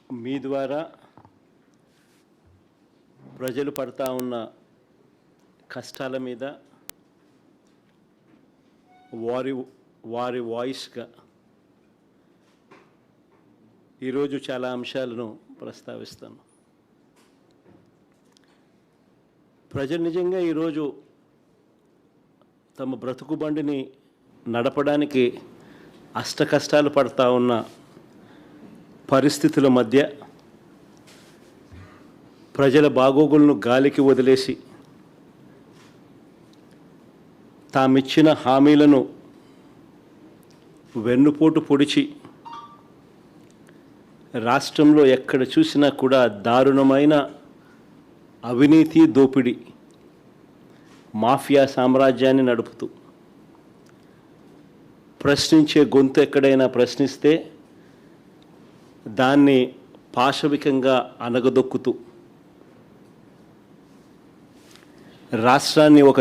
మీ ద్వారా ప్రజలు పడతా ఉన్న కష్టాల మీద వారి వాయిస్గా ఈరోజు చాలా అంశాలను ప్రస్తావిస్తాను. ప్రజలు నిజంగా ఈరోజు తమ బ్రతుకు బండిని నడపడానికి అష్టకష్టాలు పడతా ఉన్న పరిస్థితుల మధ్య ప్రజల బాగోగులను గాలికి వదిలేసి తామిచ్చిన హామీలను వెన్నుపోటు పొడిచి రాష్ట్రంలో ఎక్కడ చూసినా కూడా దారుణమైన అవినీతి దోపిడీ మాఫియా సామ్రాజ్యాన్ని నడుపుతూ ప్రశ్నించే గొంతు ఎక్కడైనా ప్రశ్నిస్తే దాన్ని పాశవికంగా అణగదొక్కుతూ రాష్ట్రాన్ని ఒక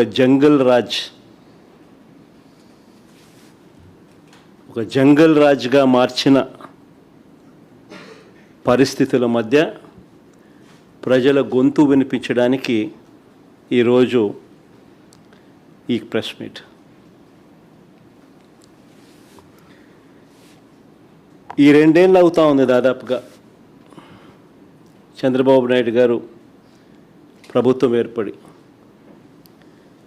జంగల్ రాజ్గా మార్చిన పరిస్థితుల మధ్య ప్రజల గొంతు వినిపించడానికి ఈరోజు ఈ ప్రెస్ మీట్. ఈ 2 ఏళ్ళు అవుతా ఉంది దాదాపుగా చంద్రబాబు నాయుడు గారు ప్రభుత్వం ఏర్పడి.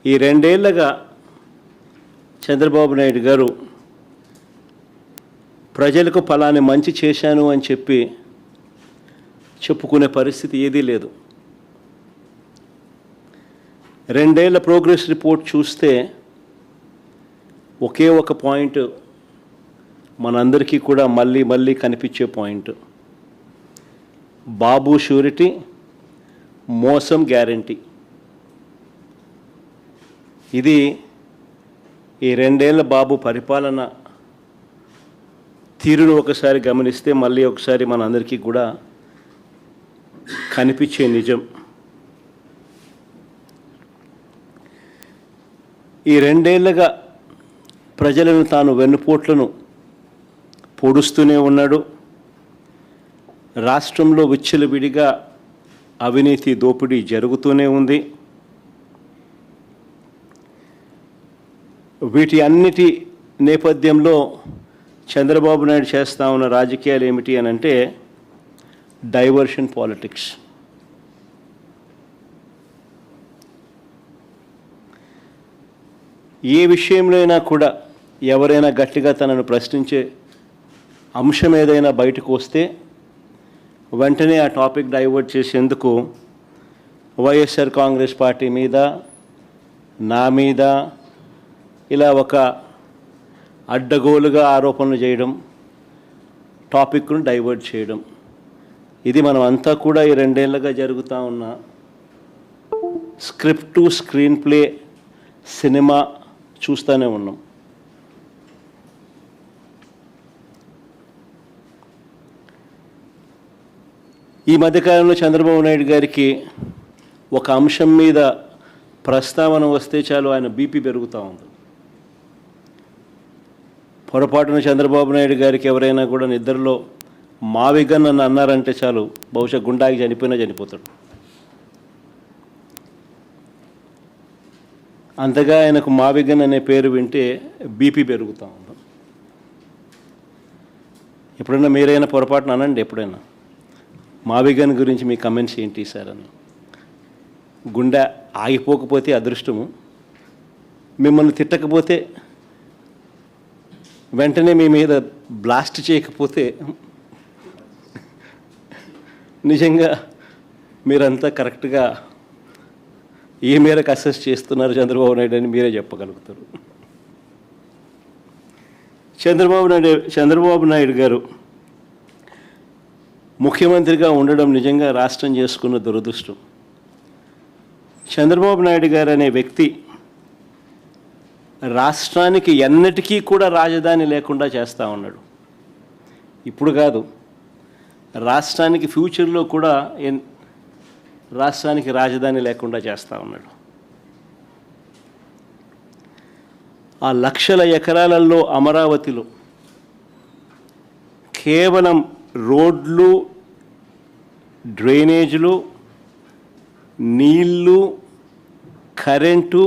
ఈ 2 ఏళ్ళగా చంద్రబాబు నాయుడు గారు ప్రజలకు ఫలాని మంచి చేశాను అని చెప్పుకునే పరిస్థితి ఏదీ లేదు. 2 ఏళ్ల ప్రోగ్రెస్ రిపోర్ట్ చూస్తే ఒకే ఒక పాయింట్ మనందరికీ కూడా మళ్ళీ కనిపించే పాయింట్: బాబు షూరిటీ, మోసం గ్యారంటీ. ఇది ఈ 2 ఏళ్ల బాబు పరిపాలన తీరును ఒకసారి గమనిస్తే మళ్ళీ ఒకసారి మనందరికీ కూడా కనిపించే నిజం. ఈ 2 ఏళ్ళగా ప్రజలను తాను వెన్నుపోట్లను పొడుస్తూనే ఉన్నాడు. రాష్ట్రంలో విచ్చలవిడిగా అవినీతి దోపిడీ జరుగుతూనే ఉంది. వీటి అన్నిటి నేపథ్యంలో చంద్రబాబు నాయుడు చేస్తూ ఉన్న రాజకీయాలు ఏమిటి అని అంటే డైవర్షన్ పాలిటిక్స్. ఏ విషయంలో అయినా కూడా ఎవరైనా గట్టిగా తనను ప్రశ్నించే అంశం ఏదైనా బయటకు వస్తే వెంటనే ఆ టాపిక్ డైవర్ట్ చేసేందుకు వైఎస్ఆర్ కాంగ్రెస్ పార్టీ మీద, నా మీద ఇలా ఒక అడ్డగోలుగా ఆరోపణలు చేయడం, టాపిక్ను డైవర్ట్ చేయడం, ఇది మనం అంతా కూడా ఈ 2 ఏళ్ళగా జరుగుతూ ఉన్న script to screen play cinema చూస్తూనే ఉన్నాం. ఈ మధ్యకాలంలో చంద్రబాబు నాయుడు గారికి ఒక అంశం మీద ప్రస్తావన వస్తే చాలు ఆయన బీపీ పెరుగుతూ ఉంది. పొరపాటున చంద్రబాబు నాయుడు గారికి ఎవరైనా కూడా నిద్రలో మావిగన్ అని అన్నారంటే చాలు, బహుశా గుండాకి చనిపోయినా చనిపోతాడు. అంతగా ఆయనకు మావిగన్ అనే పేరు వింటే బీపీ పెరుగుతూ ఉంది. ఎప్పుడైనా మీరైనా పొరపాటున అనండి, ఎప్పుడైనా మావిగన్ గురించి మీ కమెంట్స్ ఏంటి సార్ అని. గుండె ఆగిపోకపోతే అదృష్టము, మిమ్మల్ని తిట్టకపోతే, వెంటనే మీ మీద బ్లాస్ట్ చేయకపోతే నిజంగా మీరంతా కరెక్ట్గా ఏ మేరకు అసెస్ చేస్తున్నారు చంద్రబాబు నాయుడు అని మీరే చెప్పగలుగుతారు. చంద్రబాబు నాయుడు గారు ముఖ్యమంత్రిగా ఉండడం నిజంగా రాష్ట్రం చేసుకున్న దురదృష్టం. చంద్రబాబు నాయుడు గారు అనే వ్యక్తి రాష్ట్రానికి ఎన్నటికీ కూడా రాజధాని లేకుండా చేస్తూ ఉన్నాడు. ఇప్పుడు కాదు, రాష్ట్రానికి ఫ్యూచర్లో కూడా రాష్ట్రానికి రాజధాని లేకుండా చేస్తూ ఉన్నాడు. ఆ లక్షల ఎకరాలలో అమరావతిలో కేవలం రోడ్లు, డ్రైనేజీలు, నీళ్ళు, కరెంటు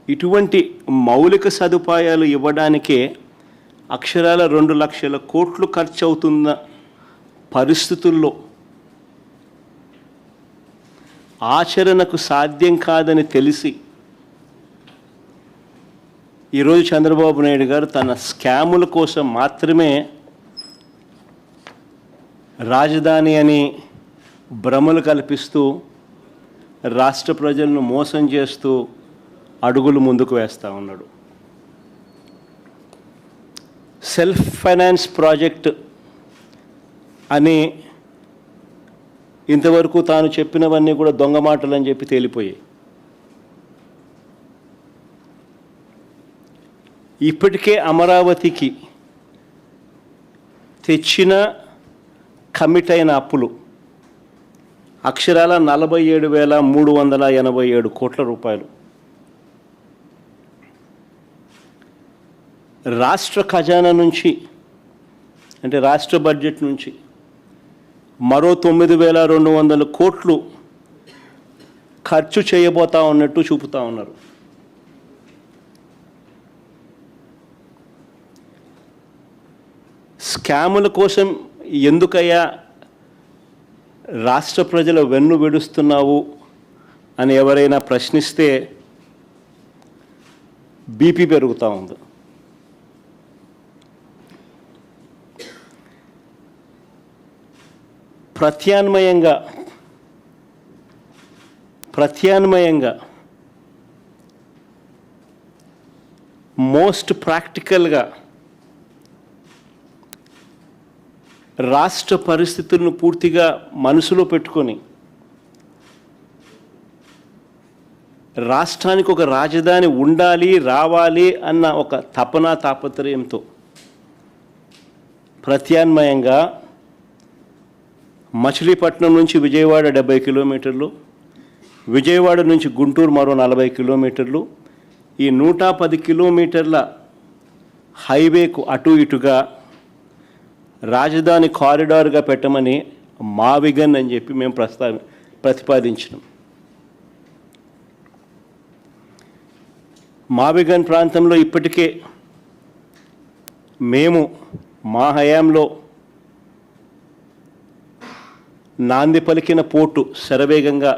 ఇటువంటి మౌలిక సదుపాయాలు ఇవ్వడానికే అక్షరాల 2 లక్షల కోట్లు ఖర్చు అవుతున్న పరిస్థితుల్లో ఆచరణకు సాధ్యం కాదని తెలిసి ఈరోజు చంద్రబాబు నాయుడు గారు తన స్కాముల కోసం మాత్రమే రాజధాని అని భ్రమలు కల్పిస్తూ రాష్ట్ర ప్రజలను మోసం చేస్తూ అడుగులు ముందుకు వేస్తూ ఉన్నాడు. సెల్ఫ్ ఫైనాన్స్ ప్రాజెక్ట్ అని ఇంతవరకు తాను చెప్పినవన్నీ కూడా దొంగ మాటలు అని చెప్పి తేలిపోయాయి. ఇప్పటికే అమరావతికి తెచ్చిన కమిట్ అయిన అప్పులు అక్షరాల 47,387 కోట్ల రూపాయలు. రాష్ట్ర ఖజానా నుంచి అంటే రాష్ట్ర బడ్జెట్ నుంచి మరో 9,200 కోట్లు ఖర్చు చేయబోతా ఉన్నట్టు చూపుతా ఉన్నారు. స్కాముల కోసం ఎందుకయ్యా రాష్ట్ర ప్రజల వెన్ను విడుస్తున్నావు అని ఎవరైనా ప్రశ్నిస్తే బీపీ పెరుగుతూ ఉంది. ప్రత్యామ్నాయంగా మోస్ట్ ప్రాక్టికల్గా రాష్ట్ర పరిస్థితులను పూర్తిగా మనసులో పెట్టుకొని రాష్ట్రానికి ఒక రాజధాని ఉండాలి, రావాలి అన్న ఒక తాపత్రయంతో ప్రత్యామ్నాయంగా మచిలీపట్నం నుంచి విజయవాడ 70 కిలోమీటర్లు, విజయవాడ నుంచి గుంటూరు మరో 40 కిలోమీటర్లు, ఈ 110 కిలోమీటర్ల హైవేకు అటు ఇటుగా రాజధాని కారిడార్గా పెట్టమని మావిగన్ అని చెప్పి మేము ప్రతిపాదించినాం. మావిగన్ ప్రాంతంలో ఇప్పటికే మేము మా హయాంలో నాంది పలికిన పోర్టు శరవేగంగా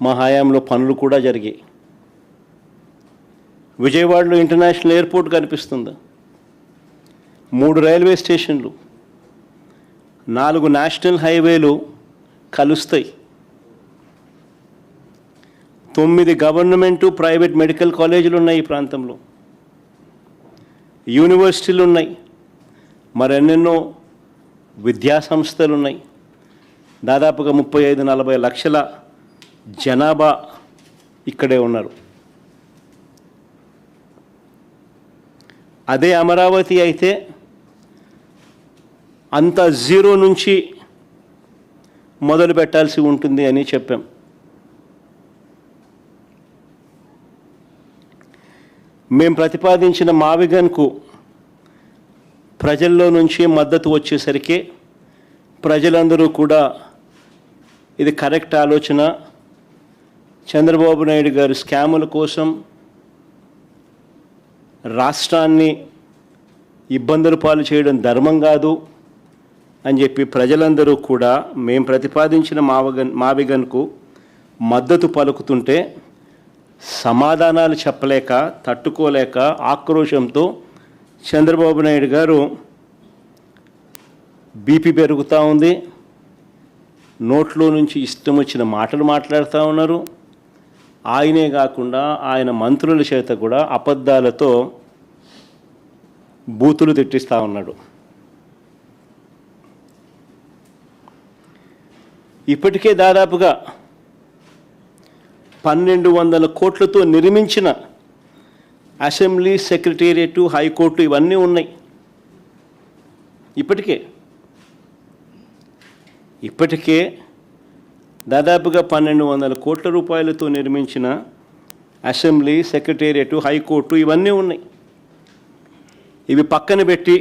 మా హయాంలో పనులు కూడా జరిగాయి. విజయవాడలో ఇంటర్నేషనల్ ఎయిర్పోర్ట్ కనిపిస్తుంది, 3 రైల్వే స్టేషన్లు, 4 నేషనల్ హైవేలు కలుస్తాయి, 9 గవర్నమెంటు ప్రైవేట్ మెడికల్ కాలేజీలు ఉన్నాయి ఈ ప్రాంతంలో, యూనివర్సిటీలు ఉన్నాయి, మరెన్నెన్నో విద్యా సంస్థలు ఉన్నాయి. దాదాపుగా 35-40 లక్షల జనాభా ఇక్కడే ఉన్నారు. అదే అమరావతి అయితే అంత జీరో నుంచి మొదలు పెట్టాల్సి ఉంటుంది అని చెప్పాం. మేము ప్రతిపాదించిన మావిగన్కు ప్రజల్లో నుంచి మద్దతు వచ్చేసరికి ప్రజలందరూ కూడా ఇది కరెక్ట్ ఆలోచన, చంద్రబాబు నాయుడు గారు స్కాముల కోసం రాష్ట్రాన్ని ఇబ్బందుల పాలు చేయడం ధర్మం కాదు అని చెప్పి ప్రజలందరూ కూడా మేము ప్రతిపాదించిన మావిగన్కు మద్దతు పలుకుతుంటే సమాధానాలు చెప్పలేక, తట్టుకోలేక ఆక్రోశంతో చంద్రబాబు నాయుడు గారు బీపీ పెరుగుతూ ఉంది, నోట్లో నుంచి ఇష్టం వచ్చిన మాటలు మాట్లాడుతూ ఉన్నారు. ఆయనే కాకుండా ఆయన మంత్రుల చేత కూడా అబద్ధాలతో బూతులు తిట్టిస్తూ ఉన్నాడు. ఇప్పటికే దాదాపుగా 1,200 కోట్లతో నిర్మించిన అసెంబ్లీ, సెక్రటేరియట్, హైకోర్టు ఇవన్నీ ఉన్నాయి. ఇప్పటికే దాదాపుగా 1,200 కోట్ల రూపాయలతో నిర్మించిన అసెంబ్లీ, సెక్రటేరియట్, హైకోర్టు ఇవన్నీ ఉన్నాయి. ఇవి పక్కన పెట్టి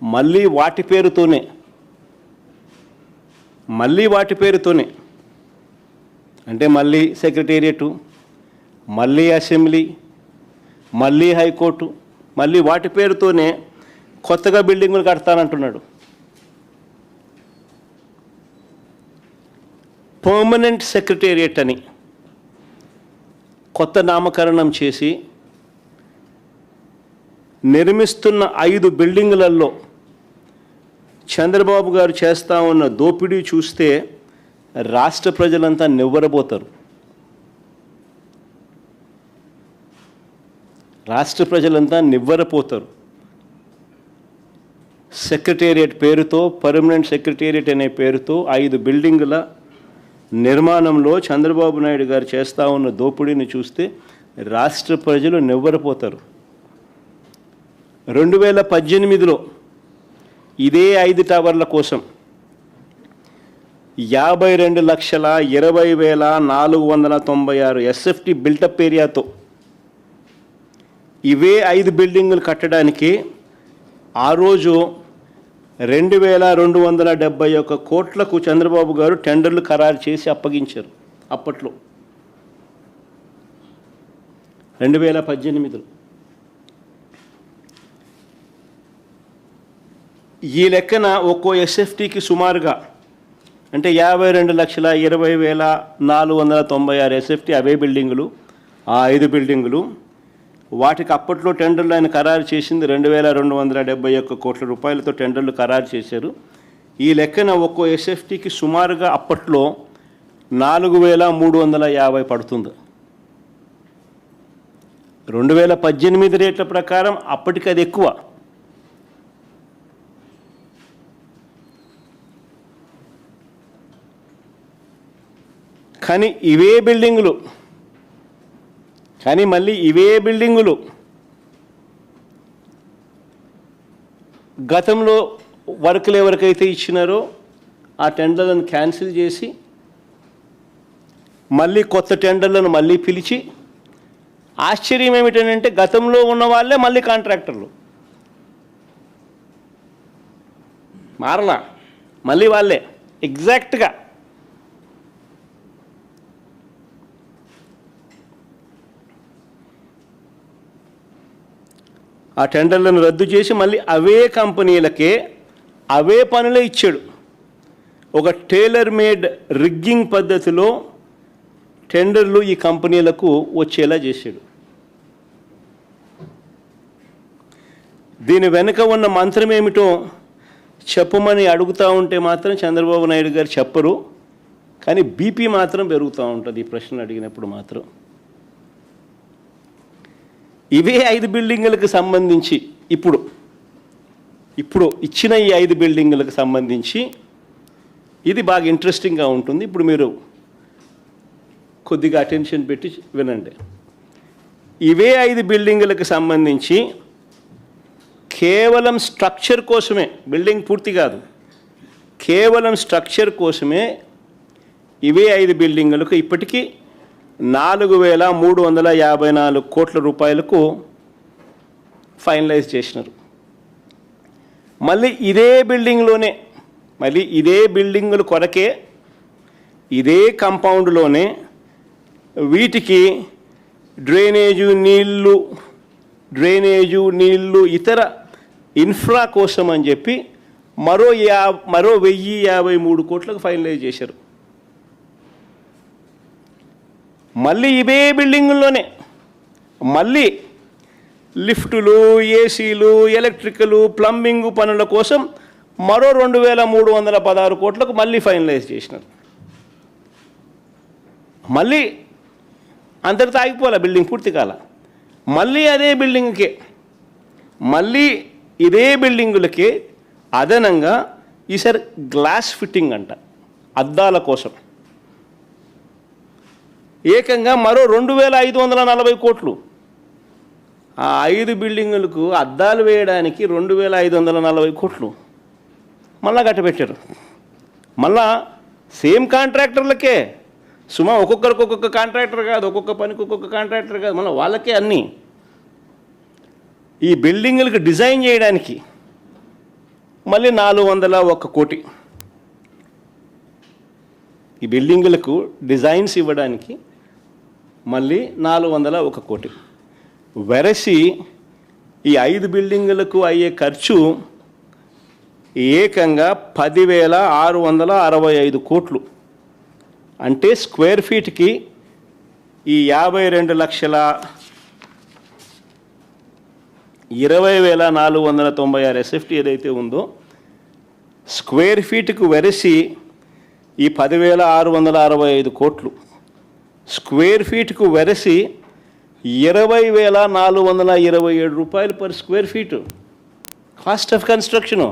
మళ్ళీ వాటి పేరుతోనే మళ్ళీ వాటి పేరుతోనే, అంటే మళ్ళీ సెక్రటేరియటు, మళ్ళీ అసెంబ్లీ, మళ్ళీ హైకోర్టు, మళ్ళీ వాటి పేరుతోనే కొత్తగా బిల్డింగులు కడతానంటున్నాడు. పర్మనెంట్ సెక్రటేరియట్ అని కొత్త నామకరణం చేసి నిర్మిస్తున్న 5 బిల్డింగులలో చంద్రబాబు గారు చేస్తూ ఉన్న దోపిడీ చూస్తే రాష్ట్ర ప్రజలంతా నివ్వరబోతారు. రాష్ట్ర ప్రజలంతా నివ్వరపోతారు. సెక్రటేరియట్ పేరుతో, పర్మనెంట్ సెక్రటేరియట్ అనే పేరుతో 5 బిల్డింగుల నిర్మాణంలో చంద్రబాబు నాయుడు గారు చేస్తూ ఉన్న దోపిడీని చూస్తే రాష్ట్ర ప్రజలు నివ్వరపోతారు. 2018లో ఇదే 5 టవర్ల కోసం 52,20,496 ఎస్ఎఫ్టీ బిల్టప్ ఏరియాతో ఇవే 5 బిల్డింగులు కట్టడానికి ఆ రోజు 2,271 కోట్లకు చంద్రబాబు గారు టెండర్లు ఖరారు చేసి అప్పగించారు. అప్పట్లో 2018లో ఈ లెక్కన ఒక్కో ఎస్ఎఫ్టీకి సుమారుగా అంటే 52,20,496 ఎస్ఎఫ్టీ అవే బిల్డింగులు, ఆ 5 బిల్డింగులు. వాటికి అప్పట్లో టెండర్లు ఆయన ఖరారు చేసింది 2,271 కోట్ల రూపాయలతో టెండర్లు ఖరారు చేశారు. ఈ లెక్కన ఒక్కో ఎస్ఎఫ్టీకి సుమారుగా అప్పట్లో 4,350 పడుతుంది. 2018 రేట్ల ప్రకారం అప్పటికి అది ఎక్కువ. కానీ మళ్ళీ ఇవే బిల్డింగులు గతంలో వర్కులు ఎవరికైతే ఇచ్చినారో ఆ టెండర్లను క్యాన్సిల్ చేసి మళ్ళీ కొత్త టెండర్లను మళ్ళీ పిలిచి, ఆశ్చర్యం ఏమిటంటే గతంలో ఉన్న వాళ్ళే మళ్ళీ కాంట్రాక్టర్లు మారలా, మళ్ళీ వాళ్ళే ఎగ్జాక్ట్గా. ఆ టెండర్లను రద్దు చేసి మళ్ళీ అవే కంపెనీలకే అవే పనులే ఇచ్చాడు. ఒక టైలర్ మేడ్ రిగ్గింగ్ పద్ధతిలో టెండర్లు ఈ కంపెనీలకు వచ్చేలా చేశాడు. దీని వెనుక ఉన్న మంత్రం ఏమిటో చెప్పమని అడుగుతూ ఉంటే మాత్రం చంద్రబాబు నాయుడు గారు చెప్పరు. కానీ బీపీ మాత్రం పెరుగుతూ ఉంటుంది ఈ ప్రశ్న అడిగినప్పుడు మాత్రం. ఇవే 5 బిల్డింగులకు సంబంధించి ఇప్పుడు ఇచ్చిన ఈ 5 బిల్డింగులకు సంబంధించి ఇది బాగా ఇంట్రెస్టింగ్గా ఉంటుంది. ఇప్పుడు మీరు కొద్దిగా అటెన్షన్ పెట్టి వినండి. ఇవే 5 బిల్డింగులకు సంబంధించి కేవలం స్ట్రక్చర్ కోసమే, బిల్డింగ్ పూర్తి కాదు, కేవలం స్ట్రక్చర్ కోసమే ఇవే 5 బిల్డింగులకు ఇప్పటికీ 4,354 కోట్ల రూపాయలకు ఫైనలైజ్ చేసినారు. మళ్ళీ ఇదే బిల్డింగ్లోనే, మళ్ళీ ఇదే బిల్డింగుల కొరకే ఇదే కాంపౌండ్లోనే వీటికి డ్రైనేజు నీళ్లు ఇతర ఇన్ఫ్రా కోసం అని చెప్పి మరో 1,053 కోట్లకు ఫైనలైజ్ చేశారు. మళ్ళీ ఇవే బిల్డింగుల్లోనే మళ్ళీ లిఫ్టులు, ఏసీలు, ఎలక్ట్రికలు, ప్లంబింగ్ పనుల కోసం మరో 2,316 కోట్లకు మళ్ళీ ఫైనలైజ్ చేసినారు. మళ్ళీ అంతటితో ఆగిపోలే, బిల్డింగ్ పూర్తి కాల. మళ్ళీ అదే బిల్డింగ్కే, మళ్ళీ ఇదే బిల్డింగులకే అదనంగా ఈసారి గ్లాస్ ఫిట్టింగ్ అంట, అద్దాల కోసం ఏకంగా మరో 2,540 కోట్లు. ఆ 5 బిల్డింగులకు అద్దాలు వేయడానికి 2,540 కోట్లు మళ్ళా కట్టబెట్టారు. మళ్ళా సేమ్ కాంట్రాక్టర్లకే, సుమా ఒక్కొక్కరికి ఒక్కొక్క కాంట్రాక్టర్ కాదు, ఒక్కొక్క పనికి ఒక్కొక్క కాంట్రాక్టర్ కాదు, మళ్ళీ వాళ్ళకే అన్నీ. ఈ బిల్డింగులకు డిజైన్ చేయడానికి మళ్ళీ 401 కోటి. ఈ బిల్డింగులకు డిజైన్స్ ఇవ్వడానికి మళ్ళీ 401 కోటి. వెరసి ఈ 5 బిల్డింగులకు అయ్యే ఖర్చు ఏకంగా 10,665 కోట్లు. అంటే స్క్వేర్ ఫీట్కి ఈ 52,20,496 SFT ఏదైతే ఉందో స్క్వేర్ ఫీట్కు వెరసి ఈ 10,665 కోట్లు, స్క్వేర్ ఫీట్కు వెరసి 20,427 రూపాయలు per square feet cost of construction.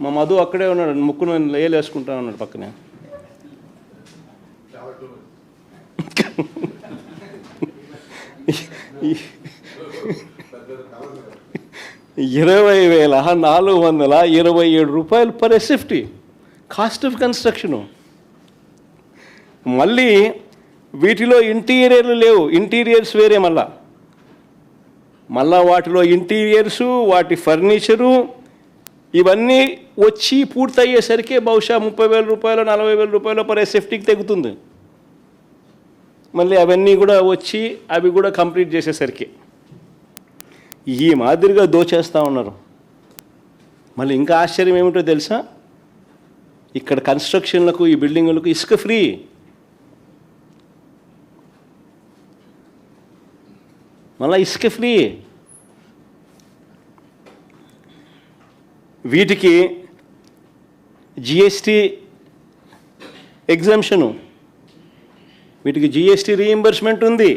మా మధు అక్కడే ఉన్నాడు, ముక్కును లేలు వేసుకుంటా ఉన్నాడు పక్కనే. 20,427 రూపాయలు per SFT cost of construction. మళ్ళీ వీటిలో ఇంటీరియర్లు లేవు, ఇంటీరియర్స్ వేరే. మళ్ళా వాటిలో ఇంటీరియర్సు, వాటి ఫర్నిచరు ఇవన్నీ వచ్చి పూర్తయ్యేసరికి బహుశా 30,000 రూపాయలు 40,000 రూపాయలు పర్ SFTకి తెగుతుంది. మళ్ళీ అవన్నీ కూడా వచ్చి అవి కూడా కంప్లీట్ చేసేసరికి ఈ మాదిరిగా దోచేస్తూ ఉన్నారు. మళ్ళీ ఇంకా ఆశ్చర్యం ఏమిటో తెలుసా, ఇక్కడ కన్స్ట్రక్షన్లకు ఈ బిల్డింగులకు ఇసుక ఫ్రీ. మళ్ళీ ఇసుక ఫ్రీ. వీటికి GST ఎగ్జంప్షను, వీటికి GST రీయింబర్స్మెంట్ ఉంది,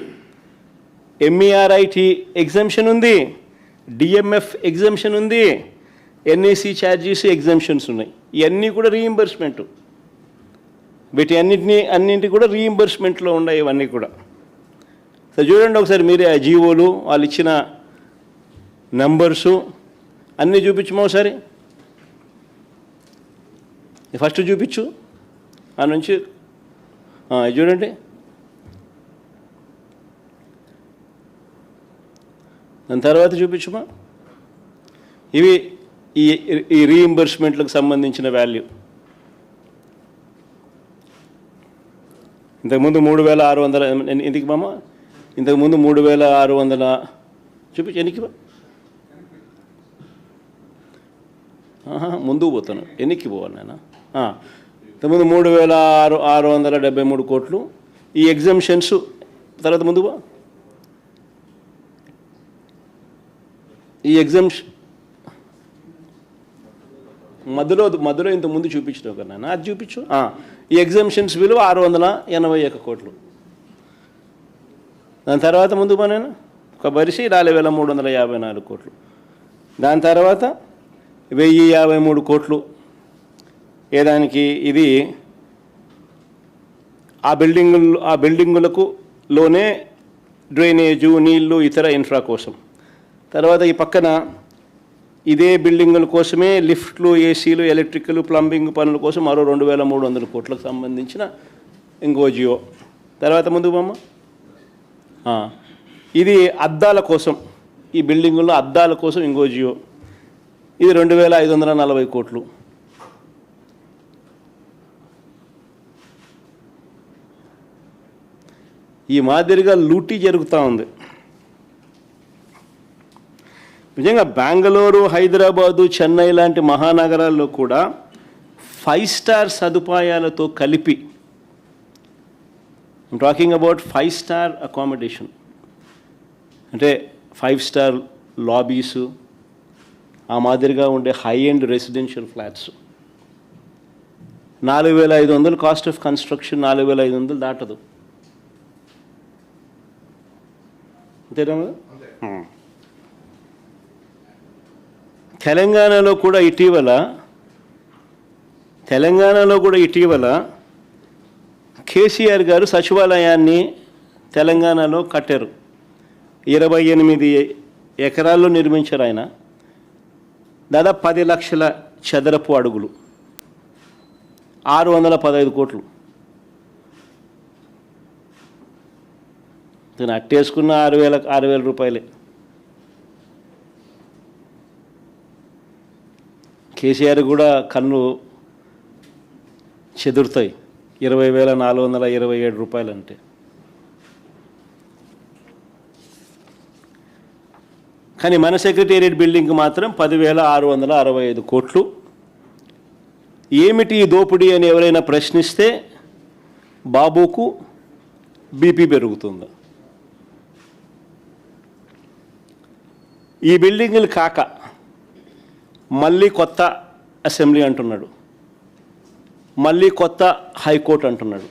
MERIT ఎగ్జంప్షన్ ఉంది, DMF ఎగ్జంప్షన్ ఉంది, NAC ఛార్జీస్ ఎగ్జంప్షన్స్ ఉన్నాయి. ఇవన్నీ కూడా రీయింబర్స్మెంట్. అన్నింటి కూడా రీయింబర్స్మెంట్లో ఉన్నాయి ఇవన్నీ కూడా. సో చూడండి ఒకసారి మీరే ఆ జీవోలు, వాళ్ళు ఇచ్చిన నంబర్సు అన్నీ చూపించమో ఒకసారి. ఫస్ట్ చూపించు, ఆ నుంచి చూడండి. దాని తర్వాత చూపించమా. ఇవి ఈ రీయింబర్స్మెంట్లకు సంబంధించిన వాల్యూ. ఇంతకుముందు 3,600 ఎందుకు మామ, ఇంతకుముందు 3,600 చూపించు. ఎన్నికి ముందుకు పోతాను, ఎన్నికి పోవాలి నేను. ఇంతకుముందు 3,673 కోట్లు. ఈ ఎగ్జంప్షన్స్ తర్వాత ముందు ఈ ఎగ్జంప్షన్ మధ్యలో ఇంతకుముందు చూపించినావు కదా నాన్న, అది చూపించు. ఈ ఎగ్జంప్షన్స్ విలువ 681 కోట్లు. దాని తర్వాత ముందు నేను ఒక బరిసి 4,354 కోట్లు. దాని తర్వాత 1,053 కోట్లు ఏదానికి, ఇది ఆ బిల్డింగులకు లోనే డ్రైనేజు, నీళ్లు, ఇతర ఇన్ఫ్రా కోసం. తర్వాత ఈ పక్కన ఇదే బిల్డింగుల కోసమే లిఫ్ట్లు, ఏసీలు, ఎలక్ట్రికల్, ప్లంబింగ్ పనుల కోసం మరో 2,300 కోట్లకు సంబంధించిన ఇంకో జియో. తర్వాత ముందు బొమ్మ, ఇది అద్దాల కోసం, ఈ బిల్డింగుల్లో అద్దాల కోసం ఇంకో జియో. ఇది 2,540 కోట్లు. ఈ మాదిరిగా లూటీ జరుగుతూ ఉంది. నిజంగా బెంగళూరు, హైదరాబాదు, చెన్నై లాంటి మహానగరాల్లో కూడా 5 స్టార్ సదుపాయాలతో కలిపి, I'm talking about 5 star accommodation, అంటే 5 స్టార్ లాబీసు, ఆ మాదిరిగా ఉండే high end residential flats. 4,500 cost of construction, 4,500 దాటదు. అంతేనా? తెలంగాణలో కూడా ఇటీవల కేసీఆర్ గారు సచివాలయాన్ని తెలంగాణలో కట్టారు. 28 ఎకరాల్లో నిర్మించారు ఆయన. దాదాపు 10 లక్షల చదరపు అడుగులు, 615 కోట్లు. నేను అట్టేసుకున్న 6,000 రూపాయలే. కేసీఆర్ కూడా కన్ను చెదురుతాయి 20,427 రూపాయలు అంటే. కానీ మన సెక్రటేరియట్ బిల్డింగ్కి మాత్రం 10,665 కోట్లు. ఏమిటి ఈ దోపిడీ అని ఎవరైనా ప్రశ్నిస్తే బాబుకు బీపీ పెరుగుతుందా? ఈ బిల్డింగులు కాక మళ్ళీ కొత్త అసెంబ్లీ అంటున్నాడు, మళ్ళీ కొత్త హైకోర్టు అంటున్నాడు.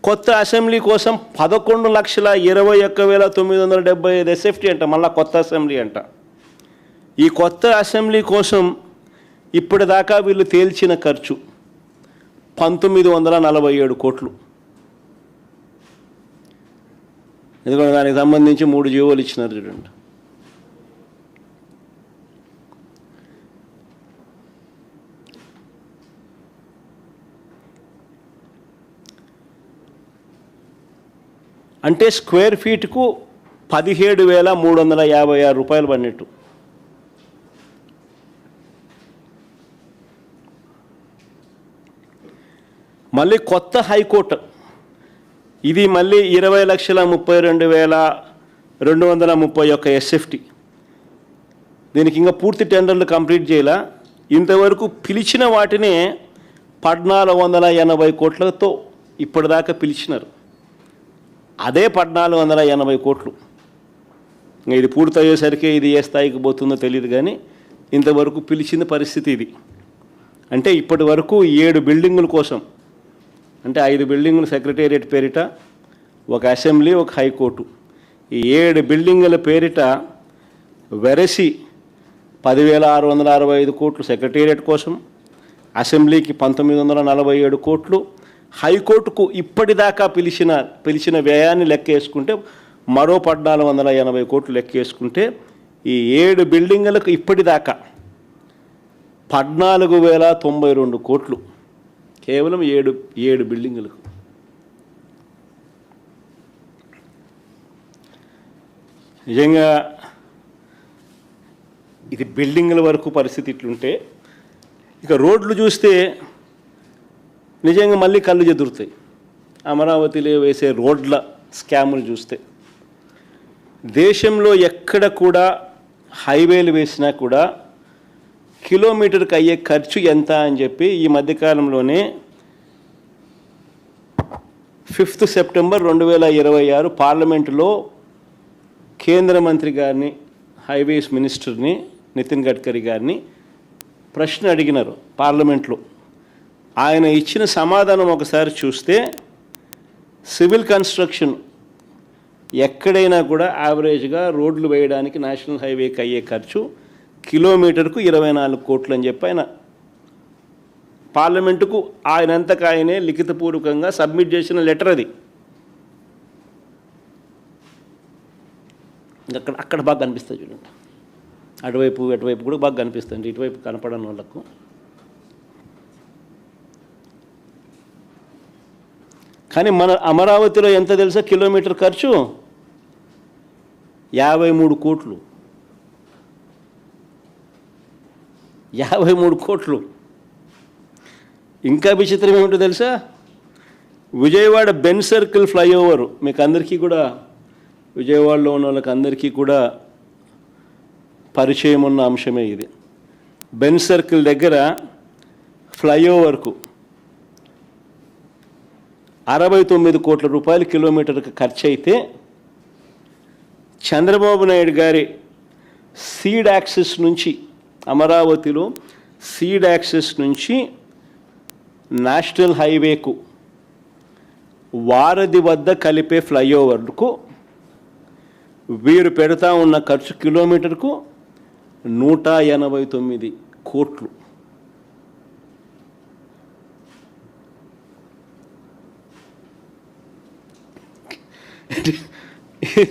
కొత్త అసెంబ్లీ కోసం 11,21,975 ఎస్ఎఫ్టీ అంట, మళ్ళీ కొత్త అసెంబ్లీ అంట. ఈ కొత్త అసెంబ్లీ కోసం ఇప్పటిదాకా వీళ్ళు తేల్చిన ఖర్చు 1,947 కోట్లు. ఎందుకంటే దానికి సంబంధించి 3 జీవోలు ఇచ్చినారు చూడండి. అంటే స్క్వేర్ ఫీట్కు 17,356 రూపాయలు పడినట్టు. మళ్ళీ కొత్త హైకోర్టు, ఇది మళ్ళీ 20,32,231 ఎస్ఎఫ్టీ. దీనికి ఇంకా పూర్తి టెండర్లు కంప్లీట్ చేయాల. ఇంతవరకు పిలిచిన వాటినే 1,480 కోట్లతో ఇప్పటిదాకా పిలిచినారు. అదే 1,480 కోట్లు. ఇది పూర్తయ్యేసరికి ఇది ఏ స్థాయికి పోతుందో తెలియదు, కానీ ఇంతవరకు పిలిచిన పరిస్థితి ఇది. అంటే ఇప్పటి వరకు 7 బిల్డింగుల కోసం, అంటే 5 బిల్డింగులు సెక్రటేరియట్ పేరిట, ఒక అసెంబ్లీ, ఒక హైకోర్టు, ఈ 7 బిల్డింగుల పేరిట వెరసి 10,665 కోట్లు సెక్రటేరియట్ కోసం, అసెంబ్లీకి 1,947 కోట్లు, హైకోర్టుకు ఇప్పటిదాకా పిలిచిన వ్యయాన్ని లెక్కేసుకుంటే మరో 1,480 కోట్లు లెక్కేసుకుంటే ఈ 7 బిల్డింగులకు ఇప్పటిదాకా 14,092 కోట్లు కేవలం 7 బిల్డింగులకు. నిజంగా ఇది బిల్డింగుల వరకు పరిస్థితి ఇట్లుంటే, ఇక రోడ్లు చూస్తే నిజంగా మళ్ళీ కళ్ళు చెదురుతాయి. అమరావతిలో వేసే రోడ్ల స్కాములు చూస్తే దేశంలో ఎక్కడ కూడా హైవేలు వేసినా కూడా కిలోమీటర్కి అయ్యే ఖర్చు ఎంత అని చెప్పి ఈ మధ్యకాలంలోనే 5 సెప్టెంబర్ 2026 పార్లమెంటులో కేంద్ర మంత్రి గారిని, హైవేస్ మినిస్టర్ని నితిన్ గడ్కరీ గారిని ప్రశ్న అడిగినారు పార్లమెంట్లో. ఆయన ఇచ్చిన సమాధానం ఒకసారి చూస్తే, సివిల్ కన్స్ట్రక్షన్ ఎక్కడైనా కూడా యావరేజ్గా రోడ్లు వేయడానికి నేషనల్ హైవేకి అయ్యే ఖర్చు కిలోమీటర్కు 24 కోట్లు అని చెప్పి ఆయన పార్లమెంటుకు ఆయనంతకు ఆయనే లిఖితపూర్వకంగా సబ్మిట్ చేసిన లెటర్ అది. అక్కడ బాగా కనిపిస్తుంది చూడండి, అటువైపు కూడా బాగా కనిపిస్తుంది, ఇటువైపు కనపడని వాళ్ళకు. కానీ మన అమరావతిలో ఎంత తెలుసా కిలోమీటర్ ఖర్చు? 53 కోట్లు. 53 కోట్లు. ఇంకా విచిత్రం ఏమిటో తెలుసా, విజయవాడ బెన్ సర్కిల్ ఫ్లైఓవర్, మీకు అందరికీ కూడా, విజయవాడలో ఉన్న వాళ్ళకి అందరికీ కూడా పరిచయం ఉన్న అంశమే ఇది. బెన్ సర్కిల్ దగ్గర ఫ్లైఓవర్కు 69 కోట్ల రూపాయలు కిలోమీటర్కి ఖర్చు అయితే, చంద్రబాబు నాయుడు గారి సీడ్ యాక్సెస్ నుంచి, అమరావతిలో సీడ్ యాక్సెస్ నుంచి నేషనల్ హైవేకు వారధి వద్ద కలిపే ఫ్లైఓవర్కు వీరు పెడతా ఉన్న ఖర్చు కిలోమీటర్కు 189 కోట్లు.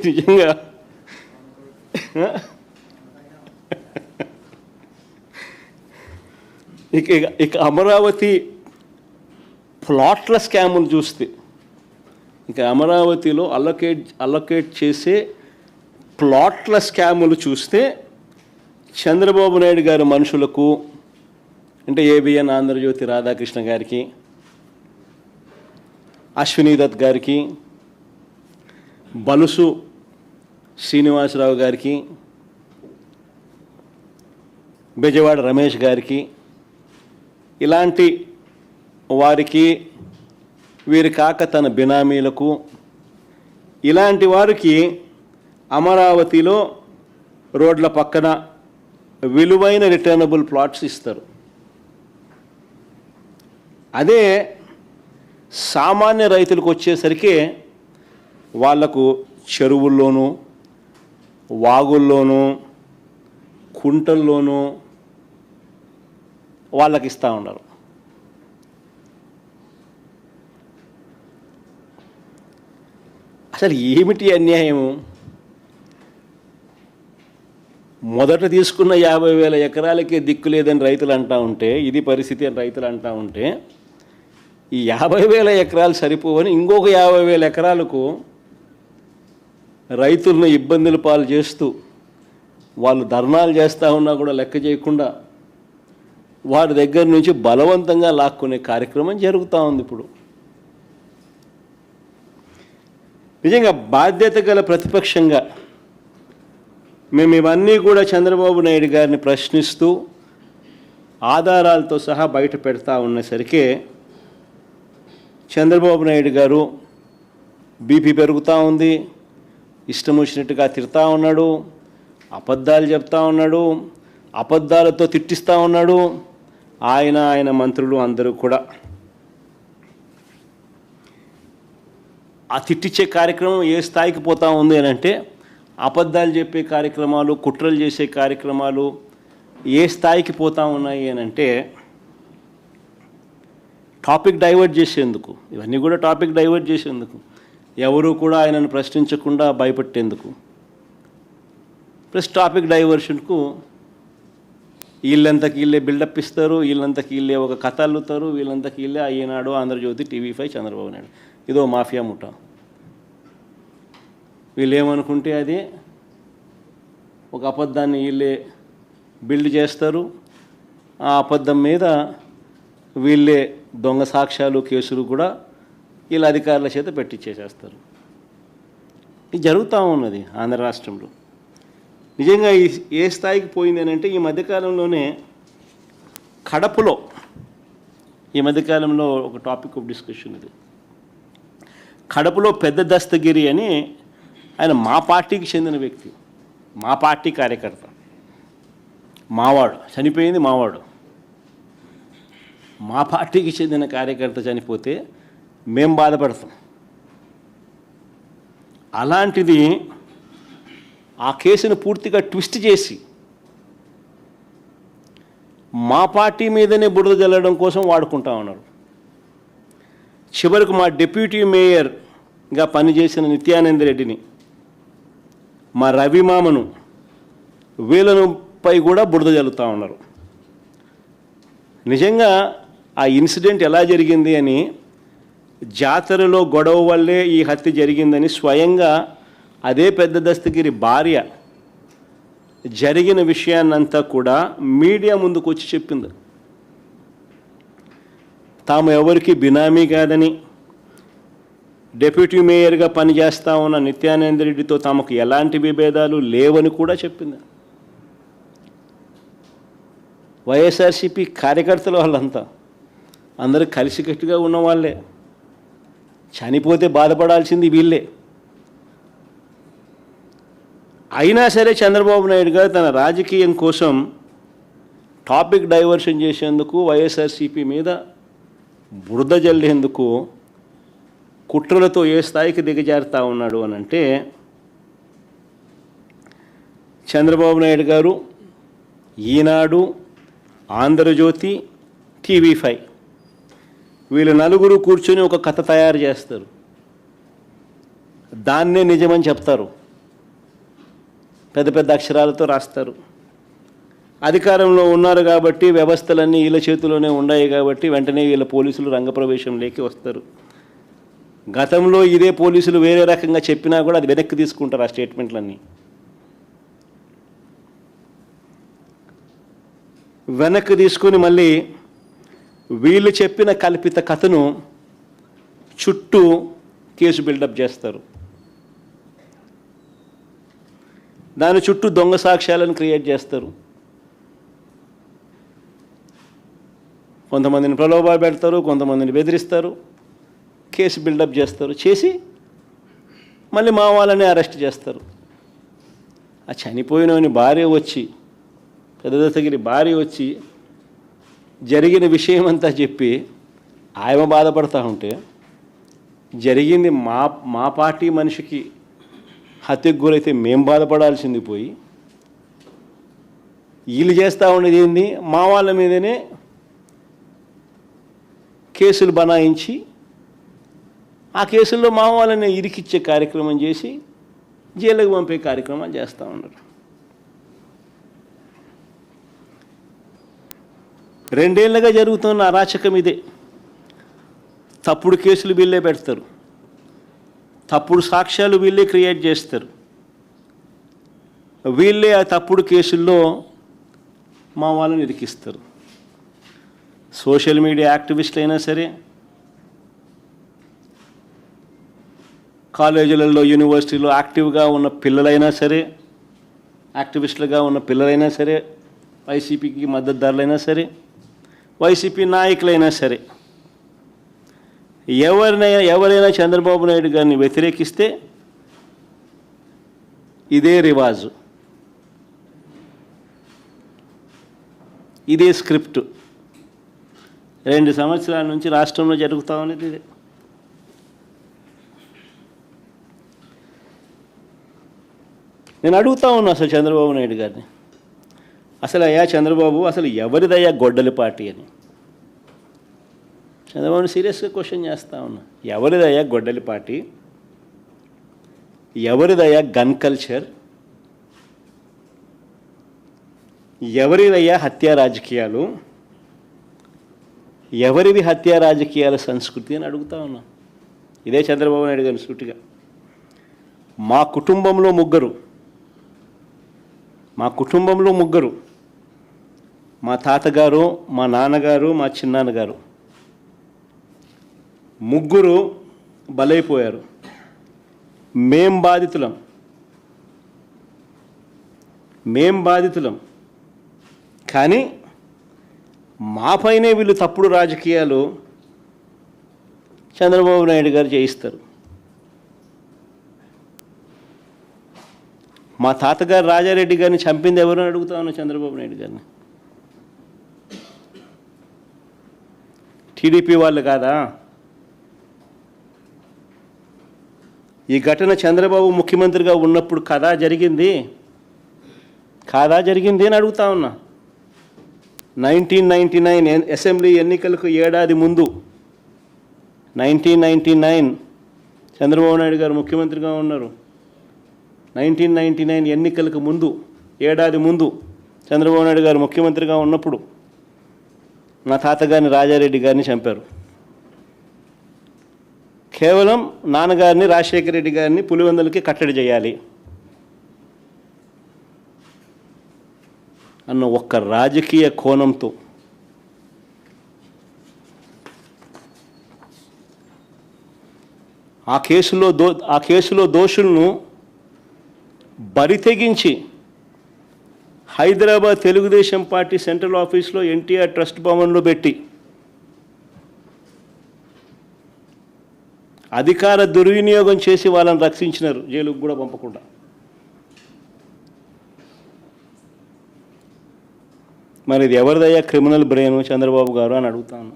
నిజంగా ఇక అమరావతి ప్లాట్ల స్కాములు చూస్తే, ఇక అమరావతిలో అలొకేట్ చేసే ప్లాట్ల స్కాములు చూస్తే చంద్రబాబు నాయుడు గారి మనుషులకు, అంటే ఏబిఎన్ ఆంధ్రజ్యోతి రాధాకృష్ణ గారికి, అశ్విని దత్ గారికి, బలుసు శ్రీనివాసరావు గారికి, బెజవాడ రమేష్ గారికి, ఇలాంటి వారికి, వీరి కాక తన బినామీలకు, ఇలాంటి వారికి అమరావతిలో రోడ్ల పక్కన విలువైన రిటర్నబుల్ ప్లాట్స్ ఇస్తారు. అదే సామాన్య రైతులకు వచ్చేసరికి వాళ్లకు చెరువుల్లోనూ, వాగుల్లోనూ, కుంటల్లోనూ వాళ్ళకి ఇస్తూ ఉన్నారు. అసలు ఏమిటి అన్యాయము? మొదట తీసుకున్న 50,000 ఎకరాలకే దిక్కు లేదని రైతులు అంటూ ఉంటే, ఇది పరిస్థితి అని రైతులు అంటూ ఉంటే, ఈ 50,000 ఎకరాలు సరిపోవని ఇంకొక 50,000 ఎకరాలకు రైతులను ఇబ్బందుల పాలు చేస్తూ, వాళ్ళు ధర్నాలు చేస్తూ ఉన్నా కూడా లెక్క చేయకుండా వారి దగ్గర నుంచి బలవంతంగా లాక్కునే కార్యక్రమం జరుగుతూ ఉంది. ఇప్పుడు నిజంగా బాధ్యత గల ప్రతిపక్షంగా మేము ఇవన్నీ కూడా చంద్రబాబు నాయుడు గారిని ప్రశ్నిస్తూ ఆధారాలతో సహా బయట పెడతా ఉన్నసరికి చంద్రబాబు నాయుడు గారు బీపీ పెరుగుతూ ఉంది, ఇష్టం వచ్చినట్టుగా తిడతా ఉన్నాడు, అబద్ధాలు చెప్తా ఉన్నాడు, అబద్ధాలతో తిట్టిస్తూ ఉన్నాడు. ఆయన మంత్రులు అందరూ కూడా ఆ తిట్టించే కార్యక్రమం ఏ స్థాయికి పోతా ఉంది అని అంటే, అబద్ధాలు చెప్పే కార్యక్రమాలు, కుట్రలు చేసే కార్యక్రమాలు ఏ స్థాయికి పోతా ఉన్నాయి అని అంటే, టాపిక్ డైవర్ట్ చేసేందుకు, ఇవన్నీ కూడా టాపిక్ డైవర్ట్ చేసేందుకు, ఎవరు కూడా ఆయనను ప్రశ్నించకుండా భయపెట్టేందుకు, ప్లస్ టాపిక్ డైవర్షన్కు వీళ్ళంతకి వీళ్ళే బిల్డప్ ఇస్తారు, వీళ్ళంతకి వీళ్ళే ఒక కథ అల్లుతారు, వీళ్ళంతకి వీళ్ళే ఈనాడు, ఆంధ్రజ్యోతి, TV5, చంద్రబాబు నాయుడు, ఇదో మాఫియా ముఠ. వీళ్ళు ఏమనుకుంటే అది ఒక అబద్ధాన్ని వీళ్ళే బిల్డ్ చేస్తారు, ఆ అబద్ధం మీద వీళ్ళే దొంగ సాక్ష్యాలు, కేసులు కూడా వీళ్ళ అధికారుల చేత పెట్టించేసేస్తారు. ఇది జరుగుతూ ఉన్నది ఆంధ్ర రాష్ట్రంలో. నిజంగా ఏ స్థాయికి పోయింది అని అంటే, ఈ మధ్యకాలంలోనే కడపలో, ఈ మధ్యకాలంలో ఒక టాపిక్ ఆఫ్ డిస్కషన్ ఇది, కడపలో పెద్ద దస్తగిరి అని ఆయన మా పార్టీకి చెందిన వ్యక్తి, మా పార్టీ కార్యకర్త, మావాడు, చనిపోయింది మావాడు, మా పార్టీకి చెందిన కార్యకర్త చనిపోతే మేం బాధపడతాం. అలాంటిది ఆ కేసును పూర్తిగా ట్విస్ట్ చేసి మా పార్టీ మీదనే బురద జల్లడం కోసం వాడుకుంటా ఉన్నారు. చివరకు మా డిప్యూటీ మేయర్గా పనిచేసిన నిత్యానంద రెడ్డిని, మా రవిమామను, వీళ్ళపై కూడా బురద జల్లుతూ ఉన్నారు. నిజంగా ఆ ఇన్సిడెంట్ ఎలా జరిగింది అని, జాతరలో గొడవ వల్లే ఈ హత్య జరిగిందని స్వయంగా అదే పెద్ద దస్తగిరి భార్య జరిగిన విషయాన్నంతా కూడా మీడియా ముందుకు వచ్చి చెప్పింది. తాము ఎవరికి బినామీ కాదని, డిప్యూటీ మేయర్గా పనిచేస్తా ఉన్న నిత్యానంద రెడ్డితో తమకు ఎలాంటి విభేదాలు లేవని కూడా చెప్పింది. వైఎస్ఆర్సీపీ కార్యకర్తలు వాళ్ళంతా అందరూ కలిసికట్టుగా ఉన్నవాళ్ళే, చనిపోతే బాధపడాల్సింది వీళ్ళే. అయినా సరే చంద్రబాబు నాయుడు గారు తన రాజకీయం కోసం టాపిక్ డైవర్షన్ చేసేందుకు, వైఎస్ఆర్సీపీ మీద బురద జల్లేందుకు కుట్రలతో ఏ స్థాయికి దిగజారుతూ ఉన్నాడు అని అంటే, చంద్రబాబు నాయుడు గారు ఈనాడు, ఆంధ్రజ్యోతి, TV5 వీళ్ళు నలుగురు కూర్చొని ఒక కథ తయారు చేస్తారు, దాన్నే నిజమని చెప్తారు, పెద్ద పెద్ద అక్షరాలతో రాస్తారు. అధికారంలో ఉన్నారు కాబట్టి, వ్యవస్థలన్నీ వీళ్ళ చేతిలోనే ఉన్నాయి కాబట్టి వెంటనే వీళ్ళ పోలీసులు రంగప్రవేశంలోకి వస్తారు. గతంలో ఇదే పోలీసులు వేరే రకంగా చెప్పినా కూడా అది వెనక్కి తీసుకుంటారు ఆ స్టేట్మెంట్లన్నీ. వెనక్కి తీసుకొని మళ్ళీ వీళ్ళు చెప్పిన కల్పిత కథను చుట్టూ కేసు బిల్డప్ చేస్తారు. దాని చుట్టూ దొంగ సాక్ష్యాలను క్రియేట్ చేస్తారు. కొంతమందిని ప్రలోభ పెడతారు, కొంతమందిని బెదిరిస్తారు, కేసు బిల్డప్ చేస్తారు. చేసి మళ్ళీ మా వాళ్ళని అరెస్ట్ చేస్తారు. ఆ చనిపోయినని భార్య వచ్చి, పెద్దదత్తగిరి భార్య వచ్చి జరిగిన విషయం అంతా చెప్పి ఆయన బాధపడతా ఉంటే, జరిగింది మా పార్టీ మనిషికి హత్యకు గురైతే మేము బాధపడాల్సింది పోయి, వీళ్ళు చేస్తూ ఉండేది ఏంది, మా వాళ్ళ మీదనే కేసులు బనాయించి ఆ కేసుల్లో మా వాళ్ళని ఇరికిచ్చే కార్యక్రమం చేసి జైలుకు పంపే కార్యక్రమాలు చేస్తూ ఉన్నారు. 2 ఏళ్ళుగా జరుగుతున్న అరాచకం ఇదే. తప్పుడు కేసులు వీళ్ళే పెడతారు, తప్పుడు సాక్ష్యాలు వీళ్ళే క్రియేట్ చేస్తారు. వీళ్ళే ఆ తప్పుడు కేసుల్లో మా వాళ్ళని ఇరికిస్తారు. సోషల్ మీడియా యాక్టివిస్టులు అయినా సరే, కాలేజీలలో యూనివర్సిటీలో యాక్టివ్గా ఉన్న పిల్లలైనా సరే, యాక్టివిస్టులుగా ఉన్న పిల్లలైనా సరే, వైసీపీకి మద్దతుదారులైనా సరే, వైసీపీ నాయకులైనా సరే, ఎవరైనా చంద్రబాబు నాయుడు గారిని వ్యతిరేకిస్తే ఇదే రివాజు, ఇదే స్క్రిప్టు 2 సంవత్సరాల నుంచి రాష్ట్రంలో జరుగుతూ ఉన్నది ఇదే. నేను అడుగుతా ఉన్నా అసలు చంద్రబాబు నాయుడు గారిని, అసలు అయ్యా చంద్రబాబు, అసలు ఎవరిదయ్యా గొడ్డలి పార్టీ అని చంద్రబాబుని సీరియస్గా క్వశ్చన్ చేస్తూ ఉన్నా. ఎవరిదయ్యా గొడ్డలి పార్టీ? ఎవరిదయ్యా గన్ కల్చర్? ఎవరిదయ్యా హత్యా రాజకీయాలు? ఎవరిది హత్యా రాజకీయాల సంస్కృతి అని అడుగుతా ఉన్నా. ఇదే చంద్రబాబు నాయుడు గారిని సూటిగా. మా కుటుంబంలో ముగ్గురు, మా తాతగారు, మా నాన్నగారు, మా చిన్నాన్నగారు, ముగ్గురు బలైపోయారు. మేం బాధితులం. కానీ మాపైనే వీళ్ళు తప్పుడు రాజకీయాలు చంద్రబాబు నాయుడు గారు చేయిస్తారు. మా తాతగారు రాజారెడ్డి గారిని చంపింది ఎవరు అని అడుగుతా ఉన్నా చంద్రబాబు నాయుడు గారిని. టీడీపీ వాళ్ళు కాదా? ఈ ఘటన చంద్రబాబు ముఖ్యమంత్రిగా ఉన్నప్పుడు కాదా జరిగింది అని అడుగుతా ఉన్నా. 1999 అసెంబ్లీ ఎన్నికలకు ఏడాది ముందు, 1999 చంద్రబాబు నాయుడు గారు ముఖ్యమంత్రిగా ఉన్నారు. 1999 ఎన్నికలకు ముందు, ఏడాది ముందు చంద్రబాబు నాయుడు గారు ముఖ్యమంత్రిగా ఉన్నప్పుడు మా తాతగారిని రాజారెడ్డి గారిని చంపారు. కేవలం నాన్నగారిని రాజశేఖర రెడ్డి గారిని పులివెందులకి కట్టడి చేయాలి అన్న ఒక్క రాజకీయ కోణంతో ఆ కేసులో దోషులను బరితెగించి హైదరాబాద్ తెలుగుదేశం పార్టీ సెంట్రల్ ఆఫీస్లో ఎన్టీఆర్ ట్రస్ట్ భవన్లో పెట్టి అధికార దుర్వినియోగం చేసి వాళ్ళని రక్షించినారు, జైలుకు కూడా పంపకుండా. మరి ఇది ఎవరిదయ్యా క్రిమినల్ బ్రెయిన్ చంద్రబాబు గారు అని అడుగుతాను.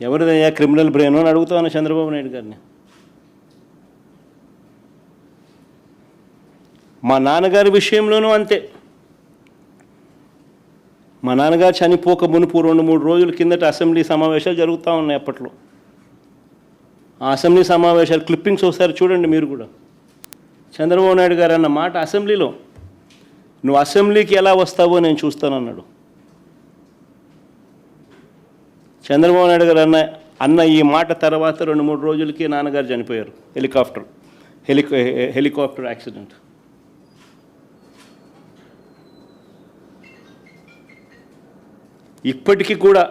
ఎవరిదయ్యా క్రిమినల్ బ్రెయిన్ అని అడుగుతాను చంద్రబాబు నాయుడు గారిని. మా నాన్నగారి విషయంలోనూ అంతే. మా నాన్నగారు చనిపోక మునుపు 2-3 రోజుల కిందట అసెంబ్లీ సమావేశాలు జరుగుతూ ఉన్నాయి. అప్పట్లో ఆ అసెంబ్లీ సమావేశాలు క్లిప్పింగ్స్ ఒకసారి చూడండి మీరు కూడా. చంద్రబాబు నాయుడు గారు అన్న మాట అసెంబ్లీలో, నువ్వు అసెంబ్లీకి ఎలా వస్తావో నేను చూస్తానన్నాడు. చంద్రబాబు నాయుడు గారు అన్న ఈ మాట తర్వాత 2-3 రోజులకి నాన్నగారు చనిపోయారు. Helicopter accident. ఇప్పటికీ కూడా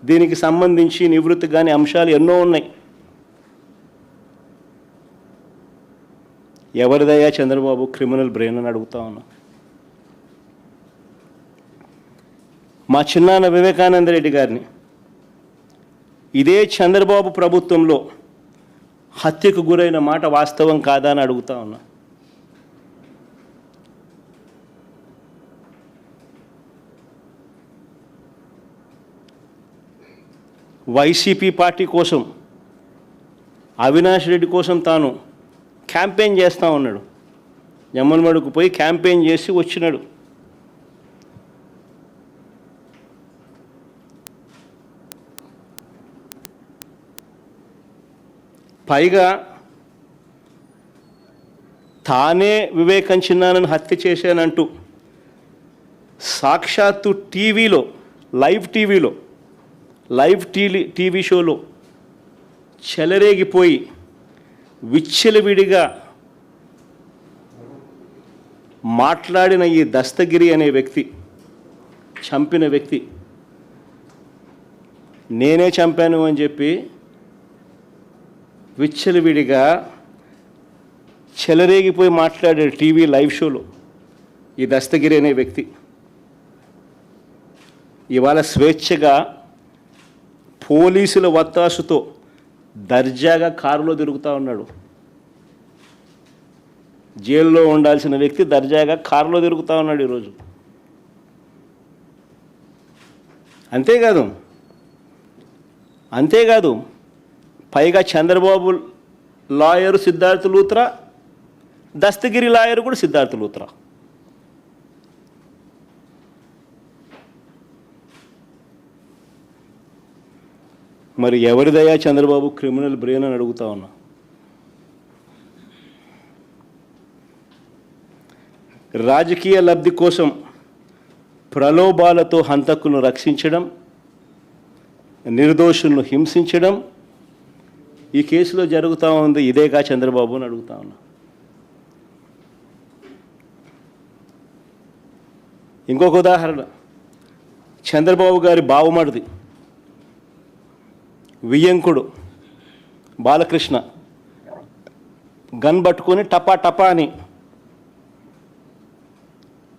దీనికి సంబంధించి నివృత్తి కాని అంశాలు ఎన్నో ఉన్నాయి. ఎవరిదయ్యా చంద్రబాబు క్రిమినల్ బ్రెయిన్ అని అడుగుతా ఉన్నా. మా చిన్నాన్న వివేకానంద రెడ్డి గారిని ఇదే చంద్రబాబు ప్రభుత్వంలో హత్యకు గురైన మాట వాస్తవం కాదా అని అడుగుతా ఉన్నా. వైసీపీ పార్టీ కోసం, అవినాష్ రెడ్డి కోసం తాను క్యాంపెయిన్ చేస్తూ ఉన్నాడు. జమ్మలమడుకు పోయి క్యాంపెయిన్ చేసి వచ్చినాడు. పైగా తానే వివేకం చిన్నానని హత్య చేశానంటూ సాక్షాత్తు టీవీలో లైవ్ టీవీ షోలో చెలరేగిపోయి విచ్చలవిడిగా మాట్లాడిన ఈ దస్తగిరి అనే వ్యక్తి, చంపిన వ్యక్తి, నేనే చంపాను అని చెప్పి విచ్చలవిడిగా చెలరేగిపోయి మాట్లాడాడు టీవీ లైవ్ షోలో ఈ దస్తగిరి అనే వ్యక్తి. ఇవాళ స్వేచ్ఛగా పోలీసుల వత్తాసుతో దర్జాగా కారులో తిరుగుతూ ఉన్నాడు. జైల్లో ఉండాల్సిన వ్యక్తి దర్జాగా కారులో తిరుగుతూ ఉన్నాడు ఈరోజు. అంతేకాదు పైగా చంద్రబాబు లాయరు సిద్ధార్థ లూత్రా, దస్తగిరి లాయరు కూడా సిద్ధార్థ లూత్రా. మరి ఎవరిదయ్యా చంద్రబాబు క్రిమినల్ బ్రెయిన్ అని అడుగుతా ఉన్నా. రాజకీయ లబ్ధి కోసం ప్రలోభాలతో హంతకులను రక్షించడం, నిర్దోషులను హింసించడం ఈ కేసులో జరుగుతూ ఉంది. ఇదేగా చంద్రబాబు అని అడుగుతా ఉన్నా. ఇంకొక ఉదాహరణ, చంద్రబాబు గారి బావమరిది వియ్యంకుడు బాలకృష్ణ గన్ పట్టుకొని టపా అని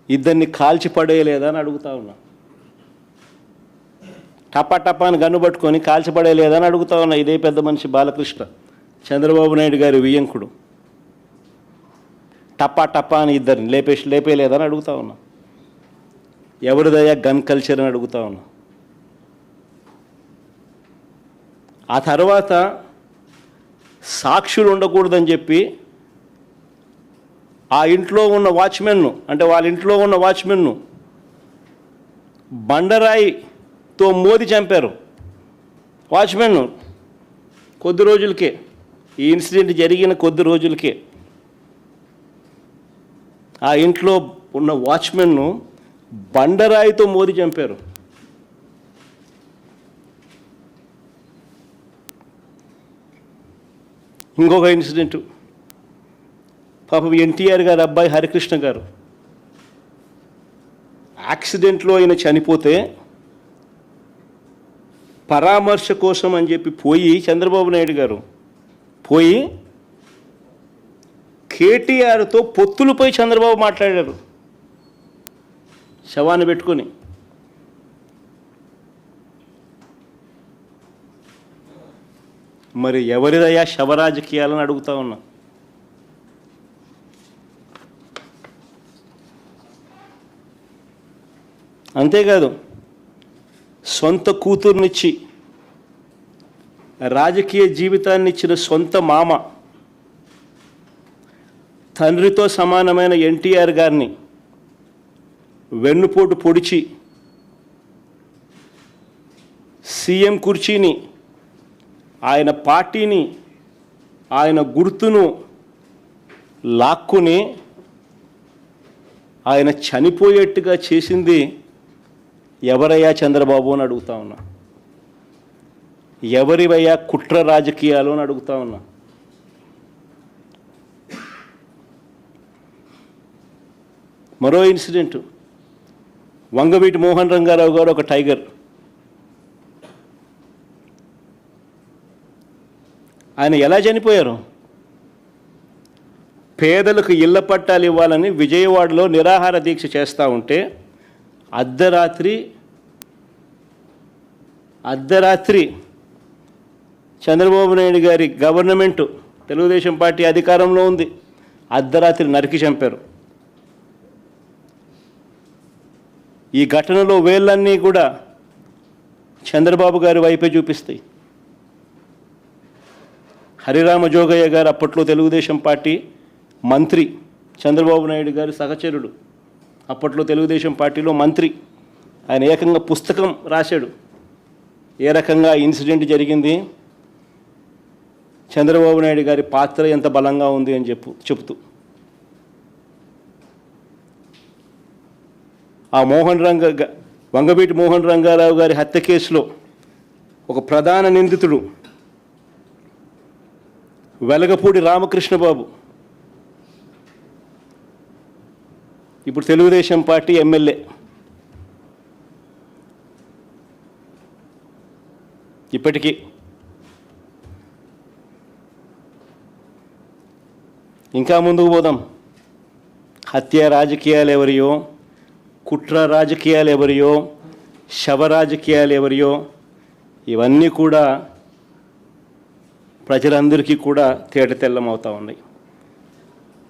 ఇద్దరిని కాల్చి పడేయలేదా అని అడుగుతా ఉన్నా. టపా అని గన్ను పట్టుకొని కాల్చి పడేయలేదా అని అడుగుతా ఉన్నా. ఇదే పెద్ద మనిషి బాలకృష్ణ, చంద్రబాబు నాయుడు గారి వియ్యంకుడు, టపా అని ఇద్దరిని లేపేయలేదని అడుగుతా ఉన్నా. ఎవరిదయ్యా గన్ కల్చర్ అని అడుగుతా ఉన్నా. ఆ తర్వాత సాక్షులు ఉండకూడదని చెప్పి ఆ ఇంట్లో ఉన్న వాచ్మెన్ను, అంటే వాళ్ళ ఇంట్లో ఉన్న వాచ్మెన్ను బండరాయితో మోది చంపారు. వాచ్మెన్ను కొద్ది రోజులకే, ఈ ఇన్సిడెంట్ జరిగిన కొద్ది రోజులకే ఆ ఇంట్లో ఉన్న వాచ్మెన్ను బండరాయితో మోది చంపారు. ఇంకొక ఇన్సిడెంటు, పాపం ఎన్టీఆర్ గారు అబ్బాయి హరికృష్ణ గారు యాక్సిడెంట్లో ఆయన చనిపోతే పరామర్శ కోసం అని చెప్పి పోయి చంద్రబాబు నాయుడు గారు పోయి కేటీఆర్తో పొత్తులపై చంద్రబాబు మాట్లాడారు శవాన్ని పెట్టుకొని. మరి ఎవరిదయ్యా శవరాజకీయాలని అడుగుతా ఉన్నా. అంతేకాదు సొంత కూతుర్నిచ్చి రాజకీయ జీవితాన్ని ఇచ్చిన సొంత మామ, తండ్రితో సమానమైన ఎన్టీఆర్ గారిని వెన్నుపోటు పొడిచి సీఎం కుర్చీని, ఆయన పార్టీని, ఆయన గుర్తును లాక్కుని ఆయన చనిపోయేట్టుగా చేసింది ఎవరయ్యా చంద్రబాబు అని అడుగుతా ఉన్నా. ఎవరివయ్యా కుట్ర రాజకీయాలు అని అడుగుతా ఉన్నా. మరో ఇన్సిడెంటు, వంగవీటి మోహన్ రంగారావు గారు ఒక టైగర్, ఆయన ఎలా చనిపోయారు? పేదలకు ఇళ్ల పట్టాలు ఇవ్వాలని విజయవాడలో నిరాహార దీక్ష చేస్తూ ఉంటే అర్ధరాత్రి చంద్రబాబు నాయుడు గారి గవర్నమెంటు, తెలుగుదేశం పార్టీ అధికారంలో ఉంది, అర్ధరాత్రి నరికి చంపారు. ఈ ఘటనలో వేళ్ళన్నీ కూడా చంద్రబాబు గారి వైపే చూపిస్తాయి. హరిరామ జోగయ్య గారు అప్పట్లో తెలుగుదేశం పార్టీ మంత్రి, చంద్రబాబు నాయుడు గారి సహచరుడు, అప్పట్లో తెలుగుదేశం పార్టీలో మంత్రి. ఆయన ఏకంగా పుస్తకం రాశాడు ఏ రకంగా ఇన్సిడెంట్ జరిగింది, చంద్రబాబు నాయుడు గారి పాత్ర ఎంత బలంగా ఉంది అని చెప్తూ ఆ వంగవీటి మోహన్ రంగారావు గారి హత్య కేసులో ఒక ప్రధాన నిందితుడు వెలగపూడి రామకృష్ణబాబు ఇప్పుడు తెలుగుదేశం పార్టీ ఎమ్మెల్యే. ఇప్పటికీ ఇంకా ముందుకు పోదాం. హత్య రాజకీయాలు ఎవరియో, కుట్ర రాజకీయాలు ఎవరియో, శవ రాజకీయాలు ఎవరియో, ఇవన్నీ కూడా ప్రజలందరికీ కూడా తేటతెల్లమవుతూ ఉన్నాయి.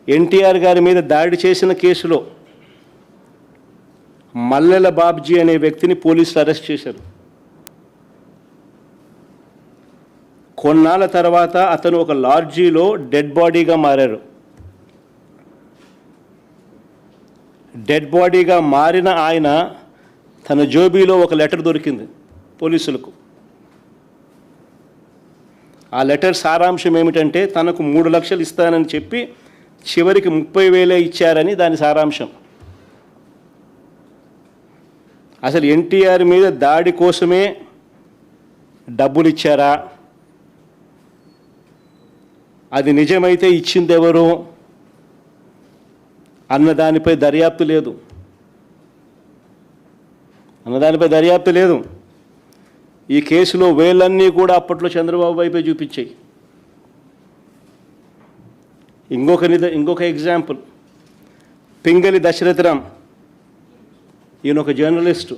ఎన్టీఆర్ గారి మీద దాడి చేసిన కేసులో మల్లెల బాబ్జీ అనే వ్యక్తిని పోలీసులు అరెస్ట్ చేశారు. కొన్నాళ్ళ తర్వాత అతను ఒక లాడ్జీలో డెడ్ బాడీగా మారారు. డెడ్ బాడీగా మారిన ఆయన తన జోబీలో ఒక లెటర్ దొరికింది పోలీసులకు. ఆ లెటర్ సారాంశం ఏమిటంటే తనకు 3 లక్షలు ఇస్తానని చెప్పి చివరికి 30,000 ఇచ్చారని దాని సారాంశం. అసలు ఎన్టీఆర్ మీద దాడి కోసమే డబ్బులు ఇచ్చారా, అది నిజమైతే ఇచ్చింది ఎవరు అన్నదానిపై దర్యాప్తు లేదు. ఈ కేసులో వేళ్ళన్నీ కూడా అప్పట్లో చంద్రబాబు వైపే చూపించాయి. ఇంకొక ఎగ్జాంపుల్, పింగళి దశరథరామ్. ఈయన ఒక జర్నలిస్టు.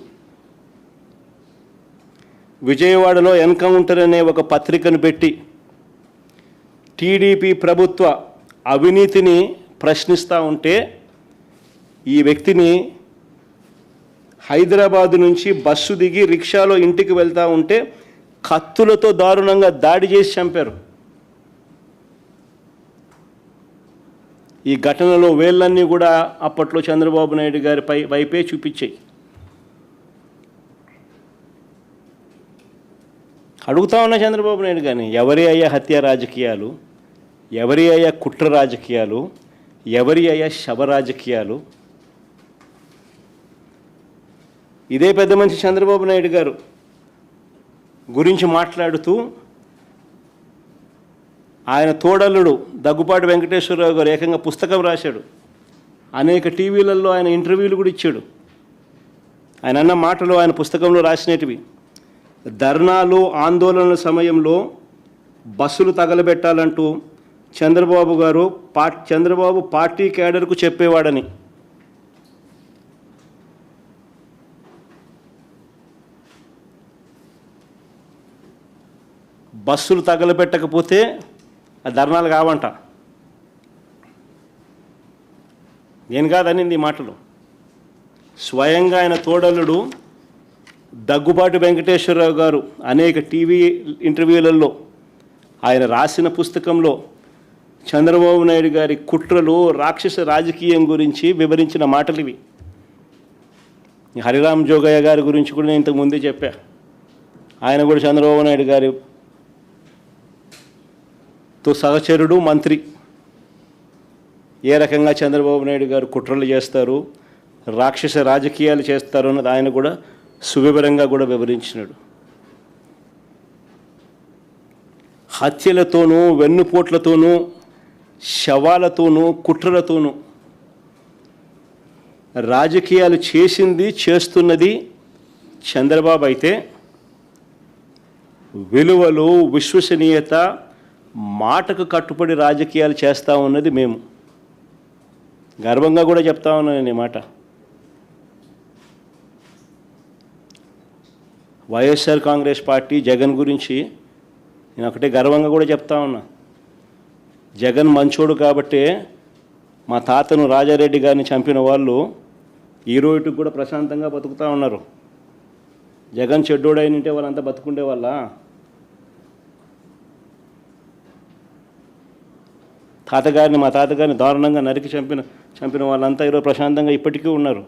విజయవాడలో ఎన్కౌంటర్ అనే ఒక పత్రికను పెట్టి టీడీపీ ప్రభుత్వ అవినీతిని ప్రశ్నిస్తూ ఉంటే ఈ వ్యక్తిని హైదరాబాదు నుంచి బస్సు దిగి రిక్షాలో ఇంటికి వెళ్తూ ఉంటే కత్తులతో దారుణంగా దాడి చేసి చంపారు. ఈ ఘటనలో వేళ్ళన్నీ కూడా అప్పట్లో చంద్రబాబు నాయుడు గారి వైపే చూపించాయి. అడుగుతా ఉన్న చంద్రబాబు నాయుడు గారిని, ఎవరి అయ్యా హత్య రాజకీయాలు, ఎవరి అయ్యా కుట్ర రాజకీయాలు, ఎవరి అయ్యా శవ రాజకీయాలు? ఇదే పెద్ద మనిషి చంద్రబాబు నాయుడు గారు గురించి మాట్లాడుతూ ఆయన తోడల్లుడు దగ్గుపాటి వెంకటేశ్వరరావు గారు ఏకంగా పుస్తకం రాశాడు. అనేక టీవీలలో ఆయన ఇంటర్వ్యూలు కూడా ఇచ్చాడు. ఆయన అన్న మాటలు ఆయన పుస్తకంలో రాసినటివి. ధర్నాలు ఆందోళనల సమయంలో బస్సులు తగలబెట్టాలంటూ చంద్రబాబు పార్టీ క్యాడర్కు చెప్పేవాడని. బస్సులు తగలబెట్టకపోతే ఆ ధర్నాలు కావంట. నేను కాదనింది ఈ మాటలు. స్వయంగా ఆయన తోడల్లుడు దగ్గుబాటి వెంకటేశ్వరరావు గారు అనేక టీవీ ఇంటర్వ్యూలలో ఆయన రాసిన పుస్తకంలో చంద్రబాబు నాయుడు గారి కుట్రలు, రాక్షస రాజకీయం గురించి వివరించిన మాటలు ఇవి. హరిరామ్ జోగయ్య గారి గురించి కూడా నేను ఇంతకుముందే చెప్పా. ఆయన కూడా చంద్రబాబు నాయుడు గారితో సహచరుడు, మంత్రి. ఏ రకంగా చంద్రబాబు నాయుడు గారు కుట్రలు చేస్తారు, రాక్షస రాజకీయాలు చేస్తారు అన్నది ఆయన కూడా సువివరంగా కూడా వివరించినాడు. హత్యలతోనూ, వెన్నుపోట్లతోనూ, శవాలతోనూ, కుట్రలతోనూ రాజకీయాలు చేస్తున్నది చంద్రబాబు అయితే విలువలు, విశ్వసనీయత, మాటకు కట్టుబడి రాజకీయాలు చేస్తూ ఉన్నది మేము. గర్వంగా కూడా చెప్తా ఉన్నాను నేను ఈ మాట. వైఎస్ఆర్ కాంగ్రెస్ పార్టీ జగన్ గురించి నేను ఒకటే గర్వంగా కూడా చెప్తా ఉన్నా. జగన్ మంచోడు కాబట్టే మా తాతను రాజారెడ్డి గారిని చంపిన వాళ్ళు ఈ రోజుకి కూడా ప్రశాంతంగా బతుకుతూ ఉన్నారు. జగన్ చెడ్డోడైనంటే వాళ్ళంతా బతుకుండే వాళ్ళ. మా తాతగారిని దారుణంగా నరికి చంపిన వాళ్ళంతా ఈరోజు ప్రశాంతంగా ఇప్పటికీ ఉన్నారు.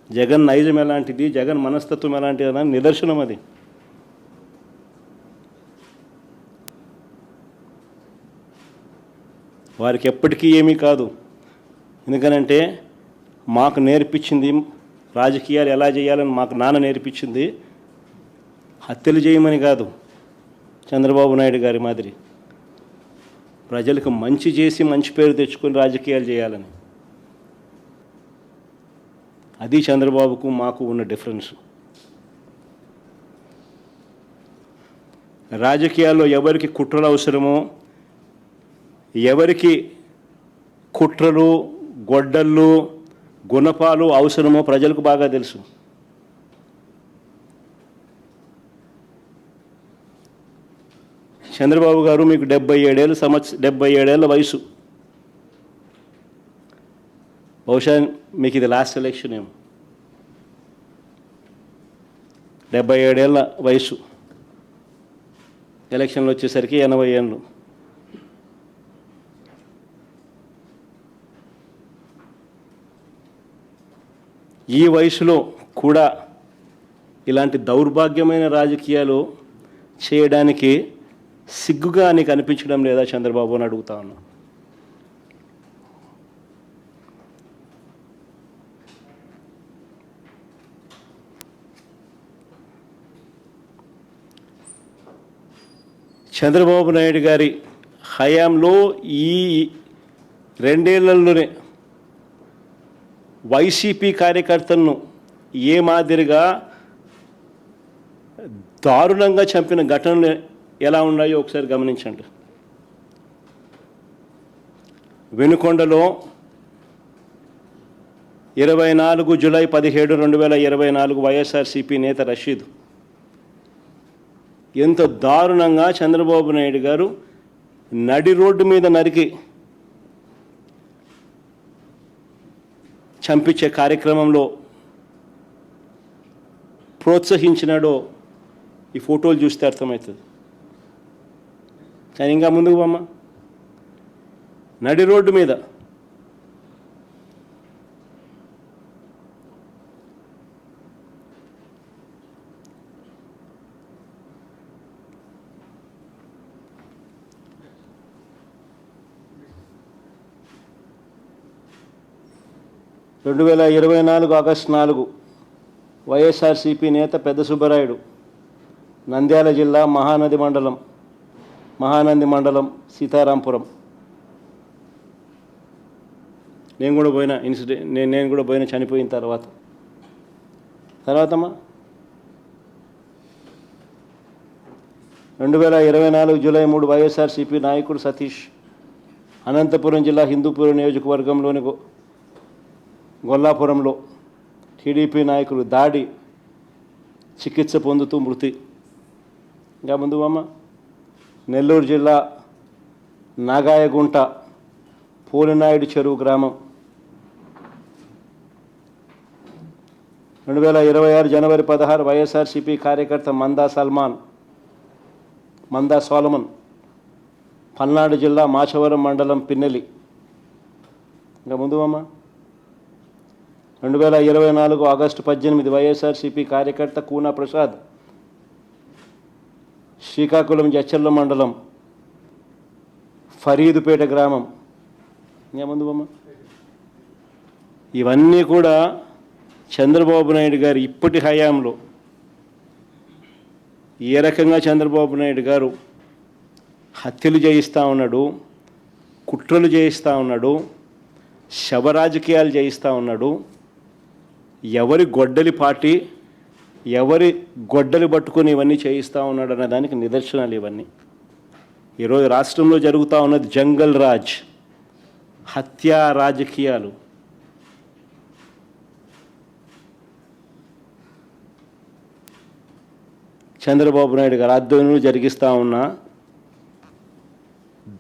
జగన్ నైజం ఎలాంటిది, జగన్ మనస్తత్వం ఎలాంటిది అని నిదర్శనం అది. వారికి ఎప్పటికీ ఏమీ కాదు. ఎందుకనంటే మాకు నేర్పించింది రాజకీయాలు ఎలా చేయాలని మాకు నాన్న నేర్పించింది హత్యలు చేయమని కాదు, చంద్రబాబు నాయుడు గారి మాదిరి ప్రజలకు మంచి చేసి మంచి పేరు తెచ్చుకొని రాజకీయాలు చేయాలని. అది చంద్రబాబుకు మాకు ఉన్న డిఫరెన్స్. రాజకీయాల్లో ఎవరికి కుట్రలు అవసరమో, ఎవరికి కుట్రలు గొడ్డళ్ళు గుణపాలు అవసరమో ప్రజలకు బాగా తెలుసు. చంద్రబాబు గారు మీకు 77 ఏళ్ళ వయసు. బహుశా మీకు ఇది లాస్ట్ ఎలక్షన్ ఏమో. 77 ఏళ్ళ వయసు, ఎలక్షన్లు వచ్చేసరికి 80 ఏళ్ళు. ఈ వయసులో కూడా ఇలాంటి దౌర్భాగ్యమైన రాజకీయాలు చేయడానికి సిగ్గుగా నీకు అనిపించడం లేదా చంద్రబాబు అని అడుగుతా ఉన్నా. చంద్రబాబు నాయుడు గారి హయాంలో ఈ 2 ఏళ్లలోనే వైసీపీ కార్యకర్తలను ఏ మాదిరిగా దారుణంగా చంపిన ఘటనలు ఎలా ఉన్నాయో ఒకసారి గమనించండి. వెనుకొండలో 24 జూలై 17, 2024 వైఎస్ఆర్సీపీ నేత రషీద్ ఎంత దారుణంగా చంద్రబాబు నాయుడు గారు నడి రోడ్డు మీద నరికి చంపించే కార్యక్రమంలో ప్రోత్సహించినాడో ఈ ఫోటోలు చూస్తే అర్థమవుతుంది. కానీ ఇంకా ముందుకు పోమ్మ. నడి రోడ్డు మీద ఆగస్టు 4 వైఎస్ఆర్సీపీ నేత పెద్ద సుబ్బరాయుడు, నంద్యాల జిల్లా మహానంది మండలం సీతారాంపురం. నేను కూడా పోయిన చనిపోయిన తర్వాత 2024 జూలై 3 వైఎస్ఆర్సీపీ నాయకుడు సతీష్ అనంతపురం జిల్లా హిందూపురం నియోజకవర్గంలోని గొల్లాపురంలో టీడీపీ నాయకులు దాడి, చికిత్స పొందుతూ మృతి. ఇంకా ముందు అమ్మ. నెల్లూరు జిల్లా నాగాయగుంట పోలినాయుడు చెరువు గ్రామం 2026 జనవరి 16 వైఎస్ఆర్సీపీ కార్యకర్త మందా సోలమన్ పల్నాడు జిల్లా మాచవరం మండలం పిన్నెలి. ఇంకా ముందు అమ్మ. 2024 ఆగస్టు 18 వైఎస్ఆర్సీపీ కార్యకర్త కూనా ప్రసాద్ శ్రీకాకుళం జచ్చర్ల మండలం ఫరీదుపేట గ్రామం. ఇంకా ముందు అమ్మ. ఇవన్నీ కూడా చంద్రబాబు నాయుడు గారు ఇప్పటి హయాంలో ఏ రకంగా చంద్రబాబు నాయుడు గారు హత్యలు చేయిస్తూ ఉన్నాడు, కుట్రలు చేయిస్తూ ఉన్నాడు, శవ రాజకీయాలు చేయిస్తూ ఉన్నాడు, ఎవరి గొడ్డలి పార్టీ ఎవరి గొడ్డలు పట్టుకొని ఇవన్నీ చేయిస్తూ ఉన్నాడు అనే దానికి నిదర్శనాలు ఇవన్నీ. ఈరోజు రాష్ట్రంలో జరుగుతూ ఉన్నది జంగల్ రాజ్, హత్యా రాజకీయాలు. చంద్రబాబు నాయుడు గారు ఆధ్వర్యంలో జరిగిస్తూ ఉన్న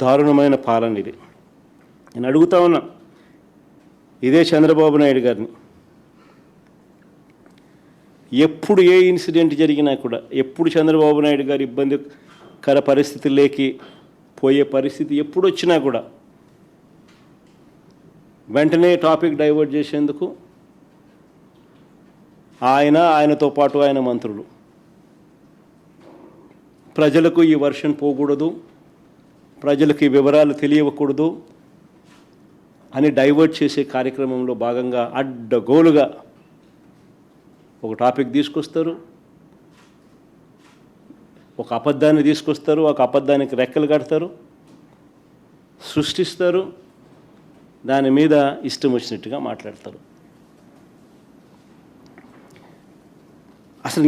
దారుణమైన పాలన ఇది. నేను అడుగుతా ఉన్నా ఇదే చంద్రబాబు నాయుడు గారిని, ఎప్పుడు ఏ ఇన్సిడెంట్ జరిగినా కూడా, ఎప్పుడు చంద్రబాబు నాయుడు గారు ఇబ్బందికర పరిస్థితుల్లోకి పోయే పరిస్థితి ఎప్పుడు వచ్చినా కూడా వెంటనే టాపిక్ డైవర్ట్ చేసేందుకు ఆయనతో పాటు ఆయన మంత్రులు ప్రజలకు ఈ వర్షన్ పోకూడదు, ప్రజలకు ఈ వివరాలు తెలియకూడదు అని డైవర్ట్ చేసే కార్యక్రమంలో భాగంగా అడ్డగోలుగా ఒక టాపిక్ తీసుకొస్తారు, ఒక అబద్ధాన్ని తీసుకొస్తారు, ఒక అబద్ధానికి రెక్కలు కడతారు, సృష్టిస్తారు, దాని మీద ఇష్టం వచ్చినట్టుగా మాట్లాడతారు. అసలు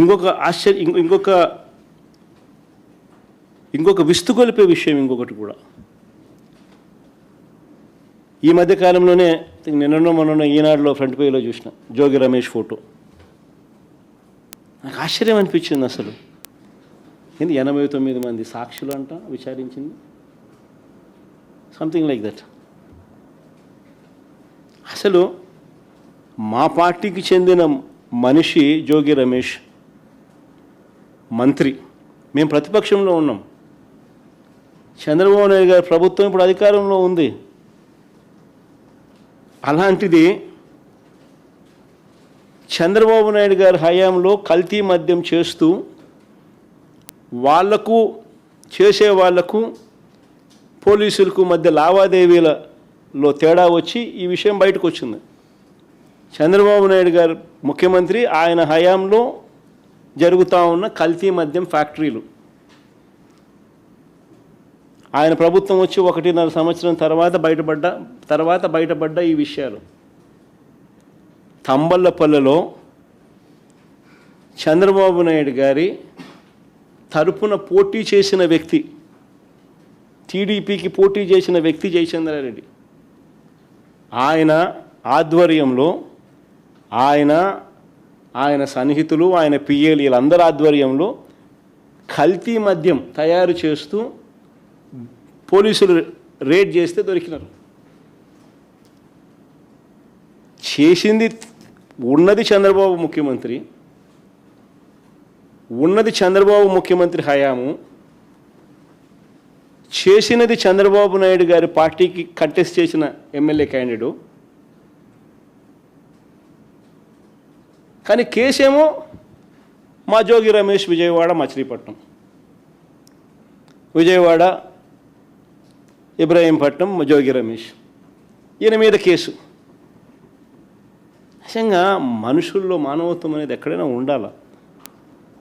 ఇంకొక విస్తుగొలిపే విషయం ఇంకొకటి కూడా. ఈ మధ్యకాలంలోనే మొన్న ఈనాడులో ఫ్రంట్ పేజీలో చూసిన జోగి రమేష్ ఫోటో. నాకు ఆశ్చర్యం అనిపించింది. అసలు 89 మంది సాక్షులు అంట విచారించింది, సంథింగ్ లైక్ దట్. అసలు మా పార్టీకి చెందిన మనిషి జోగి రమేష్, మంత్రి, మేము ప్రతిపక్షంలో ఉన్నాం, చంద్రబాబు నాయుడు గారి ప్రభుత్వం ఇప్పుడు అధికారంలో ఉంది. అలాంటిది చంద్రబాబు నాయుడు గారి హయాంలో కల్తీ మద్యం చేస్తూ చేసే వాళ్లకు పోలీసులకు మధ్య లావాదేవీలలో తేడా వచ్చి ఈ విషయం బయటకు వచ్చింది. చంద్రబాబు నాయుడు గారు ముఖ్యమంత్రి, ఆయన హయాంలో జరుగుతూ ఉన్న కల్తీ మద్యం ఫ్యాక్టరీలు, ఆయన ప్రభుత్వం వచ్చి 1.5 సంవత్సరం తర్వాత బయటపడ్డ ఈ విషయాలు. తంబళ్ళపల్లెలో చంద్రబాబు నాయుడు గారి తరపున పోటీ చేసిన వ్యక్తి, టీడీపీకి పోటీ చేసిన వ్యక్తి జయచంద్రారెడ్డి, ఆయన ఆధ్వర్యంలో ఆయన సన్నిహితులు, ఆయన పిఏలు, వీళ్ళందరి ఆధ్వర్యంలో కల్తీ మద్యం తయారు చేస్తూ పోలీసులు రేడ్ చేస్తే దొరికినారు. చేసింది ఉన్నది చంద్రబాబు ముఖ్యమంత్రి హయాము, చేసినది చంద్రబాబు నాయుడు గారి పార్టీకి కంటెస్ట్ చేసిన ఎమ్మెల్యే క్యాండిడేట్. కానీ కేసేమో మా జోగి రమేష్, విజయవాడ మచిలీపట్నం, విజయవాడ ఇబ్రాహీంపట్నం జోగి రమేష్, ఈయన మీద కేసు. నిజంగా మనుషుల్లో మానవత్వం అనేది ఎక్కడైనా ఉండాలా?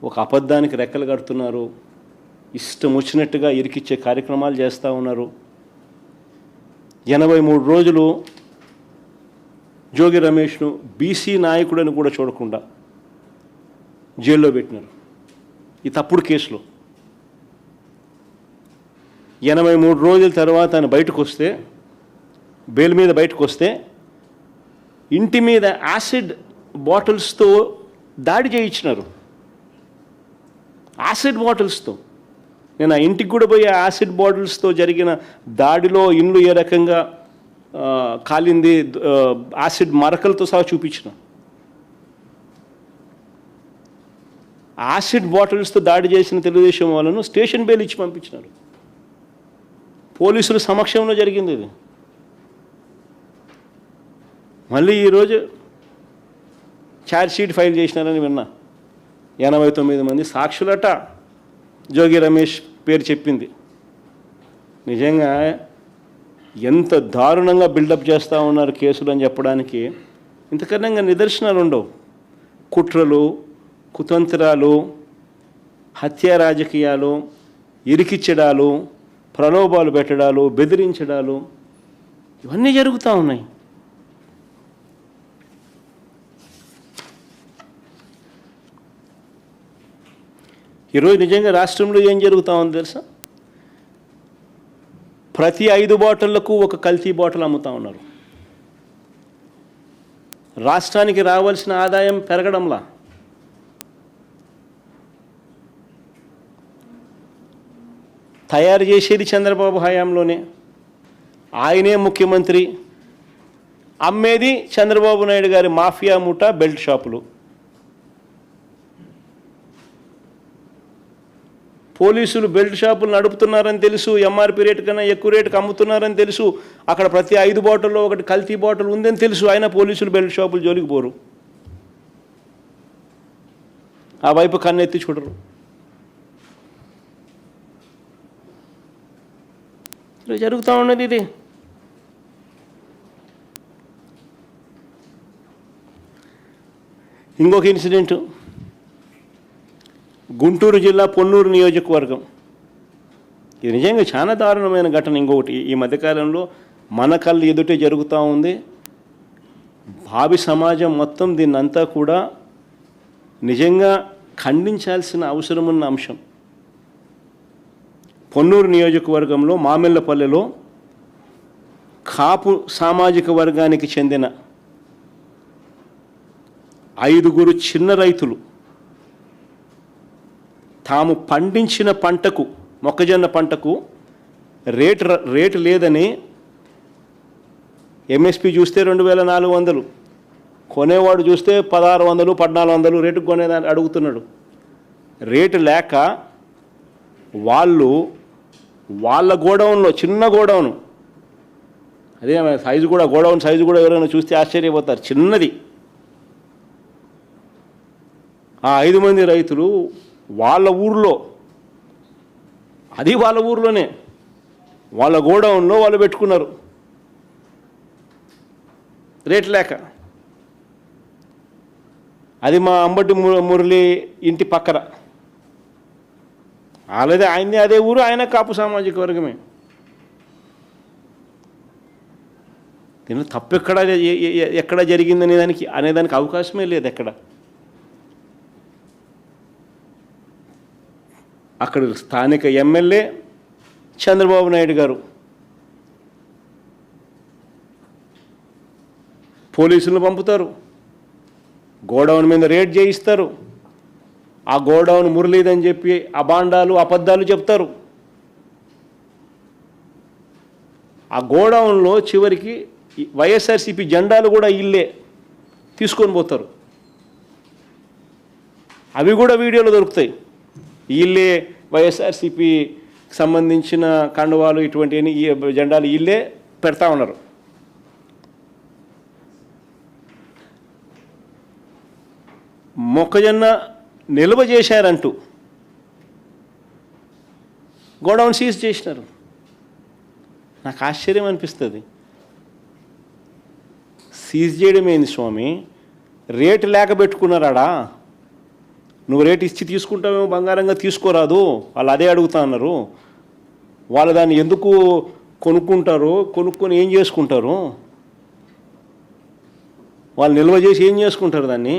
ఒక అబద్ధానికి రెక్కలు కడుతున్నారు, ఇష్టం వచ్చినట్టుగా ఇరికిచ్చే కార్యక్రమాలు చేస్తూ ఉన్నారు. 83 రోజులు జోగి రమేష్ను బీసీ నాయకుడని కూడా చూడకుండా జైల్లో పెట్టినారు ఈ తప్పుడు కేసులో. 83 రోజుల తర్వాత ఆయన బయటకు వస్తే, బెయిల్ మీద బయటకు వస్తే, ఇంటి మీద యాసిడ్ బాటిల్స్తో దాడి చేయించినారు. యాసిడ్ బాటిల్స్తో. నేను ఆ ఇంటికి కూడా పోయి యాసిడ్ బాటిల్స్తో జరిగిన దాడిలో ఇండ్లు ఏ రకంగా కాలింది, యాసిడ్ మరకలతో సహా చూపించిన. యాసిడ్ బాటిల్స్తో దాడి చేసిన తెలుగుదేశం వాళ్ళను స్టేషన్ బెయిల్ ఇచ్చి పంపించినారు. పోలీసుల సమక్షంలో జరిగింది ఇది. మళ్ళీ ఈరోజు ఛార్జ్షీట్ ఫైల్ చేసినారని విన్నా. 89 మంది సాక్షులట జోగి రమేష్ పేరు చెప్పింది. నిజంగా ఎంత దారుణంగా బిల్డప్ చేస్తూ ఉన్నారు కేసులు అని చెప్పడానికి ఇంతకన్నా నిదర్శనాలు ఉండవు. కుట్రలు, కుతంత్రాలు, హత్యా రాజకీయాలు, ఇరికిచ్చడాలు, ప్రలోభాలు పెట్టడాలు, బెదిరించడాలు, ఇవన్నీ జరుగుతూ ఉన్నాయి. ఈరోజు నిజంగా రాష్ట్రంలో ఏం జరుగుతూ ఉంది తెలుసా? ప్రతి 5 బాటిళ్లకు ఒక కల్తీ బాటిల్ అమ్ముతూ ఉన్నారు. రాష్ట్రానికి రావాల్సిన ఆదాయం పెరగడంలా. తయారు చేసేది చంద్రబాబు హయాంలోనే, ఆయనే ముఖ్యమంత్రి, అమ్మేది చంద్రబాబు నాయుడు గారి మాఫియా ముఠా బెల్ట్ షాపులు. పోలీసులు బెల్ట్ షాపులు నడుపుతున్నారని తెలుసు, ఎంఆర్పీ రేటు కన్నా ఎక్కువ రేటుకి అమ్ముతున్నారని తెలుసు, అక్కడ ప్రతి 5 బాటిల్లో ఒకటి కల్తీ బాటిల్ ఉందని తెలుసు, అయినా పోలీసులు బెల్ట్ షాపులు జోలికి పోరు, ఆ వైపు కన్నెత్తి చూడరు. జరుగుతూ ఉన్నది ఇది. ఇంకొక ఇన్సిడెంట్, గుంటూరు జిల్లా పొన్నూరు నియోజకవర్గం. ఇది నిజంగా చాలా దారుణమైన ఘటన. ఇంకొకటి ఈ మధ్యకాలంలో మన కళ్ళు ఎదుటే జరుగుతూ ఉంది. భావి సమాజం మొత్తం దీన్నంతా కూడా నిజంగా ఖండించాల్సిన అవసరం ఉన్న అంశం. పొన్నూరు నియోజకవర్గంలో మామిళ్ళపల్లెలో కాపు సామాజిక వర్గానికి చెందిన 5 చిన్న రైతులు తాము పండించిన పంటకు, మొక్కజొన్న పంటకు రేటు లేదని, ఎంఎస్పి చూస్తే 2400, కొనేవాడు చూస్తే 1600, 1400 రేటుకు కొనేదాన్ని అడుగుతున్నాడు. రేటు లేక వాళ్ళ గోడౌన్లో, చిన్న గోడౌను, అదే సైజు కూడా, గోడౌన్ సైజు కూడా ఎవరైనా చూస్తే ఆశ్చర్యపోతారు, చిన్నది. ఆ 5 మంది రైతులు వాళ్ళ ఊర్లో, అది వాళ్ళ ఊర్లోనే, వాళ్ళ గోడౌన్లో వాళ్ళు పెట్టుకున్నారు రేటు లేక. అది మా అంబటి మురళి ఇంటి పక్కన. అలాగే ఆయన్ని అదే ఊరు, ఆయన కాపు సామాజిక వర్గమే. దీనిలో తప్పు ఎక్కడ జరిగిందనే అనేదానికి అవకాశమే లేదు ఎక్కడ. అక్కడ స్థానిక ఎమ్మెల్యే చంద్రబాబు నాయుడు గారు పోలీసులను పంపుతారు, గోడౌన్ మీద రేడ్ చేయిస్తారు, ఆ గోడౌన్ మురళీదని చెప్పి అబాండాలు అబద్ధాలు చెప్తారు. ఆ గోడౌన్లో చివరికి వైఎస్ఆర్సీపీ జెండాలు కూడా ఇల్లే తీసుకొని పోతారు. అవి కూడా వీడియోలో దొరుకుతాయి. ఇల్లే వైఎస్ఆర్సీపీ సంబంధించిన కండువాలు, ఇటువంటి జెండాలు ఇల్లే పెడతా ఉన్నారు. మొక్కజొన్న నిల్వ చేశారంటూ గోడౌన్ సీజ్ చేసినారు. నాకు ఆశ్చర్యం అనిపిస్తుంది. సీజ్ చేయడం ఏంది స్వామి? రేటు లేక పెట్టుకున్నారాడా? నువ్వు రేటు ఇచ్చి తీసుకుంటావేమో, బంగారంగా తీసుకోరాదు, వాళ్ళు అదే అడుగుతా అన్నారు. వాళ్ళు దాన్ని ఎందుకు కొనుక్కుంటారు, కొనుక్కొని ఏం చేసుకుంటారు? వాళ్ళు నిల్వ చేసి ఏం చేసుకుంటారు దాన్ని?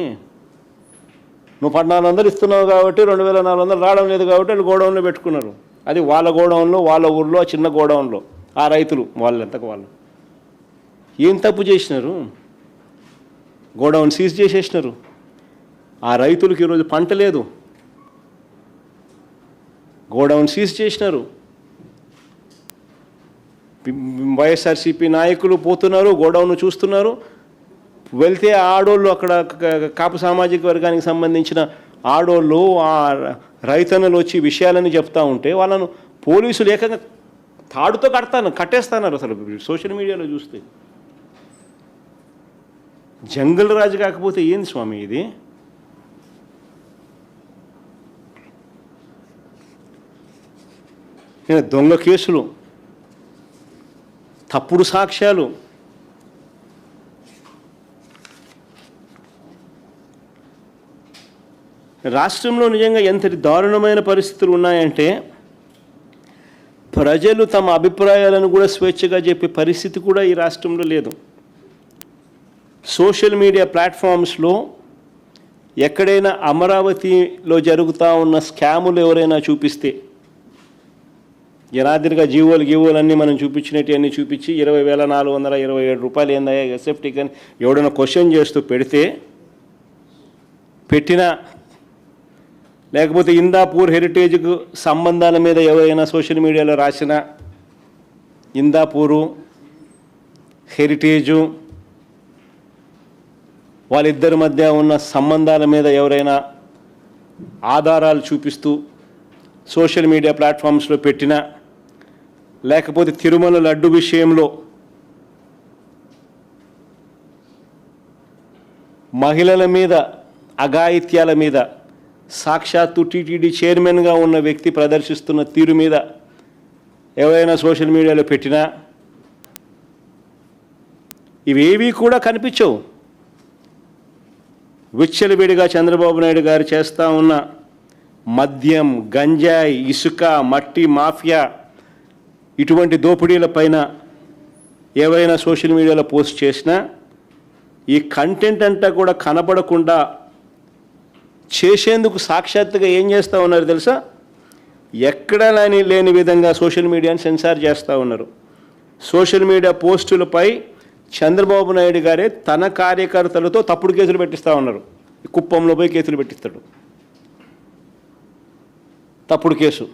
నువ్వు 1400 ఇస్తున్నావు కాబట్టి 2400 రావడం లేదు కాబట్టి వాళ్ళు గోడౌన్లో పెట్టుకున్నారు. అది వాళ్ళ గోడౌన్లో, వాళ్ళ ఊర్లో, చిన్న గోడౌన్లో ఆ రైతులు వాళ్ళంతకు వాళ్ళు ఏం తప్పు చేసినారు? గోడౌన్ సీజ్ చేసేసినారు. ఆ రైతులకు ఈరోజు పంట లేదు, గోడౌన్ సీజ్ చేసినారు. వైఎస్ఆర్సీపీ నాయకులు పోతున్నారు, గోడౌన్ చూస్తున్నారు. వెళ్తే ఆడోళ్ళు, అక్కడ కాపు సామాజిక వర్గానికి సంబంధించిన ఆడోళ్ళు, ఆ రైతన్నలు వచ్చి విషయాలని చెప్తా ఉంటే వాళ్ళను పోలీసులు ఏకంగా తాడుతో కట్టేస్తున్నారు. అసలు సోషల్ మీడియాలో చూస్తే జంగల్ రాజు కాకపోతే ఏంది స్వామి ఇది? దొంగ కేసులు, తప్పుడు సాక్ష్యాలు, రాష్ట్రంలో నిజంగా ఎంతటి దారుణమైన పరిస్థితులు ఉన్నాయంటే ప్రజలు తమ అభిప్రాయాలను కూడా స్వేచ్ఛగా చెప్పే పరిస్థితి కూడా ఈ రాష్ట్రంలో లేదు. సోషల్ మీడియా ప్లాట్ఫామ్స్లో ఎక్కడైనా అమరావతిలో జరుగుతూ ఉన్న స్కాములు ఎవరైనా చూపిస్తే, జనాదిరిగా గీవోలు అన్నీ మనం చూపించినట్టు అన్నీ చూపించి 20,427 రూపాయలు ఏందయ్యా ఎస్ఎఫ్టీకి అని ఎవడైనా క్వశ్చన్ చేస్తూ పెట్టినా, లేకపోతే ఇందాపూర్ హెరిటేజ్కు సంబంధాల మీద ఎవరైనా సోషల్ మీడియాలో రాసిన, ఇందాపూరు హెరిటేజు వాళ్ళిద్దరి మధ్య ఉన్న సంబంధాల మీద ఎవరైనా ఆధారాలు చూపిస్తూ సోషల్ మీడియా ప్లాట్ఫామ్స్లో పెట్టినా, లేకపోతే తిరుమల లడ్డు విషయంలో మహిళల మీద అఘాయిత్యాల మీద సాక్షాత్తు టీటీడీ చైర్మన్గా ఉన్న వ్యక్తి ప్రదర్శిస్తున్న తీరు మీద ఎవరైనా సోషల్ మీడియాలో పెట్టినా, ఇవేవీ కూడా కనిపించవు. విచ్చలవిడిగా చంద్రబాబు నాయుడు గారు చేస్తూ ఉన్న మద్యం, గంజాయి, ఇసుక, మట్టి మాఫియా ఇటువంటి దోపిడీల పైన ఎవరైనా సోషల్ మీడియాలో పోస్ట్ చేసినా ఈ కంటెంట్ అంతా కూడా కనబడకుండా చేసేందుకు సాక్షాత్తుగా ఏం చేస్తూ ఉన్నారు తెలుసా? ఎక్కడా లేని విధంగా సోషల్ మీడియాని సెన్సార్ చేస్తూ ఉన్నారు. సోషల్ మీడియా పోస్టులపై చంద్రబాబు నాయుడు గారే తన కార్యకర్తలతో తప్పుడు కేసులు పెట్టిస్తూ ఉన్నారు. కుప్పంలో పోయి కేసులు పెట్టిస్తాడు, తప్పుడు కేసు.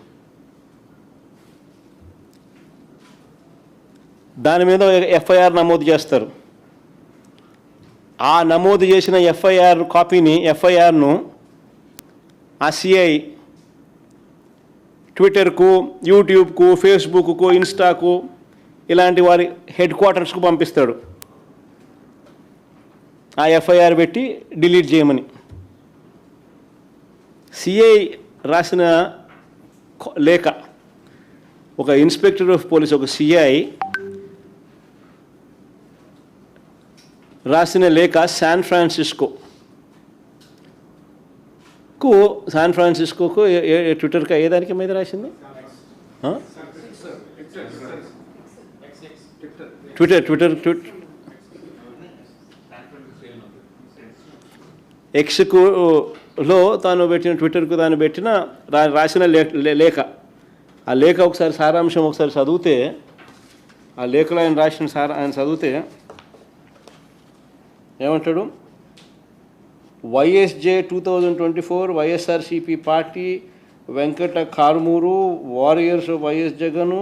దాని మీద ఎఫ్ఐఆర్ నమోదు చేస్తారు. ఆ నమోదు చేసిన ఎఫ్ఐఆర్ కాపీని, ఎఫ్ఐఆర్ను ఆ సిఐ ట్విట్టర్కు, యూట్యూబ్కు, ఫేస్బుక్కు, ఇన్స్టాకు ఇలాంటి వారి హెడ్ క్వార్టర్స్కు పంపిస్తాడు. ఆ ఎఫ్ఐఆర్ పెట్టి డిలీట్ చేయమని. సిఐ రాసిన లేఖ, ఒక ఇన్స్పెక్టర్ ఆఫ్ పోలీస్, ఒక సిఐ రాసిన లేఖ శాన్ ఫ్రాన్సిస్కోకు ట్విట్టర్కి ఏదానికి మీద రాసింది? ఎక్స్లో తాను పెట్టిన, ట్విట్టర్కు తాను పెట్టిన రాసిన లేఖ. ఆ లేఖ ఒకసారి సారాంశం ఒకసారి చదివితే, ఆ లేఖలో ఆయన రాసిన ఆయన చదివితే ఏమంటాడు? YSJ 2024 YSRCP party, Venkata Karmuru, warriors YS Jagan,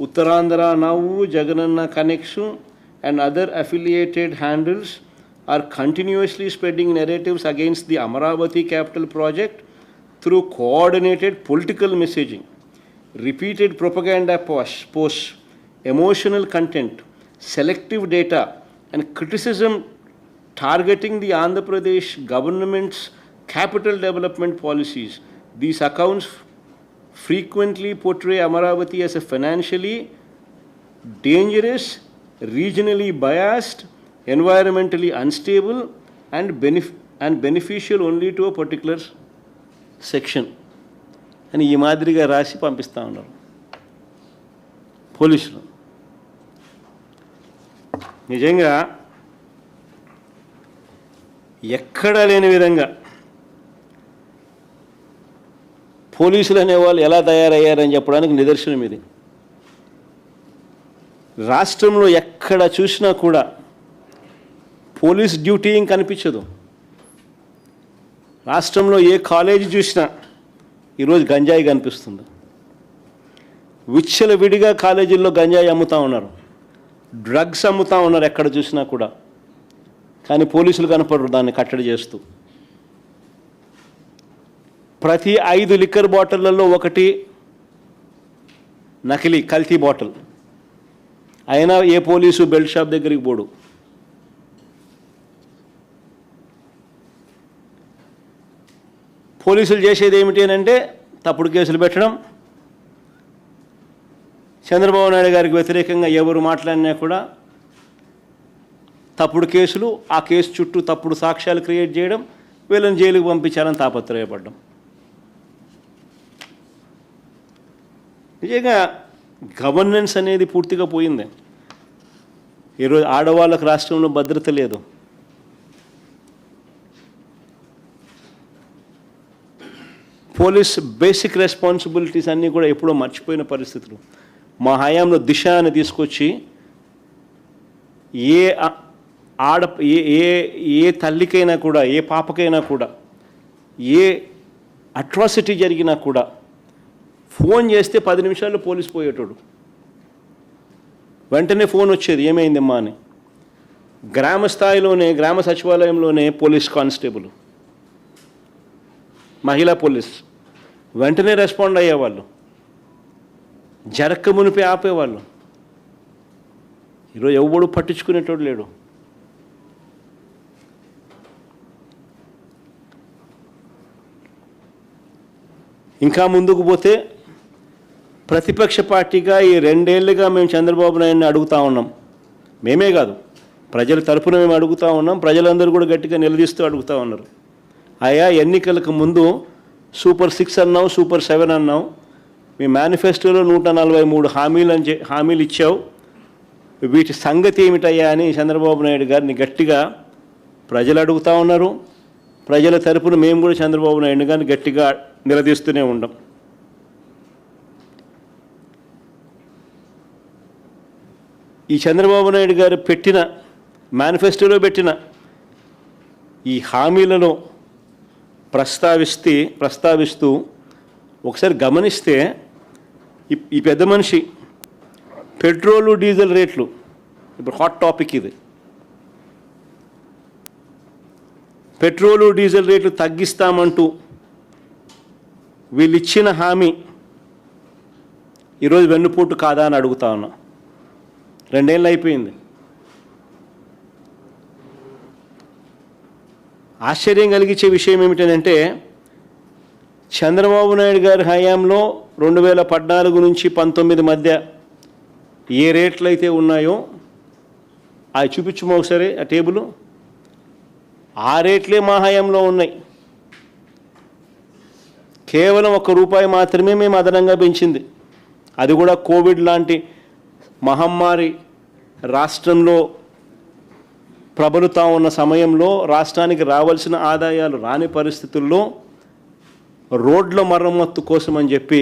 Uttarandhra నవ్వు, జగనన్న connection and other affiliated handles are continuously spreading narratives against the Amaravati capital project through coordinated political messaging, repeated propaganda posts, emotional content, selective data, and criticism targeting the Andhra Pradesh government's capital development policies. These accounts frequently portray Amaravati as a financially dangerous, regionally biased, environmentally unstable, and beneficial only to a particular section. అని ఈ మాదిరిగా రాసి పంపిస్తూ ఉన్నారు పోలీసులు. నిజంగా ఎక్కడా లేని విధంగా పోలీసులు అనేవాళ్ళు ఎలా తయారయ్యారని చెప్పడానికి నిదర్శనం ఇది. రాష్ట్రంలో ఎక్కడ చూసినా కూడా పోలీస్ డ్యూటీ కనిపించదు. రాష్ట్రంలో ఏ కాలేజీ చూసినా ఈరోజు గంజాయి కనిపిస్తుంది. విచ్చలవిడిగా కాలేజీల్లో గంజాయి అమ్ముతూ ఉన్నారు, డ్రగ్స్ అమ్ముతూ ఉన్నారు ఎక్కడ చూసినా కూడా. కానీ పోలీసులు కనపడరు దాన్ని కట్టడి చేస్తూ. ప్రతి 5 లిక్కర్ బాటిళ్లలో ఒకటి నకిలీ కల్తీ బాటిల్. అయినా ఏ పోలీసు బెల్ట్ షాప్ దగ్గరికి పోడు. పోలీసులు చేసేది ఏమిటి అని అంటే తప్పుడు కేసులు పెట్టడం. చంద్రబాబు నాయుడు గారికి వ్యతిరేకంగా ఎవరు మాట్లాడినా కూడా తప్పుడు కేసులు, ఆ కేసు చుట్టూ తప్పుడు సాక్ష్యాలు క్రియేట్ చేయడం, వీళ్ళని జైలుకు పంపించాలని తాపత్రయపడ్డం. నిజంగా గవర్నెన్స్ అనేది పూర్తిగా పోయింది. ఈరోజు ఆడవాళ్ళకు రాష్ట్రంలో భద్రత లేదు. పోలీస్ బేసిక్ రెస్పాన్సిబిలిటీస్ అన్నీ కూడా ఎప్పుడో మర్చిపోయిన పరిస్థితులు. మా హయాంలో దిశ అని తీసుకొచ్చి ఏ తల్లికైనా కూడా, ఏ పాపకైనా కూడా, ఏ అట్రాసిటీ జరిగినా కూడా ఫోన్ చేస్తే 10 నిమిషాల్లో పోలీస్ పోయేటోడు. వెంటనే ఫోన్ వచ్చేది, ఏమైందమ్మా అని. గ్రామ స్థాయిలోనే, గ్రామ సచివాలయంలోనే పోలీస్ కానిస్టేబుల్, మహిళా పోలీస్ వెంటనే రెస్పాండ్ అయ్యేవాళ్ళు, జరక్క మునిపే ఆపేవాళ్ళు. ఈరోజు ఎవడు పట్టించుకునేటోడు లేడు. ఇంకా ముందుకు పోతే ప్రతిపక్ష పార్టీగా ఈ 2 ఏళ్ళుగా మేము చంద్రబాబు నాయుడిని అడుగుతూ ఉన్నాం. మేమే కాదు, ప్రజల తరపున మేము అడుగుతూ ఉన్నాం. ప్రజలందరూ కూడా గట్టిగా నిలదీస్తూ అడుగుతూ ఉన్నారు. అయ్యా, ఎన్నికలకు ముందు సూపర్ 6 అన్నావు, సూపర్ 7 అన్నావు. మీ మేనిఫెస్టోలో 143 హామీలు ఇచ్చావు. వీటి సంగతి ఏమిటయ్యా అని చంద్రబాబు నాయుడు గారిని గట్టిగా ప్రజలు అడుగుతూ ఉన్నారు. ప్రజల తరపున మేము కూడా చంద్రబాబు నాయుడు గారిని గట్టిగా నిలదీస్తూనే ఉండం. ఈ చంద్రబాబు నాయుడు గారు పెట్టిన మేనిఫెస్టోలో పెట్టిన ఈ హామీలను ప్రస్తావిస్తూ ఒకసారి గమనిస్తే ఈ పెద్ద మనిషి పెట్రోలు డీజిల్ రేట్లు ఇప్పుడు హాట్ టాపిక్. ఇది పెట్రోలు డీజిల్ రేట్లు తగ్గిస్తామంటూ వీళ్ళు ఇచ్చిన హామీ ఈరోజు వెన్నుపోటు కాదా అని అడుగుతా ఉన్నా. 2 ఏళ్ళు అయిపోయింది. ఆశ్చర్యం కలిగించే విషయం ఏమిటంటే చంద్రబాబు నాయుడు గారి హయాంలో 2014 నుంచి 19 మధ్య ఏ రేట్లు అయితే ఉన్నాయో అవి చూపించమో ఒకసారి ఆ టేబుల్. ఆ రేట్లే మా హయాంలో ఉన్నాయి. కేవలం ₹1 మాత్రమే మేము అదనంగా పెంచింది. అది కూడా కోవిడ్ లాంటి మహమ్మారి రాష్ట్రంలో ప్రబలుతూ ఉన్న సమయంలో, రాష్ట్రానికి రావాల్సిన ఆదాయాలు రాని పరిస్థితుల్లో రోడ్ల మరమ్మత్తు కోసం అని చెప్పి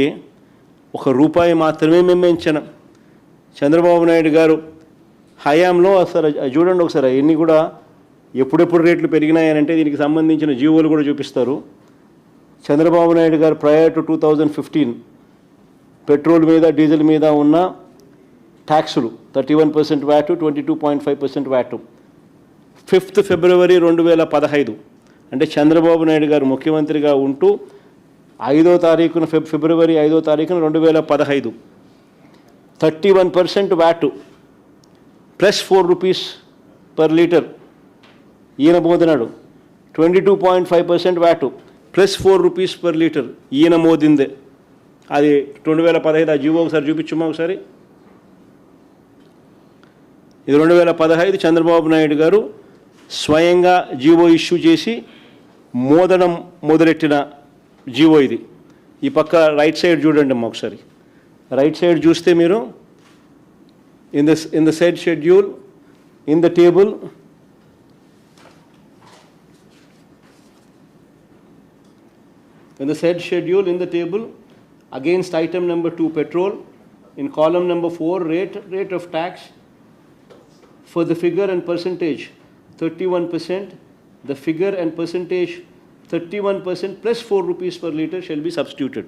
₹1 మాత్రమే మేము పెంచాం. చంద్రబాబు నాయుడు గారు హయాంలో అసలు చూడండి ఒకసారి ఇన్ని కూడా ఎప్పుడెప్పుడు రేట్లు పెరిగినాయనంటే దీనికి సంబంధించిన జీవోలు కూడా చూపిస్తారు. చంద్రబాబు నాయుడు గారు ప్రయర్ టు 2015 పెట్రోల్ మీద, డీజిల్ మీద ఉన్న ట్యాక్సులు 31% వ్యాటు, 22.5% వ్యాటు 5th ఫిబ్రవరి 2015 అంటే చంద్రబాబు నాయుడు గారు ముఖ్యమంత్రిగా ఉంటూ 5వ తారీఖున ఫిబ్రవరి 5వ తారీఖున 2015 31% వ్యాటు ప్లస్ ₹4 పర్ లీటర్. ఈయన మోదినాడు 22.5% వ్యాటు ప్లస్ ₹4 పర్ లీటర్ ఈయన మోదిందే. అది 2015 ఆ జీవో ఒకసారి చూపించమ్మా ఒకసారి. ఇది 2015 చంద్రబాబు నాయుడు గారు స్వయంగా జీవో ఇష్యూ చేసి మొదలెట్టిన జీవో ఇది. ఈ పక్క రైట్ సైడ్ చూడండి అమ్మా ఒకసారి. రైట్ సైడ్ చూస్తే మీరు in the said schedule, in the table, against item number 2 petrol, in column number 4 rate of tax for the figure and percentage 31%, the figure and percentage 31% plus ₹4 per litre shall be substituted.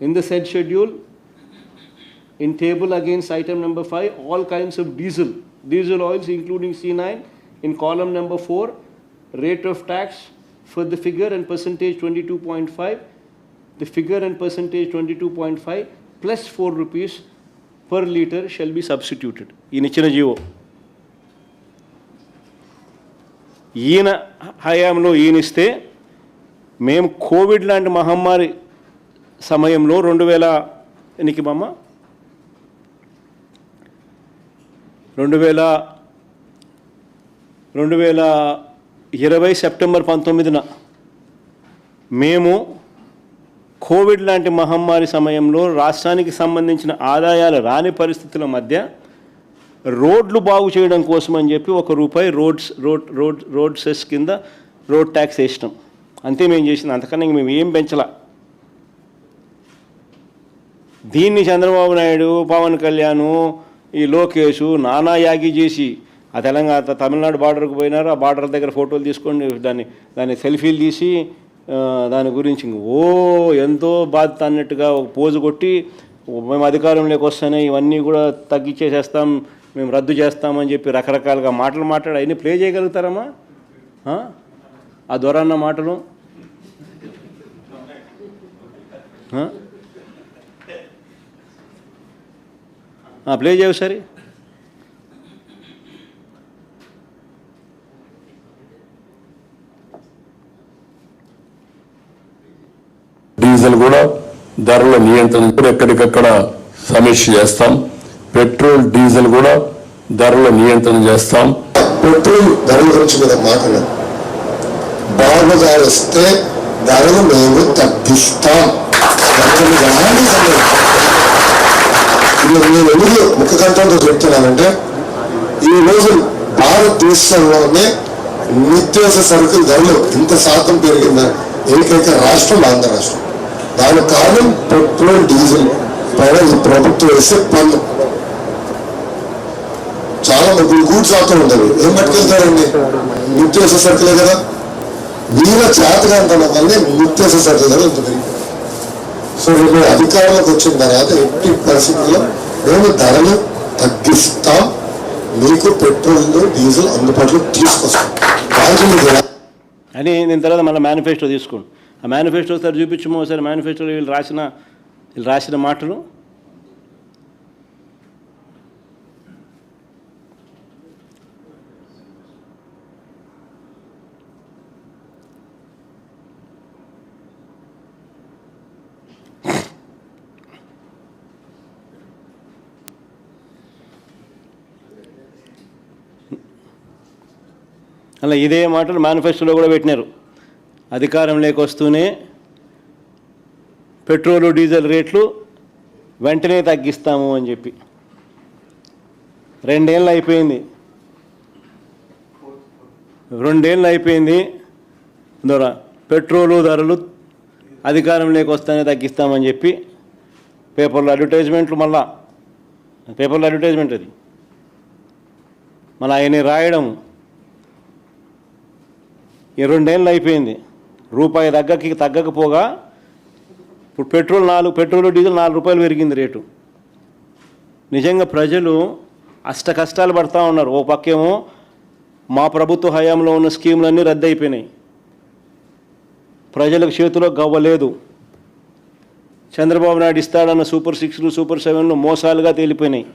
In the said schedule, in table against item number 5, all kinds of diesel oils including C9, in column number 4, rate of tax for the figure and percentage 22.5, the figure and percentage 22.5 plus ₹4 per litre shall be substituted. In ఇచ్చిన GO ఈయన హయాంలో ఈయనిస్తే మేము Covid లాంటి మహమ్మారి సమయంలో 2020 September 19న మేము Covid లాంటి మహమ్మారి సమయంలో రాష్ట్రానికి సంబంధించిన ఆదాయాలు రాని పరిస్థితుల మధ్య రోడ్లు బాగు చేయడం కోసం అని చెప్పి ₹1 రోడ్ సెస్ కింద రోడ్ ట్యాక్స్ వేసినాం. అంతే మేము చేసింది, అంతకన్నా ఇంక మేము ఏం పెంచలా. దీన్ని చంద్రబాబు నాయుడు, పవన్ కళ్యాణ్, ఈ లోకేష్ నానా యాగి చేసి ఆ తెలంగాణ తమిళనాడు బార్డర్కి పోయినారు. ఆ బార్డర్ దగ్గర ఫోటోలు తీసుకొని దాన్ని సెల్ఫీలు తీసి దాని గురించి ఎంతో బాధ్యత అన్నట్టుగా ఒక పోజు కొట్టి మేము అధికారంలోకి వస్తానే ఇవన్నీ కూడా తగ్గించేసేస్తాం, మేము రద్దు చేస్తామని చెప్పి రకరకాలుగా మాటలు మాట్లాడి అవన్నీ ప్లే చేయగలుగుతారమ్మా? ఆ దొరన్న మాటలు ప్లే చేయవు సరే. డీజిల్ కూడా ధరల నియంత్రణ ఎక్కడికక్కడ సమీక్ష చేస్తాం. పెట్రోల్ డీజిల్ కూడా ధరల నియంత్రణ చేస్తాం. పెట్రోల్ ధరల గురించి మీద మాట్లాడారు. బాగా వస్తే ధరలు మేము తగ్గిస్తాం. నేను ఎందుకు ముఖ్య కంఠంతో చెప్తున్నానంటే ఈ రోజు భారతదేశంలోనే నిత్యావసర సరుకుల ధరలు ఇంత శాతం పెరిగిందా ఏకైక రాష్ట్రం ఆంధ్ర రాష్ట్రం. దానికి కారణం పెట్రోల్ డీజిల్ పైన ఈ ప్రభుత్వం వేసే పన్ను. చాలా మంది గూడ్స్ ఆటో ఉంటుంది, ఏం పట్టుకెళ్తారండి? నిత్యావసర సరుకులే కదా. వీళ్ళ చేతగాంతనం వల్లే నిత్యావసర సరుకుల ధరలు ఇంత పెరిగింది. సో రేపు అధికారంలోకి వచ్చిన తర్వాత ఎట్టి పరిస్థితుల్లో మేము ధరలు తగ్గిస్తాం, మీకు పెట్రోల్ డీజిల్ అందుబాటులో తీసుకొస్తాం అని నేను తర్వాత మళ్ళీ మేనిఫెస్టో తీసుకోండి. ఆ మేనిఫెస్టో ఒకసారి చూపించము, ఒకసారి మేనిఫెస్టోలో వీళ్ళు రాసిన మాటలు. అలా ఇదే మాటలు మేనిఫెస్టోలో కూడా పెట్టినారు. అధికారంలోకి వస్తూనే పెట్రోలు డీజిల్ రేట్లు వెంటనే తగ్గిస్తాము అని చెప్పి. 2 ఏళ్ళు అయిపోయింది. పెట్రోలు ధరలు అధికారంలోకి వస్తూనే తగ్గిస్తామని చెప్పి పేపర్లో అడ్వర్టైజ్మెంట్లు, మళ్ళా పేపర్లో అడ్వర్టైజ్మెంట్ అది మళ్ళీ ఆయన రాయడం. 2 ఏళ్ళు అయిపోయింది. రూపాయి తగ్గకపోగా ఇప్పుడు పెట్రోల్ డీజిల్ 4 రూపాయలు పెరిగింది రేటు. నిజంగా ప్రజలు అష్ట కష్టాలు పడుతూ ఉన్నారు. ఓ పక్కేమో మా ప్రభుత్వ హయాంలో ఉన్న స్కీములన్నీ రద్దు అయిపోయినాయి, ప్రజలకు చేతిలో గవ్వలేదు. చంద్రబాబు నాయుడు ఇస్తాడన్న సూపర్ 6లు సూపర్ 7లు మోసాలుగా తేలిపోయినాయి.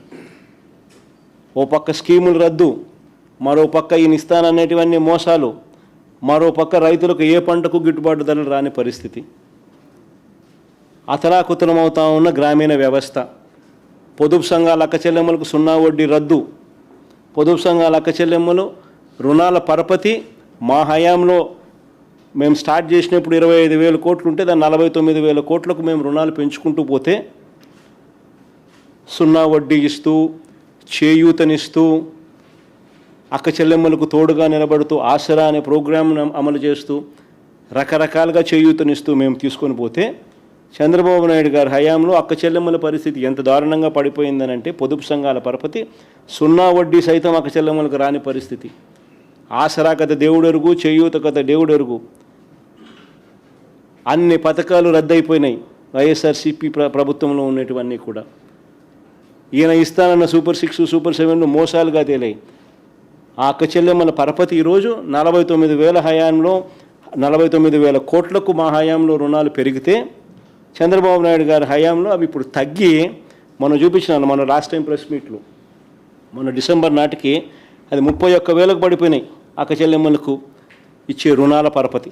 ఓ పక్క స్కీములు రద్దు, మరో పక్క ఈయన ఇస్తాననేటివన్నీ మోసాలు, మరో పక్క రైతులకు ఏ పంటకు గిట్టుబాటు ధరలు రాని పరిస్థితి. అతలాకుతలమవుతా ఉన్న గ్రామీణ వ్యవస్థ. పొదుపు సంఘాల అక్క చెల్లెమ్మలకు 0 వడ్డీ రద్దు. పొదుపు సంఘాల అక్క చెల్లెమ్మలు రుణాల పరపతి మా హయాంలో మేము స్టార్ట్ చేసినప్పుడు 25,000 కోట్లు ఉంటే దాన్ని 49,000 కోట్లకు మేము రుణాలు పెంచుకుంటూ పోతే 0 వడ్డీ ఇస్తూ, చేయూతనిస్తూ, అక్క చెల్లెమ్మలకు తోడుగా నిలబడుతూ ఆసరా అనే ప్రోగ్రామ్ను అమలు చేస్తూ రకరకాలుగా చేయూతనిస్తూ మేము తీసుకొని పోతే చంద్రబాబు నాయుడు గారి హయాంలో అక్క చెల్లెమ్మల పరిస్థితి ఎంత దారుణంగా పడిపోయిందనంటే పొదుపు సంఘాల పరపతి 0 వడ్డీ సైతం అక్క చెల్లెమ్మలకు రాని పరిస్థితి. ఆసరా కథ దేవుడెరుగు, చేయూత కథ దేవుడెరుగు. అన్ని పథకాలు రద్దయిపోయినాయి వైఎస్ఆర్సీపీ ప్రభుత్వంలో ఉన్నటువన్నీ కూడా. ఈయన ఇస్తానన్న సూపర్ 6 సూపర్ 7లు మోసాలుగా తేలాయి. ఆ అక్క చెల్లెమ్మల పరపతి ఈరోజు 49,000 హయాంలో 49,000 కోట్లకు మా హయాంలో రుణాలు పెరిగితే చంద్రబాబు నాయుడు గారి హయాంలో అవి ఇప్పుడు తగ్గి మనం చూపించినాను. మన లాస్ట్ టైం ప్రెస్ మీట్లు మన డిసెంబర్ నాటికి అది 31,000కు పడిపోయినాయి అక్క చెల్లెమ్మలకు ఇచ్చే రుణాల పరపతి.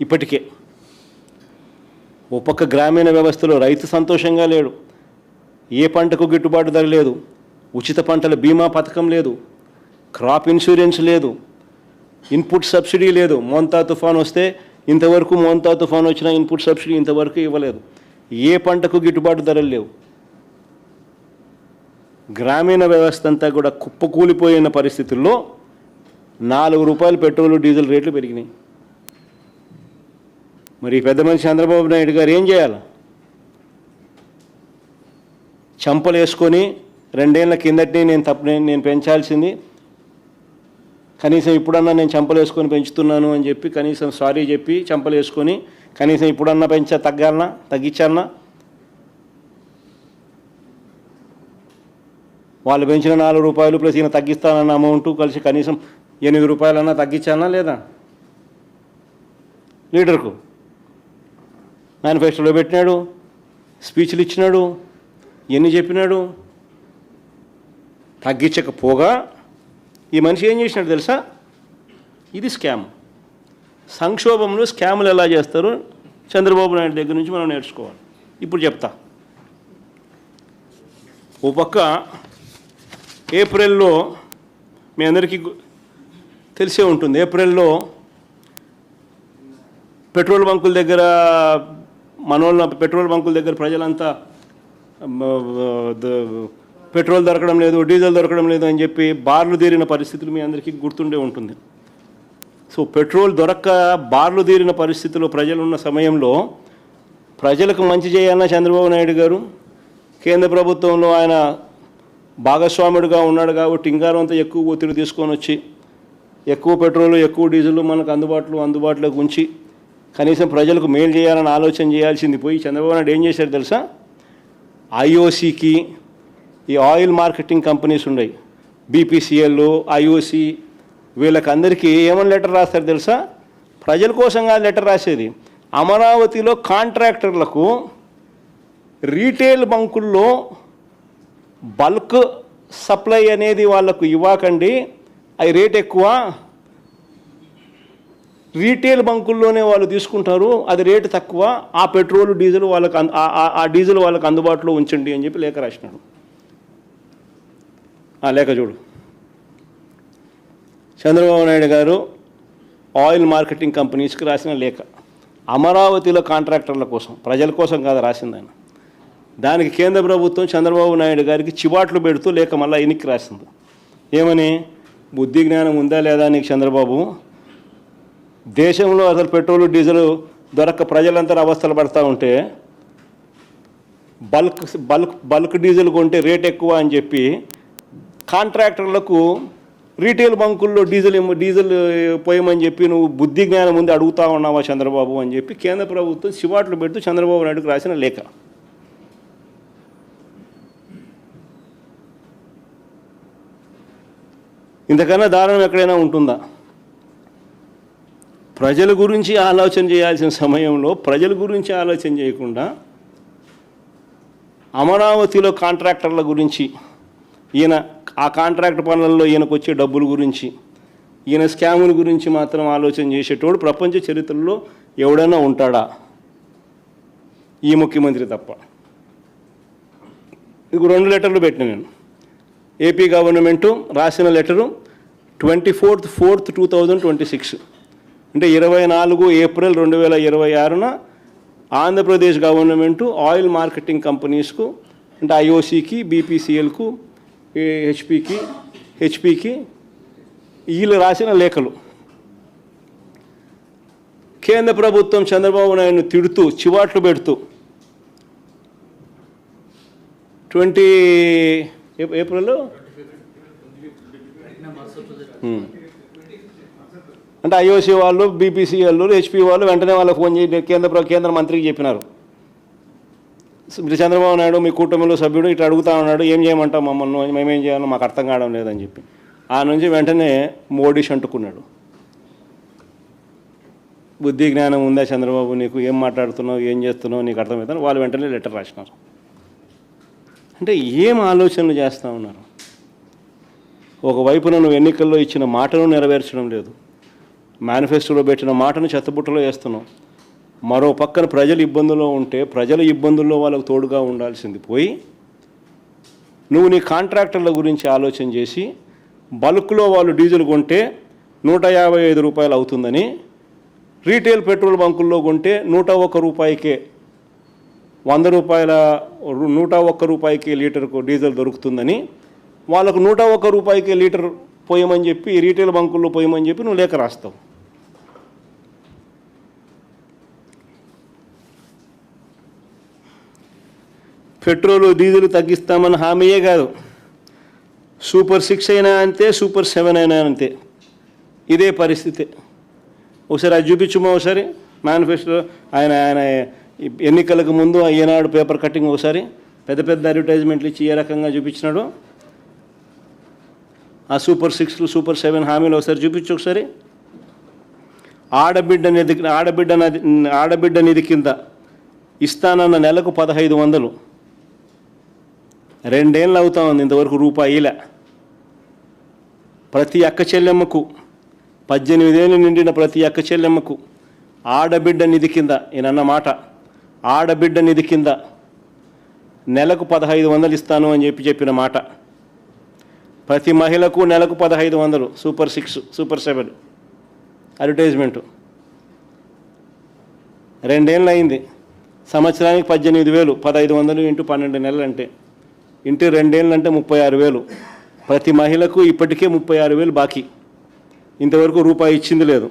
ఇప్పటికే ఓ పక్క గ్రామీణ వ్యవస్థలో రైతు సంతోషంగా లేడు, ఏ పంటకు గిట్టుబాటు ధర లేదు, ఉచిత పంటల బీమా పథకం లేదు, క్రాప్ ఇన్సూరెన్స్ లేదు, ఇన్పుట్ సబ్సిడీ లేదు. మోంతా తుఫాన్ వస్తే ఇంతవరకు మోంతా తుఫాన్ వచ్చిన ఇన్పుట్ సబ్సిడీ ఇంతవరకు ఇవ్వలేదు. ఏ పంటకు గిట్టుబాటు ధరలు లేవు. గ్రామీణ వ్యవస్థ అంతా కూడా కుప్పకూలిపోయిన పరిస్థితుల్లో 4 రూపాయలు పెట్రోలు డీజిల్ రేట్లు పెరిగినాయి. మరి ఈ పెద్ద మనిషి చంద్రబాబు నాయుడు గారు ఏం చేయాలి? చంపలు వేసుకొని 2 ఏళ్ల కిందటి నేను పెంచాల్సింది కనీసం ఇప్పుడన్నా నేను చంపలు వేసుకొని పెంచుతున్నాను అని చెప్పి కనీసం సారీ చెప్పి చంపలు వేసుకొని కనీసం ఇప్పుడన్నా తగ్గించాలన్నా? వాళ్ళు పెంచిన 4 రూపాయలు ప్లస్ ఈయన తగ్గిస్తానన్న అమౌంట్ కలిసి కనీసం 8 రూపాయలన్నా తగ్గించాలన్నా లేదా? లీడర్కు మేనిఫెస్టోలో పెట్టినాడు, స్పీచ్లు ఇచ్చినాడు, ఎన్ని చెప్పినాడు. తగ్గించకపోగా ఈ మనిషి ఏం చేసినాడు తెలుసా? ఇది స్కామ్. సంక్షోభంలో స్కాములు ఎలా చేస్తారో చంద్రబాబు నాయుడు దగ్గర నుంచి మనం నేర్చుకోవాలి. ఇప్పుడు చెప్తా. ఓ పక్క ఏప్రిల్లో మీ అందరికీ తెలిసే ఉంటుంది, ఏప్రిల్లో పెట్రోల్ బంకుల దగ్గర పెట్రోల్ బంకుల దగ్గర ప్రజలంతా పెట్రోల్ దొరకడం లేదు, డీజిల్ దొరకడం లేదు అని చెప్పి బార్లు తీరిన పరిస్థితులు మీ అందరికీ గుర్తుండే ఉంటుంది. సో పెట్రోల్ దొరక్క బార్లు తీరిన పరిస్థితుల్లో ప్రజలు ఉన్న సమయంలో ప్రజలకు మంచి చేయాలన్న చంద్రబాబు నాయుడు గారు కేంద్ర ప్రభుత్వంలో ఆయన భాగస్వాముడిగా ఉన్నాడు కాబట్టి ఇంగారంతా ఎక్కువ ఒత్తిడి తీసుకొని వచ్చి ఎక్కువ పెట్రోలు ఎక్కువ డీజిల్ మనకు అందుబాటులోకి ఉంచి కనీసం ప్రజలకు మేలు చేయాలని ఆలోచన చేయాల్సింది పోయి చంద్రబాబు నాయుడు ఏం చేశారు తెలుసా? ఐఓసీకి ఈ ఆయిల్ మార్కెటింగ్ కంపెనీస్ ఉన్నాయి, బీపీసీఎల్, ఐఓసీ, వీళ్ళకందరికీ ఏమని లెటర్ రాస్తారు తెలుసా? ప్రజల కోసంగా లెటర్ రాసేది. అమరావతిలో కాంట్రాక్టర్లకు రీటైల్ బంకుల్లో బల్క్ సప్లై అనేది వాళ్ళకు ఇవ్వకండి, అవి రేట్ ఎక్కువ, రీటైల్ బంకుల్లోనే వాళ్ళు తీసుకుంటారు, అది రేటు తక్కువ, ఆ పెట్రోల్ డీజిల్ వాళ్ళకు అందుబాటులో ఉంచండి అని చెప్పి లేఖ రాసినాడు. ఆ లేఖ చూడు. చంద్రబాబు నాయుడు గారు ఆయిల్ మార్కెటింగ్ కంపెనీస్కి రాసిన లేఖ. అమరావతిలో కాంట్రాక్టర్ల కోసం, ప్రజల కోసం కాదు రాసింది ఆయన. దానికి కేంద్ర ప్రభుత్వం చంద్రబాబు నాయుడు గారికి చివాట్లు పెడుతూ లేఖ మళ్ళీ ఎన్నికి రాసింది. ఏమని? బుద్ధి జ్ఞానం ఉందా లేదా నీకు చంద్రబాబు? దేశంలో అసలు పెట్రోల్ డీజిల్ దొరక్క ప్రజలంతా అవస్థలు పడుతూ ఉంటే బల్క్ డీజిల్ కొంటే రేట్ ఎక్కువ అని చెప్పి కాంట్రాక్టర్లకు రీటైల్ బంకుల్లో డీజిల్ పోయమని చెప్పి నువ్వు బుద్ధి జ్ఞానం ముందు అడుగుతా ఉన్నావా చంద్రబాబు అని చెప్పి కేంద్ర ప్రభుత్వం చివాట్లు పెడుతూ చంద్రబాబు నాయుడుకి రాసిన లేఖ. ఇంతకన్నా దారుణం ఎక్కడైనా ఉంటుందా? ప్రజల గురించి ఆలోచన చేయాల్సిన సమయంలో ప్రజల గురించి ఆలోచన చేయకుండా అమరావతిలో కాంట్రాక్టర్ల గురించి, ఈయన ఆ కాంట్రాక్ట్ పనులలో ఈయనకు వచ్చే డబ్బుల గురించి, ఈయన స్కాముల గురించి మాత్రం ఆలోచన చేసేటోడు ప్రపంచ చరిత్రలో ఎవడైనా ఉంటాడా? ఈ ముఖ్యమంత్రి తప్ప. ఇది 2 లెటర్లు పెట్టిన నేను. ఏపీ గవర్నమెంటు రాసిన లెటరు 24/4/2026, అంటే 24 ఏప్రిల్ 2026న ఆంధ్రప్రదేశ్ గవర్నమెంటు ఆయిల్ మార్కెటింగ్ కంపెనీస్కు, అంటే ఐఓసీకి, బీపీసీఎల్కు, హెచ్పికి వీళ్ళు రాసిన లేఖలు. కేంద్ర ప్రభుత్వం చంద్రబాబు నాయుడును తిడుతూ చివాట్లు పెడుతూ 20 ఏప్రిల్లో అంటే ఐఓసీ వాళ్ళు, బీపీసీఎల్, హెచ్పి వాళ్ళు వెంటనే వాళ్ళకి ఫోన్ చేసి కేంద్ర మంత్రికి చెప్పినారు, చంద్రబాబు నాయుడు మీ కూటమిలో సభ్యుడు ఇట్లా అడుగుతా ఉన్నాడు, ఏం చేయమంటాం మమ్మల్ని, మేమేం చేయాలో మాకు అర్థం కావడం లేదని చెప్పి ఆ నుంచి వెంటనే మోడీ అంటుకున్నాడు. బుద్ధి జ్ఞానం ఉందా చంద్రబాబు నీకు? ఏం మాట్లాడుతున్నావు, ఏం చేస్తున్నావు, నీకు అర్థమవుతాను. వాళ్ళు వెంటనే లెటర్ రాసినారు. అంటే ఏం ఆలోచనలు చేస్తూ ఉన్నారు? ఒకవైపున నువ్వు ఎన్నికల్లో ఇచ్చిన మాటను నెరవేర్చడం లేదు, మేనిఫెస్టోలో పెట్టిన మాటను చెత్తబుట్టలో వేస్తున్నావు. మరో పక్కన ప్రజలు ఇబ్బందుల్లో ఉంటే ప్రజల ఇబ్బందుల్లో వాళ్ళకు తోడుగా ఉండాల్సింది పోయి నువ్వు నీ కాంట్రాక్టర్ల గురించి ఆలోచన చేసి బల్క్లో వాళ్ళు డీజిల్ కొంటే 155 రూపాయలు అవుతుందని, రీటైల్ పెట్రోల్ బంకుల్లో కొంటే 101 రూపాయికే 101 రూపాయికే లీటర్కు డీజిల్ దొరుకుతుందని, వాళ్ళకు 101 రూపాయికే లీటర్ పోయమని చెప్పి రీటైల్ బంకుల్లో పోయమని చెప్పి నువ్వు లేఖ రాస్తావు. పెట్రోలు డీజిల్ తగ్గిస్తామన్న హామీయే కాదు, సూపర్ 6 అయినా అంతే, సూపర్ 7 అయినా అంతే, ఇదే పరిస్థితి. ఒకసారి అది చూపించుమో, ఒకసారి మేనిఫెస్టో ఆయన ఎన్నికలకు ముందు ఈనాడు పేపర్ కటింగ్ ఒకసారి పెద్ద పెద్ద అడ్వర్టైజ్మెంట్లు ఇచ్చి ఏ రకంగా చూపించినాడు. ఆ సూపర్ 6 సూపర్ 7 హామీలు ఒకసారి చూపించు. ఒకసారి ఆడబిడ్డ నిధి కింద ఇస్తానన్న నెలకు 1500, 2 ఏళ్ళు అవుతా ఉంది, ఇంతవరకు రూపాయిలే. ప్రతి అక్క చెల్లెమ్మకు 18 ఏళ్ళు నిండిన ప్రతి అక్క చెల్లెమ్మకు ఆడబిడ్డ నిధి కింద, ఈయనన్న మాట, ఆడబిడ్డ నిధి కింద నెలకు 1500 ఇస్తాను అని చెప్పిన మాట. ప్రతి మహిళకు నెలకు 1500, సూపర్ 6 సూపర్ 7 అడ్వర్టైజ్మెంటు. 2 ఏళ్ళు అయింది, సంవత్సరానికి 18,000, 1500 ఇంటూ 12 నెలలు అంటే ఇంటూ 2 ఏళ్ళు అంటే 36,000. ప్రతి మహిళకు ఇప్పటికే 36,000 బాకీ, ఇంతవరకు రూపాయి ఇచ్చింది లేదు.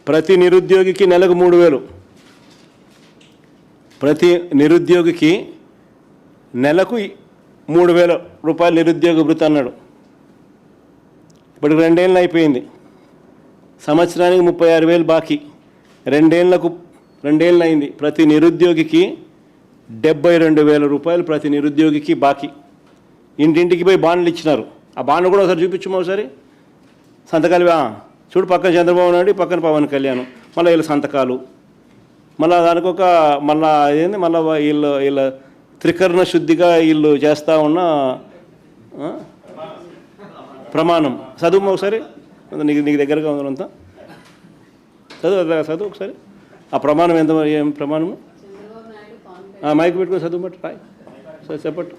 ప్రతి నిరుద్యోగికి నెలకు 3,000, ప్రతి నిరుద్యోగికి నెలకు 3,000 రూపాయలు నిరుద్యోగ భృతి అన్నాడు. ఇప్పటికి 2 ఏళ్ళు అయిపోయింది, సంవత్సరానికి 36,000 బాకీ, 2 ఏళ్ళు అయింది. ప్రతి నిరుద్యోగికి 72,000 రూపాయలు ప్రతి నిరుద్యోగికి బాకీ. ఇంటింటికి పోయి బాండ్లు ఇచ్చినారు. ఆ బాండ్లు కూడా ఒకసారి చూపించమో, ఒకసారి సంతకాలు. చూడు, పక్కన చంద్రబాబు నాయుడు, పక్కన పవన్ కళ్యాణ్, మళ్ళీ వీళ్ళ సంతకాలు, మళ్ళీ దానికి ఒక ఏంది మళ్ళీ వీళ్ళ త్రికరణ శుద్ధిగా వీళ్ళు చేస్తూ ఉన్న ప్రమాణం. చదువు ఒకసారి, నీకు దగ్గరగా ఉందంతా చదువు ఒకసారి. ఆ ప్రమాణం ఏం ప్రమాణము? మైక్ పెట్టుకుని చదువు బట్టి రాయి, చెప్పట్టు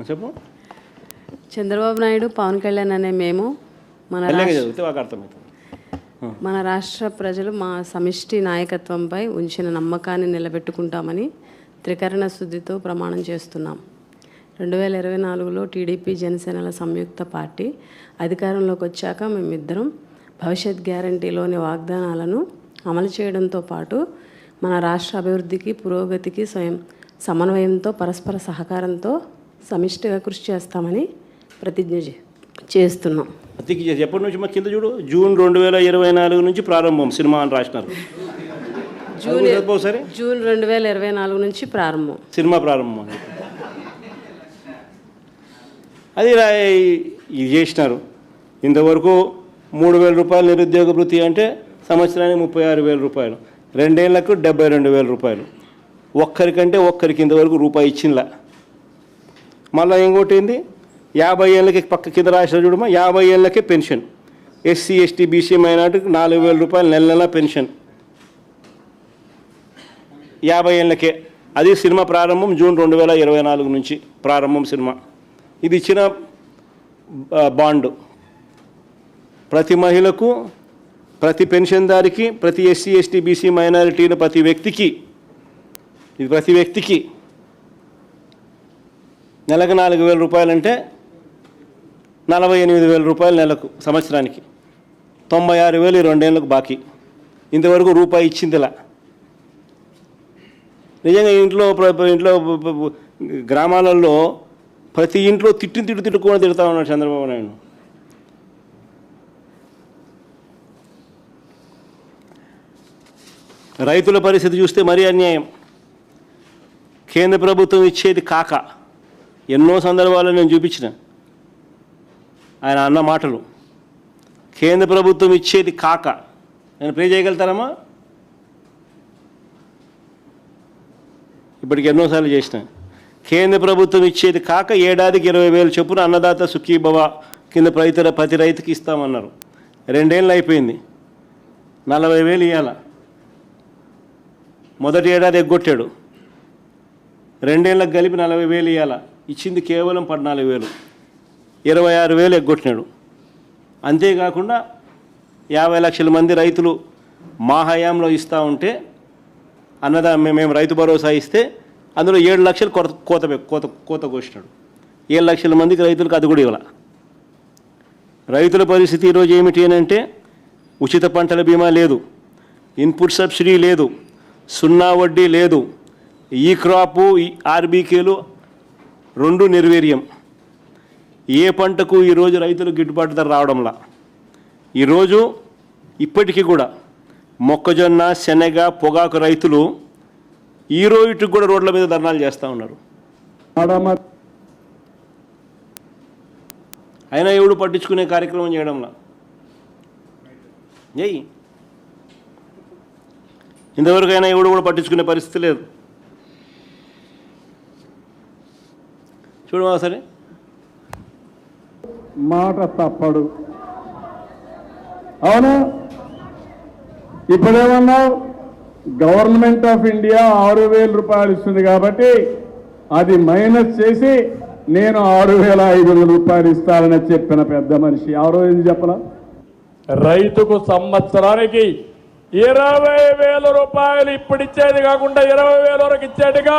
చెప్పు. చంద్రబాబు నాయుడు, పవన్ కళ్యాణ్ అనే మేము మన రాష్ట్ర ప్రజలు మా సమిష్టి నాయకత్వంపై ఉంచిన నమ్మకాన్ని నిలబెట్టుకుంటామని త్రికరణ శుద్ధితో ప్రమాణం చేస్తున్నాం. 2024లో టీడీపీ జనసేనల సంయుక్త పార్టీ అధికారంలోకి వచ్చాక మేమిద్దరం భవిష్యత్ గ్యారంటీలోని వాగ్దానాలను అమలు చేయడంతో పాటు మన రాష్ట్ర అభివృద్ధికి, పురోగతికి సమన్వయంతో, పరస్పర సహకారంతో సమిష్టిగా కృషి చేస్తామని ప్రతిజ్ఞ చేస్తున్నాం. ఎప్పటి నుంచి మా కింద చూడు, జూన్ 2024 నుంచి ప్రారంభం సినిమా అని రాసినారు. జూన్ 2024 నుంచి ప్రారంభం, సినిమా ప్రారంభం. అది ఇది చేసినారు. ఇంతవరకు 3,000 రూపాయలు నిరుద్యోగ భృతి అంటే సంవత్సరానికి 36,000 రూపాయలు, 2 ఏళ్లకు 72,000 రూపాయలు. ఒక్కరికి ఇంతవరకు రూపాయి ఇచ్చిందా. మళ్ళీ ఇంకోటి ఏంది, 50 ఏళ్ళకి పక్క కింద రాసిన చూడమా, 50 ఏళ్ళకే పెన్షన్. ఎస్సీ, ఎస్టీ, బీసీ మైనార్టీకి 4,000 రూపాయలు నెల పెన్షన్ 50 ఏళ్ళకే. అది సినిమా ప్రారంభం జూన్ 2024 నుంచి ప్రారంభం సినిమా. ఇది ఇచ్చిన బాండు. ప్రతి మహిళకు, ప్రతి పెన్షన్దారికి, ప్రతి ఎస్సీ, ఎస్టీ, బీసీ మైనారిటీల ప్రతి వ్యక్తికి నెలకు 4,000 రూపాయలంటే 48,000 రూపాయలు నెలకు, సంవత్సరానికి 96,000 ఈ 2 ఏళ్ళకు బాకీ. ఇంతవరకు రూపాయి ఇచ్చిందిలా. నిజంగా ఇంట్లో గ్రామాలలో ప్రతి ఇంట్లో తిట్టుకొని తిడతా ఉన్నాడు చంద్రబాబు నాయుడు. రైతుల పరిస్థితి చూస్తే మరీ అన్యాయం. కేంద్ర ప్రభుత్వం ఇచ్చేది కాక, ఎన్నో సందర్భాల్లో నేను చూపించిన ఆయన అన్న మాటలు. కేంద్ర ప్రభుత్వం ఇచ్చేది కాక, నేను ప్రే చేయగలుగుతారమ్మా? ఇప్పటికి ఎన్నోసార్లు చేసిన. కేంద్ర ప్రభుత్వం ఇచ్చేది కాక ఏడాదికి 20,000 చొప్పున అన్నదాత సుఖీభవ కింద ప్రతి రైతుకి ఇస్తామన్నారు. 2 ఏళ్ళు అయిపోయింది, 40,000 ఇవ్వాల. మొదటి ఏడాది ఎగ్గొట్టాడు, 2 ఏళ్ళకి కలిపి 40,000 ఇవ్వాల. ఇచ్చింది కేవలం 14,000, 26,000 ఎగ్గొట్టినాడు. అంతేకాకుండా 50 లక్షల మంది రైతులు మా హయాంలో ఇస్తూ ఉంటే మేము రైతు భరోసా ఇస్తే అందులో 7 లక్షలు కోత కోసినాడు. 7 లక్షల మందికి రైతులకు అది కూడా ఇవ్వాల. రైతుల పరిస్థితి ఈరోజు ఏమిటి అని అంటే, ఉచిత పంటల బీమా లేదు, ఇన్పుట్ సబ్సిడీ లేదు, సున్నా వడ్డీ లేదు, ఈ క్రాపు ఈ ఆర్బీకేలు రెండు నిర్వీర్యం. ఏ పంటకు ఈరోజు రైతులు గిట్టుబాటు ధర రావడంలా. ఈరోజు ఇప్పటికీ కూడా మొక్కజొన్న, శనగ, పొగాకు రైతులు ఈ రోజుకి కూడా రోడ్ల మీద ధర్నాలు చేస్తూ ఉన్నారు. అయినా ఎవడు పట్టించుకునే కార్యక్రమం చేయడంలా. ఏయ్ ఇంతవరకు అయినా ఎవడు కూడా పట్టించుకునే పరిస్థితి లేదు. చూడమా సరే, మాట తప్పడు. అవునా? ఇప్పుడేమన్నావు? గవర్నమెంట్ ఆఫ్ ఇండియా 6,000 రూపాయలు ఇస్తుంది కాబట్టి అది మైనస్ చేసి నేను 6,500 రూపాయలు ఇస్తానని చెప్పిన పెద్ద మనిషి ఎవరో ఇది చెప్పలా? రైతుకు సంవత్సరానికి 20,000 రూపాయలు ఇప్పుడు ఇచ్చేది కాకుండా 20,000 వరకు ఇచ్చేట్టుగా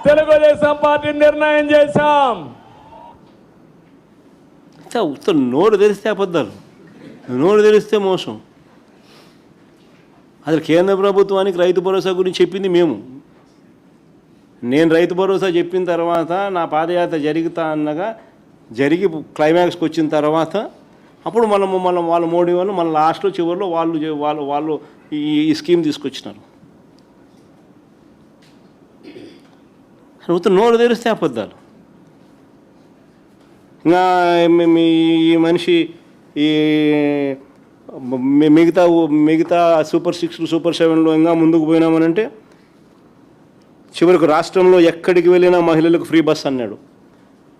తెలుగుదేశం పార్టీ నిర్ణయం చేశాం. నోరు తెరిస్తే అబద్ధాలు, నోరు తెరిస్తే మోసం. అసలు కేంద్ర ప్రభుత్వానికి రైతు భరోసా గురించి చెప్పింది మేము. నేను రైతు భరోసా చెప్పిన తర్వాత నా పాదయాత్ర జరుగుతా అన్నగా జరిగి క్లైమాక్స్కి వచ్చిన తర్వాత అప్పుడు మనం వాళ్ళ మోడీ వాళ్ళు మన లాస్ట్లో చివరిలో వాళ్ళు ఈ స్కీమ్ తీసుకొచ్చినారు. నోరు తెరిస్తే అబద్ధాలు. ఇంకా ఈ మనిషి ఈ మిగతా సూపర్ 6 సూపర్ 7లో ఇంకా ముందుకు పోయినామనంటే చివరికి రాష్ట్రంలో ఎక్కడికి వెళ్ళినా మహిళలకు ఫ్రీ బస్ అన్నాడు.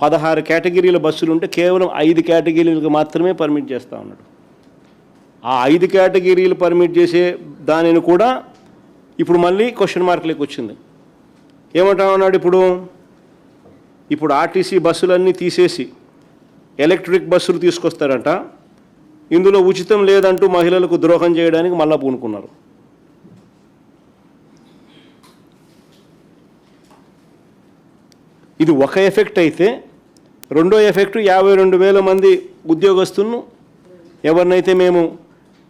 16 కేటగిరీల బస్సులు ఉంటే కేవలం 5 కేటగిరీలకు మాత్రమే పర్మిట్ చేస్తూ ఉన్నాడు. ఆ 5 కేటగిరీలు పర్మిట్ చేసే దానిని కూడా ఇప్పుడు మళ్ళీ క్వశ్చన్ మార్క్లోకి వచ్చింది. ఏమంటా ఉన్నాడు? ఇప్పుడు ఆర్టీసీ బస్సులన్నీ తీసేసి ఎలక్ట్రిక్ బస్సులు తీసుకొస్తారంట. ఇందులో ఉచితం లేదంటూ మహిళలకు ద్రోహం చేయడానికి మళ్ళా పూనుకున్నారు. ఇది ఒక ఎఫెక్ట్ అయితే, రెండో ఎఫెక్ట్ 52,000 మంది ఉద్యోగస్తులను ఎవరినైతే మేము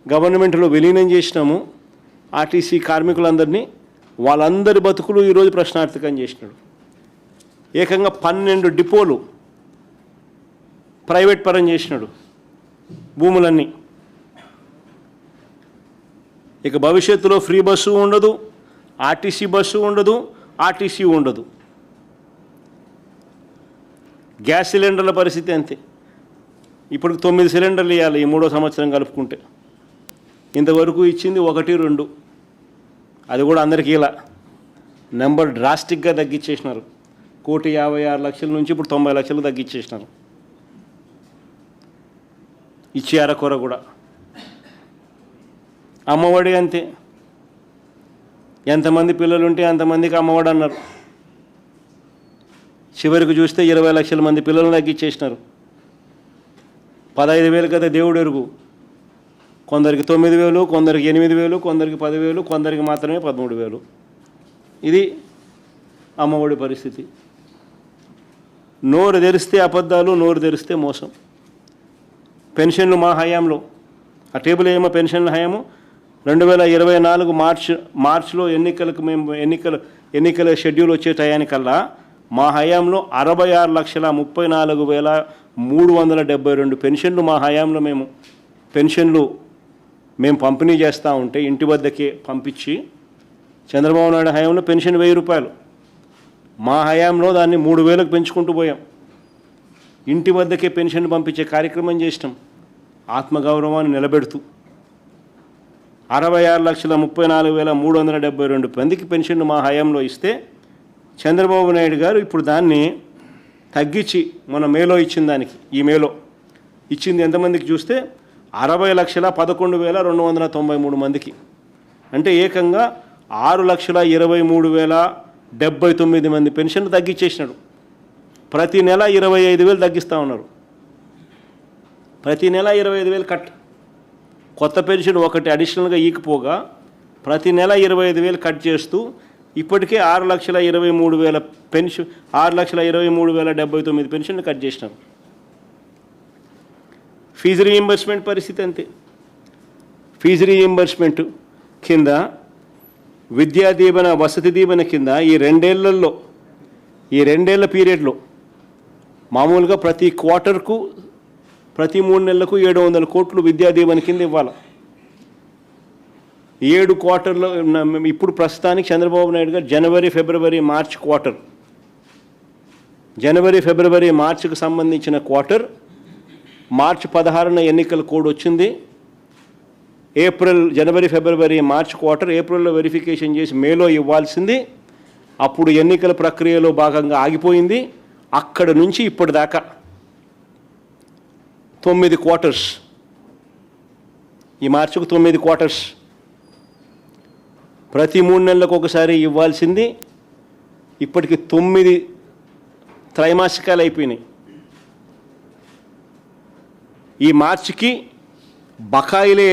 గవర్నమెంట్లో విలీనం చేసినామో ఆర్టీసీ కార్మికులందరినీ, వాళ్ళందరి బతుకులు ఈరోజు ప్రశ్నార్థకం చేసినాడు. ఏకంగా 12 డిపోలు ప్రైవేట్ పరం చేసినాడు భూములన్నీ. ఇక భవిష్యత్తులో ఫ్రీ బస్సు ఉండదు, ఆర్టీసీ బస్సు ఉండదు, ఆర్టీసీ ఉండదు. గ్యాస్ సిలిండర్ల పరిస్థితి అంతే. ఇప్పుడు 9 సిలిండర్లు ఇవ్వాలి ఈ 3వ సంవత్సరం కలుపుకుంటే. ఇంతవరకు ఇచ్చింది 1, 2. అది కూడా అందరికీ ఇలా నెంబర్ డ్రాస్టిక్గా తగ్గించేసినారు. 1,56,00,000 నుంచి ఇప్పుడు 90 లక్షలు తగ్గించేసినారు. ఇచ్చి అరకొర కూడా. అమ్మఒడి అంతే. ఎంతమంది పిల్లలు ఉంటే అంతమందికి అమ్మఒడి అన్నారు. చివరికి చూస్తే 20 లక్షల మంది పిల్లలను తగ్గించేసినారు. 15,000 కదా దేవుడు ఎరుగు. కొందరికి 9,000, కొందరికి 8,000, కొందరికి 10,000, కొందరికి మాత్రమే 13,000. ఇది అమ్మఒడి పరిస్థితి. నోరు తెరిస్తే అబద్ధాలు, నోరు తెరిస్తే మోసం. పెన్షన్లు మా హయాంలో, ఆ టేబుల్ ఏమో పెన్షన్ల హయాము 2024 మార్చిలో ఎన్నికల షెడ్యూల్ వచ్చే టయానికల్లా మా హయాంలో 66,34,372 పెన్షన్లు మా హయాంలో మేము పంపిణీ చేస్తూ ఉంటే ఇంటి వద్దకే పంపించి, చంద్రబాబు నాయుడు హయాంలో పెన్షన్ 1,000 రూపాయలు. మా హయాంలో దాన్ని 3,000కు పెంచుకుంటూ పోయాం. ఇంటి వద్దకే పెన్షన్ పంపించే కార్యక్రమం చేసినాం. ఆత్మగౌరవాన్ని నిలబెడుతూ 66,34,372 మందికి పెన్షన్లు మా హయాంలో ఇస్తే చంద్రబాబు నాయుడు గారు ఇప్పుడు దాన్ని తగ్గించి మన మేలో ఇచ్చిన దానికి, ఈ మేలో ఇచ్చింది ఎంతమందికి చూస్తే 60,11,293 మందికి. అంటే ఏకంగా 6,23,079 మంది పెన్షన్లు తగ్గించేసినాడు. ప్రతి నెల 25,000 తగ్గిస్తూ ఉన్నారు. ప్రతి నెల 25,000 కట్. కొత్త పెన్షన్ ఒకటి అడిషనల్గా ఈకపోగా ప్రతి నెల 25,000 కట్ చేస్తూ ఇప్పటికే 6,23,000 పెన్షన్, 6,23,079 పెన్షన్లు కట్ చేసినారు. ఫీజు రీయింబర్స్మెంట్ పరిస్థితి అంతే. ఫీజు రీయింబర్స్మెంట్ కింద విద్యా దీవెన వసతి దీవెన కింద ఈ రెండేళ్ల పీరియడ్లో మామూలుగా ప్రతి క్వార్టర్కు ప్రతి 3 నెలలకు 700 కోట్లు విద్యా దీవెన కింద ఇవ్వాలి. 7 క్వార్టర్లో ఇప్పుడు ప్రస్తుతానికి చంద్రబాబు నాయుడు గారు జనవరి ఫిబ్రవరి మార్చ్ క్వార్టర్, జనవరి ఫిబ్రవరి మార్చికి సంబంధించిన క్వార్టర్, మార్చి 16న ఎన్నికల కోడ్ వచ్చింది. జనవరి ఫిబ్రవరి మార్చ్ క్వార్టర్ ఏప్రిల్లో వెరిఫికేషన్ చేసి మేలో ఇవ్వాల్సింది. అప్పుడు ఎన్నికల ప్రక్రియలో భాగంగా ఆగిపోయింది. అక్కడ నుంచి ఇప్పటిదాకా 9 క్వార్టర్స్, ఈ మార్చికి 9 క్వార్టర్స్, ప్రతి 3 నెలలకు ఒకసారి ఇవ్వాల్సింది ఇప్పటికి 9 త్రైమాసికాలు అయిపోయినాయి. ఈ మార్చికి బకాయిలే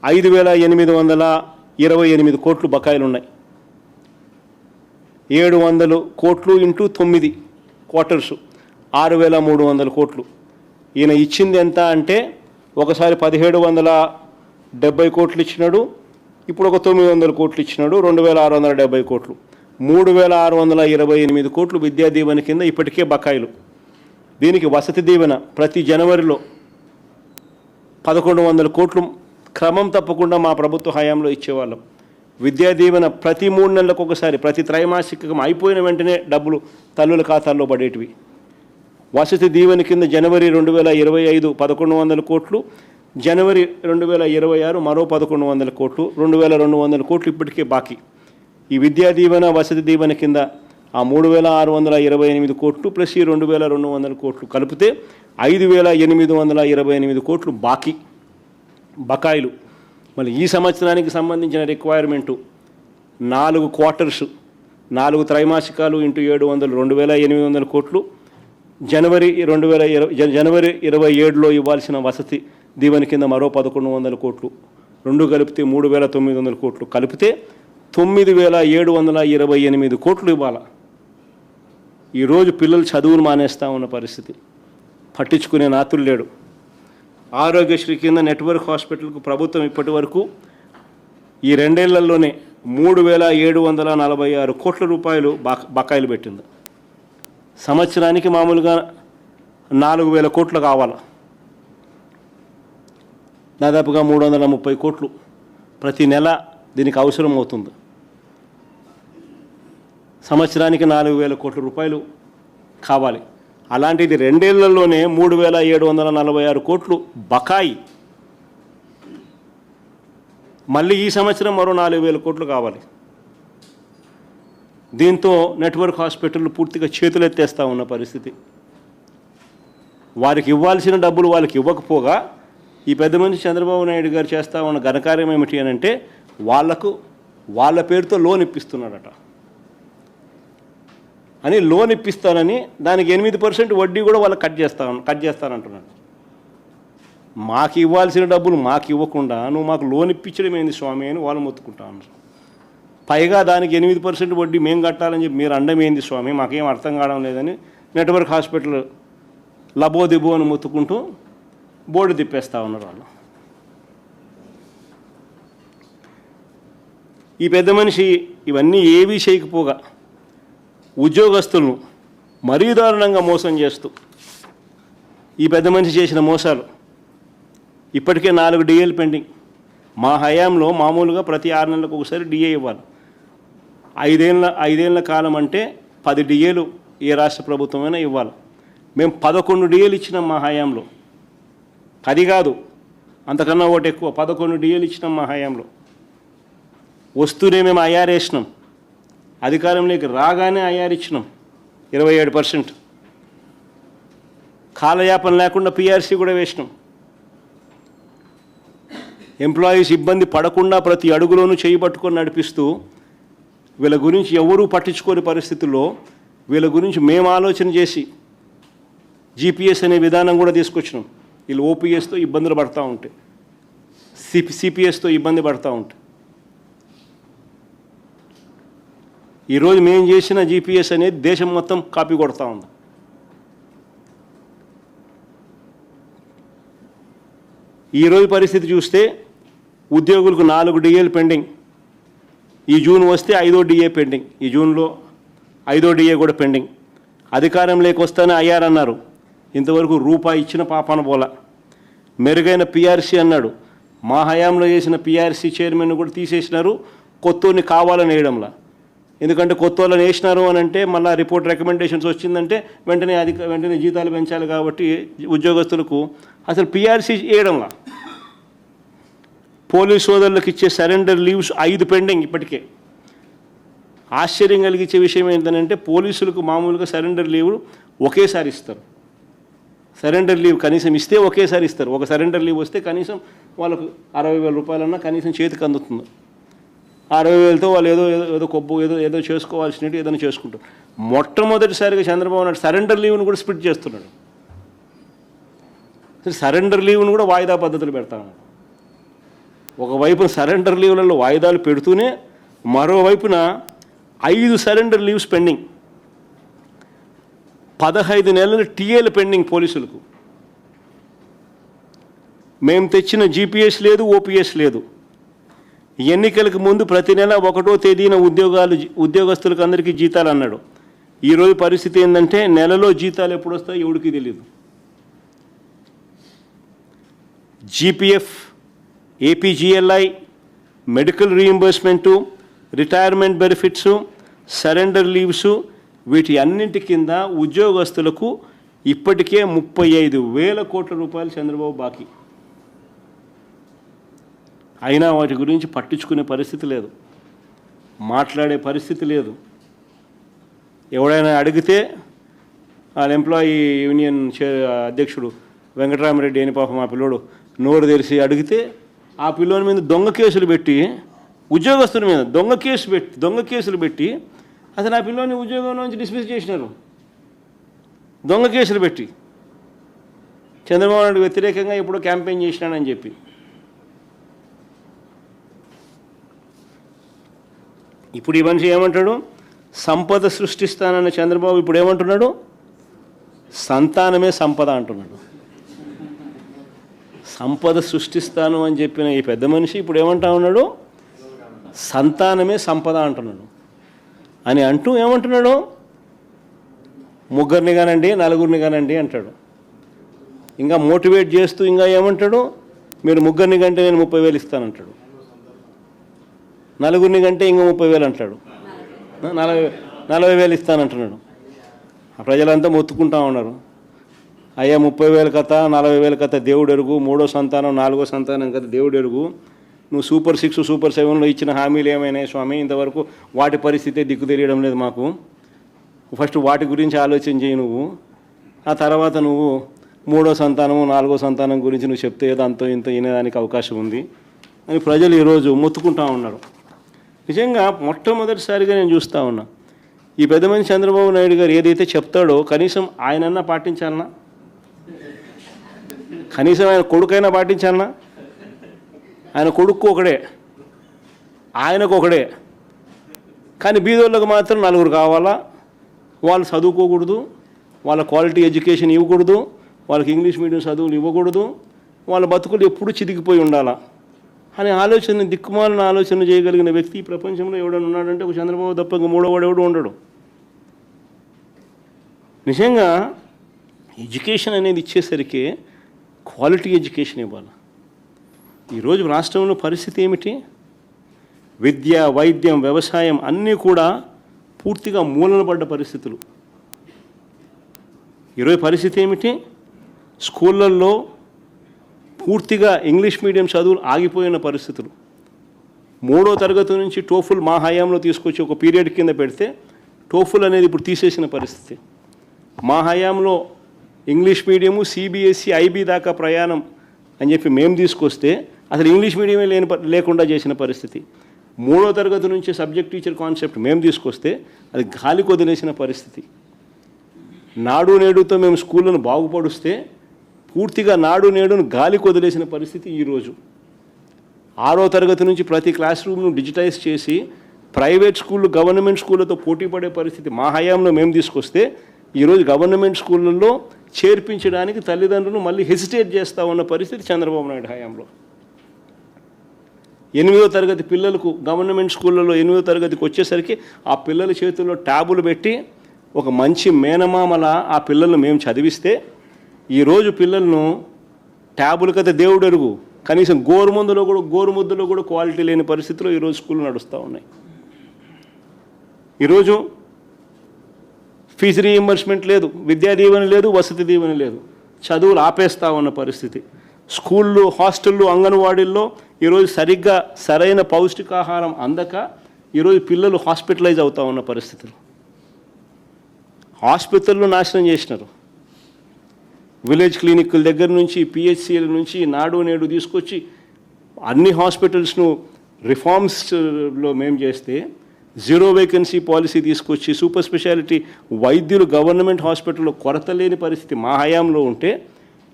5,828 కోట్లు బకాయిలు ఉన్నాయి. 700 కోట్లు ఇంటూ 9 క్వార్టర్సు 6,300 కోట్లు. ఈయన ఇచ్చింది ఎంత అంటే ఒకసారి 1,770 కోట్లు ఇచ్చినాడు, ఇప్పుడు ఒక 900 కోట్లు ఇచ్చినాడు, 2,670 కోట్లు, 3,628 కోట్లు విద్యా దీవెన కింద ఇప్పటికే బకాయిలు. దీనికి వసతి దీవెన ప్రతి జనవరిలో 1,100 కోట్లు క్రమం తప్పకుండా మా ప్రభుత్వ హయాంలో ఇచ్చేవాళ్ళం. విద్యా దీవెన ప్రతి 3 నెలలకు ఒకసారి, ప్రతి త్రైమాసికం అయిపోయిన వెంటనే డబ్బులు తల్లుల ఖాతాల్లో పడేటివి. వసతి దీవెన కింద జనవరి 2025 1,100 కోట్లు, జనవరి 2026 మరో 1,100 కోట్లు, 2,200 కోట్లు ఇప్పటికే బాకీ. ఈ విద్యా దీవెన వసతి దీవెన కింద ఆ 3,628 కోట్లు ప్లస్ ఈ 2,200 కోట్లు కలిపితే 5,828 కోట్లు బకాయిలు. మళ్ళీ ఈ సంవత్సరానికి సంబంధించిన రిక్వైర్మెంటు 4 క్వార్టర్స్, 4 త్రైమాసికాలు ఇంటూ 700 2,800 కోట్లు, జనవరి 27లో ఇవ్వాల్సిన వసతి దీవెన కింద మరో 1,100 కోట్లు, 2 కలిపితే 3,900 కోట్లు, కలిపితే 9,728 కోట్లు ఇవ్వాలి. ఈరోజు పిల్లలు చదువులు మానేస్తూ ఉన్న పరిస్థితి, పట్టించుకునే నాతులు లేడు. ఆరోగ్యశ్రీ కింద నెట్వర్క్ హాస్పిటల్కు ప్రభుత్వం ఇప్పటి వరకు ఈ 2 ఏళ్లలోనే 3,746 కోట్ల రూపాయలు బకాయిలు పెట్టింది. సంవత్సరానికి మామూలుగా 4,000 కోట్లు కావాలి, దాదాపుగా 330 కోట్లు ప్రతి నెల దీనికి అవసరం అవుతుంది. సంవత్సరానికి 4,000 కోట్ల రూపాయలు కావాలి. అలాంటిది 2 ఏళ్లలోనే 3,746 కోట్లు బకాయి. మళ్ళీ ఈ సంవత్సరం మరో 4,000 కోట్లు కావాలి. దీంతో నెట్వర్క్ హాస్పిటళ్ళు పూర్తిగా చేతులెత్తేస్తూ ఉన్న పరిస్థితి. వారికి ఇవ్వాల్సిన డబ్బులు వాళ్ళకి ఇవ్వకపోగా ఈ పెద్ద మనిషి చంద్రబాబు నాయుడు గారు చేస్తూ ఉన్న ఘనకార్యం ఏమిటి అని అంటే వాళ్ళ పేరుతో లోన్ ఇప్పిస్తున్నాడట. అని లోన్ ఇప్పిస్తానని దానికి 8% వడ్డీ కూడా వాళ్ళకి కట్ చేస్తానంటున్నాడు. మాకు ఇవ్వాల్సిన డబ్బులు మాకు ఇవ్వకుండా నువ్వు మాకు లోన్ ఇప్పించడం ఏంది స్వామి అని వాళ్ళు మొత్తుకుంటా ఉన్నారు. పైగా దానికి 8% వడ్డీ మేము కట్టాలని చెప్పి మీరు అండం ఏంది స్వామి, మాకేం అర్థం కావడం లేదని నెట్వర్క్ హాస్పిటల్ లబోదిబో అని మొత్తుకుంటూ బోర్డు తిప్పేస్తూ ఉన్నారు వాళ్ళు. ఈ పెద్ద మనిషి ఇవన్నీ ఏవీ చేయకపోగా ఉద్యోగస్తులను మరీ దారుణంగా మోసం చేస్తూ ఈ పెద్ద మనిషి చేసిన మోసాలు ఇప్పటికే 4 డిఏలు పెండింగ్. మా హయాంలో మామూలుగా ప్రతి 6 నెలలకు ఒకసారి డిఏ ఇవ్వాలి. 5 ఏళ్ల కాలం అంటే 10 డిఏలు ఏ రాష్ట్ర ప్రభుత్వమైనా ఇవ్వాలి. మేము 11 డిఏలు ఇచ్చినాం మా హయాంలో. 10 కాదు, అంతకన్నా ఒకటి ఎక్కువ, 11 డిఏలు ఇచ్చినాం మా హయాంలో. వస్తూనే మేము ఐఆర్ వేసినాం, అధికారంలోకి రాగానే ఐఆర్ ఇచ్చినాం 27%. కాలయాపన లేకుండా పిఆర్సీ కూడా వేసినాం. ఎంప్లాయీస్ ఇబ్బంది పడకుండా ప్రతి అడుగులోనూ చేయి పట్టుకొని నడిపిస్తూ వీళ్ళ గురించి ఎవరూ పట్టించుకోని పరిస్థితుల్లో వీళ్ళ గురించి మేము ఆలోచన చేసి జీపీఎస్ అనే విధానం కూడా తీసుకొచ్చినాం. వీళ్ళు ఓపీఎస్తో ఇబ్బందులు పడుతూ ఉంటే, సిపిఎస్తో ఇబ్బంది పడుతూ ఉంటే, ఈరోజు మేము చేసిన జీపీఎస్ అనేది దేశం మొత్తం కాపీ కొడతా ఉంది. ఈరోజు పరిస్థితి చూస్తే ఉద్యోగులకు 4 డిఏలు పెండింగ్. ఈ జూన్ వస్తే 5వ డిఏ పెండింగ్, ఈ జూన్లో 5వ డిఏ కూడా పెండింగ్. అధికారంలోకి వస్తానే అయ్యారన్నారు, ఇంతవరకు రూపాయి ఇచ్చిన పాపాన పోల. మెరుగైన పిఆర్సీ అన్నాడు, మా హయాంలో చేసిన పిఆర్సీ చైర్మన్ కూడా తీసేసినారు, కొత్తోని కావాలని వేయడంలా. ఎందుకంటే కొత్త వాళ్ళని వేసినారు అని అంటే మళ్ళీ రిపోర్ట్ రికమెండేషన్స్ వచ్చిందంటే వెంటనే జీతాలు పెంచాలి కాబట్టి ఉద్యోగస్తులకు అసలు పిఆర్సీ వేయడంలా. పోలీస్ సోదరులకు ఇచ్చే సరెండర్ లీవ్స్ 5 పెండింగ్ ఇప్పటికే. ఆశ్చర్యం కలిగించే విషయం ఏంటంటే పోలీసులకు మామూలుగా సరెండర్ లీవ్ ఒకేసారి ఇస్తారు. సరెండర్ లీవ్ కనీసం ఇస్తే ఒకేసారి ఇస్తారు. ఒక సరెండర్ లీవ్ వస్తే కనీసం వాళ్ళకు 60,000 రూపాయలన్నా కనీసం చేతికి అందుతుంది. 60,000తో వాళ్ళు ఏదో కొబ్బు ఏదో చేసుకోవాల్సినట్టు ఏదైనా చేసుకుంటారు. మొట్టమొదటిసారిగా చంద్రబాబు నాయుడు సరెండర్ లీవ్ను కూడా స్ప్లిట్ చేస్తున్నాడు. సరెండర్ లీవ్ను కూడా వాయిదా పద్ధతులు పెడతాను. ఒకవైపున సరెండర్ లీవ్లలో వాయిదాలు పెడుతూనే మరోవైపున 5 సరెండర్ లీవ్స్ పెండింగ్, 15 నెలలు టీఏలు పెండింగ్ పోలీసులకు. మేము తెచ్చిన జీపీఎస్ లేదు, ఓపీఎస్ లేదు. ఎన్నికలకు ముందు ప్రతి నెల 1వ తేదీన ఉద్యోగస్తులకు అందరికీ జీతాలు అన్నాడు. ఈరోజు పరిస్థితి ఏంటంటే నెలలో జీతాలు ఎప్పుడు వస్తాయో ఎవడికి తెలియదు. GPF, APGLI, medical reimbursement, retirement benefits, surrender leaves, వీటి అన్నింటి కింద ఉద్యోగస్తులకు ఇప్పటికే 35,000 కోట్ల రూపాయలు చంద్రబాబు బాకీ. అయినా వాటి గురించి పట్టించుకునే పరిస్థితి లేదు, మాట్లాడే పరిస్థితి లేదు. ఎవడైనా అడిగితే వాళ్ళ ఎంప్లాయీ యూనియన్ అధ్యక్షుడు వెంకటరామరెడ్డి అని పాపం ఆ పిల్లోడు నోరు తెరిచి అడిగితే ఆ పిల్లోని మీద దొంగ కేసులు పెట్టి, ఉద్యోగస్తుల మీద దొంగ కేసులు పెట్టి అసలు ఆ పిల్లోని ఉద్యోగంలో నుంచి డిస్మిస్ చేసినారు. దొంగ కేసులు పెట్టి చంద్రబాబు నాయుడు వ్యతిరేకంగా ఎప్పుడో క్యాంపెయిన్ చేసినాడని చెప్పి. ఇప్పుడు ఈ మనిషి ఏమంటాడు, సంపద సృష్టిస్తానన్న చంద్రబాబు ఇప్పుడు ఏమంటున్నాడు, సంతానమే సంపద అంటున్నాడు. సంపద సృష్టిస్తాను అని చెప్పిన ఈ పెద్ద మనిషి ఇప్పుడు ఏమంటా ఉన్నాడు, సంతానమే సంపద అంటున్నాడు. అని అంటూ ఏమంటున్నాడు, 3 కానండి 4 కానండి అంటాడు. ఇంకా మోటివేట్ చేస్తూ ఇంకా ఏమంటాడు, మీరు 3 కంటే నేను 30,000 ఇస్తానంటాడు, 4 కంటే ఇంకా 30,000 అంటాడు, 40,000 ఇస్తానంటున్నాడు. ప్రజలంతా మొత్తుకుంటా ఉన్నారు, అయ్యా 30,000 కథ 40,000 కథ దేవుడు ఎరుగు, 3వ సంతానం 4వ సంతానం కథ దేవుడు ఎరుగు. నువ్వు సూపర్ 6 సూపర్ 7లో ఇచ్చిన హామీలు ఏమైనాయి స్వామి, ఇంతవరకు వాటి పరిస్థితే దిక్కు తెలియడం లేదు మాకు. ఫస్ట్ వాటి గురించి ఆలోచన చేయి నువ్వు, ఆ తర్వాత నువ్వు 3వ సంతానము 4వ సంతానం గురించి నువ్వు చెప్తే ఏదో అంతో ఇంత వినేదానికి అవకాశం ఉంది అని ప్రజలు ఈరోజు మొత్తుకుంటా ఉన్నారు. నిజంగా మొట్టమొదటిసారిగా నేను చూస్తూ ఉన్నా, ఈ పెద్ద మనిషి చంద్రబాబు నాయుడు గారు ఏదైతే చెప్తాడో కనీసం ఆయనన్నా పాటించాలన్నా, కనీసం ఆయన కొడుకైనా పాటించాలన్నా. ఆయన కొడుకు ఒకడే, ఆయనకు ఒకడే, కానీ బీదోళ్ళకు మాత్రం 4 కావాలా, వాళ్ళు చదువుకోకూడదు, వాళ్ళ క్వాలిటీ ఎడ్యుకేషన్ ఇవ్వకూడదు, వాళ్ళకి ఇంగ్లీష్ మీడియం చదువులు ఇవ్వకూడదు, వాళ్ళ బతుకులు ఎప్పుడూ చితికిపోయి ఉండాలా అనే ఆలోచన, దిక్కుమాలిన ఆలోచన చేయగలిగిన వ్యక్తి ఈ ప్రపంచంలో ఎవడన్నా ఉన్నాడంటే ఒక చంద్రబాబు తప్ప ఇంక 3వ వాడు ఎవడు ఉండడు. నిజంగా ఎడ్యుకేషన్ అనేది ఇచ్చేసరికి క్వాలిటీ ఎడ్యుకేషన్ ఇవ్వాలి. ఈరోజు రాష్ట్రంలో పరిస్థితి ఏమిటి, విద్య, వైద్యం, వ్యవసాయం అన్నీ కూడా పూర్తిగా మూలన పడ్డ పరిస్థితులు. ఈరోజు పరిస్థితి ఏమిటి, స్కూళ్ళల్లో పూర్తిగా ఇంగ్లీష్ మీడియం చదువులు ఆగిపోయిన పరిస్థితులు. 3వ తరగతి నుంచి టోఫుల్ మా హయాంలో తీసుకొచ్చి ఒక పీరియడ్ కింద పెడితే టోఫుల్ అనేది ఇప్పుడు తీసేసిన పరిస్థితి. మా హయాంలో ఇంగ్లీష్ మీడియము సిబిఎస్ఈ ఐబీ దాకా ప్రయాణం అని చెప్పి మేము తీసుకొస్తే అసలు ఇంగ్లీష్ మీడియమే లేకుండా చేసిన పరిస్థితి. 3వ తరగతి నుంచి సబ్జెక్ట్ టీచర్ కాన్సెప్ట్ మేము తీసుకొస్తే అది గాలి కొదిలేసిన పరిస్థితి. నాడు నేడుతో మేము స్కూళ్ళను బాగుపడుస్తే పూర్తిగా నాడు నేడును గాలి కొదిలేసిన పరిస్థితి ఈరోజు. 6వ తరగతి నుంచి ప్రతి క్లాస్ రూమ్ను డిజిటైజ్ చేసి ప్రైవేట్ స్కూళ్ళు గవర్నమెంట్ స్కూళ్ళతో పోటీ పడే పరిస్థితి మా హయాంలో మేము తీసుకొస్తే ఈరోజు గవర్నమెంట్ స్కూళ్ళల్లో చేర్పించడానికి తల్లిదండ్రులు మళ్ళీ హెసిటేట్ చేస్తూ ఉన్న పరిస్థితి చంద్రబాబు నాయుడు హయాంలో. 8వ తరగతి పిల్లలకు గవర్నమెంట్ స్కూళ్ళలో 8వ తరగతికి వచ్చేసరికి ఆ పిల్లల చేతుల్లో ట్యాబులు పెట్టి ఒక మంచి మేనమామల ఆ పిల్లలను మేము చదివిస్తే ఈరోజు పిల్లలను ట్యాబులు కదా దేవుడు ఎరుగు, కనీసం గోరుముద్దలో కూడా క్వాలిటీ లేని పరిస్థితిలో ఈరోజు స్కూళ్ళు నడుస్తూ ఉన్నాయి. ఈరోజు ఫీజు రీయింబర్స్మెంట్ లేదు, విద్యా దీవెన లేదు, వసతి దీవెన లేదు, చదువులు ఆపేస్తూ ఉన్న పరిస్థితి. స్కూళ్ళు, హాస్టళ్ళు, అంగన్వాడీల్లో ఈరోజు సరిగ్గా సరైన పౌష్టికాహారం అందక ఈరోజు పిల్లలు హాస్పిటలైజ్ అవుతూ ఉన్న పరిస్థితులు. హాస్పిటళ్ళు నాశనం చేసినారు. విలేజ్ క్లినిక్ల దగ్గర నుంచి పిహెచ్సిల నుంచి నాడు నేడు తీసుకొచ్చి అన్ని హాస్పిటల్స్ను రిఫార్మ్స్లో మేము చేస్తే, జీరో వేకెన్సీ పాలసీ తీసుకొచ్చి సూపర్ స్పెషాలిటీ వైద్యులు గవర్నమెంట్ హాస్పిటల్లో కొరత లేని పరిస్థితి మా హయాంలో ఉంటే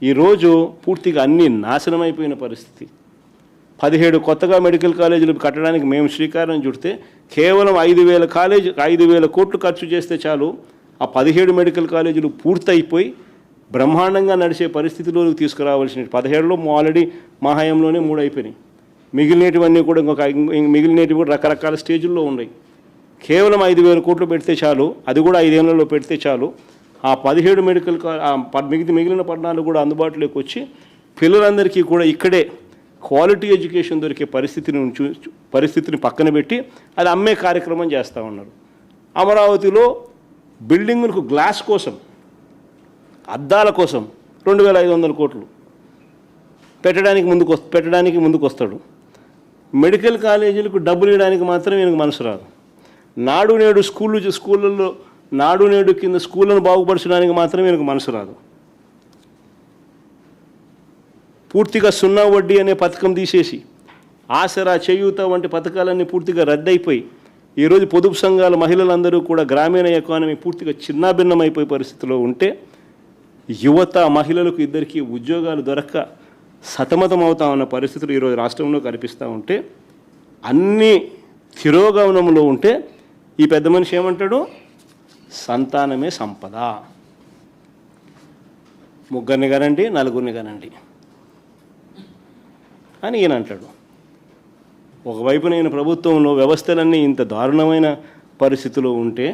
ఈరోజు పూర్తిగా అన్నీ నాశనం అయిపోయిన పరిస్థితి. 17 కొత్తగా మెడికల్ కాలేజీలు కట్టడానికి మేము శ్రీకారం చుడితే కేవలం 5,000 కోట్లు ఖర్చు చేస్తే చాలు ఆ 17 మెడికల్ కాలేజీలు పూర్తయిపోయి బ్రహ్మాండంగా నడిచే పరిస్థితిలోకి తీసుకురావాల్సిన 17లో ఆల్రెడీ మా హయాంలోనే 3 అయిపోయినాయి. మిగిలినటివన్నీ కూడా మిగిలినవి కూడా రకరకాల స్టేజుల్లో ఉన్నాయి. కేవలం 5,000 కోట్లు పెడితే చాలు, అది కూడా 5 ఏళ్లలో పెడితే చాలు, ఆ 17 మెడికల్ మిగిలిన 14 కూడా అందుబాటులోకి వచ్చి పిల్లలందరికీ కూడా ఇక్కడే క్వాలిటీ ఎడ్యుకేషన్ దొరికే పరిస్థితిని పక్కన పెట్టి అది అమ్మే కార్యక్రమం చేస్తూ ఉన్నారు. అమరావతిలో బిల్డింగులకు గ్లాస్ కోసం, అద్దాల కోసం 2,500 కోట్లు పెట్టడానికి ముందుకు వస్తాడు. మెడికల్ కాలేజీలకు డబ్బులు ఇవ్వడానికి మాత్రం ఈయనకు మనసు రాదు. నాడు నేడు స్కూళ్ళల్లో నాడు నేడు కింద స్కూళ్ళను బాగుపరచడానికి మాత్రం ఈయనకు మనసు రాదు. పూర్తిగా 0 వడ్డీ అనే పథకం తీసేసి ఆసరా, చేయూత వంటి పథకాలన్నీ పూర్తిగా రద్దయిపోయి ఈరోజు పొదుపు సంఘాల మహిళలందరూ కూడా గ్రామీణ ఎకానమీ పూర్తిగా చిన్నాభిన్నమైపోయే పరిస్థితిలో ఉంటే యువత, మహిళలకు ఇద్దరికీ ఉద్యోగాలు దొరక్క సతమతం అవుతా ఉన్న పరిస్థితులు ఈరోజు రాష్ట్రంలో కనిపిస్తూ ఉంటే, అన్ని తిరోగమనంలో ఉంటే ఈ పెద్ద మనిషి ఏమంటాడు? సంతానమే సంపద, ముగ్గురిని కనండి, నలుగురిని కనండి అని ఈయన అంటాడు. ఒకవైపు నేను ప్రభుత్వంలో వ్యవస్థలన్నీ ఇంత దారుణమైన పరిస్థితిలో ఉంటే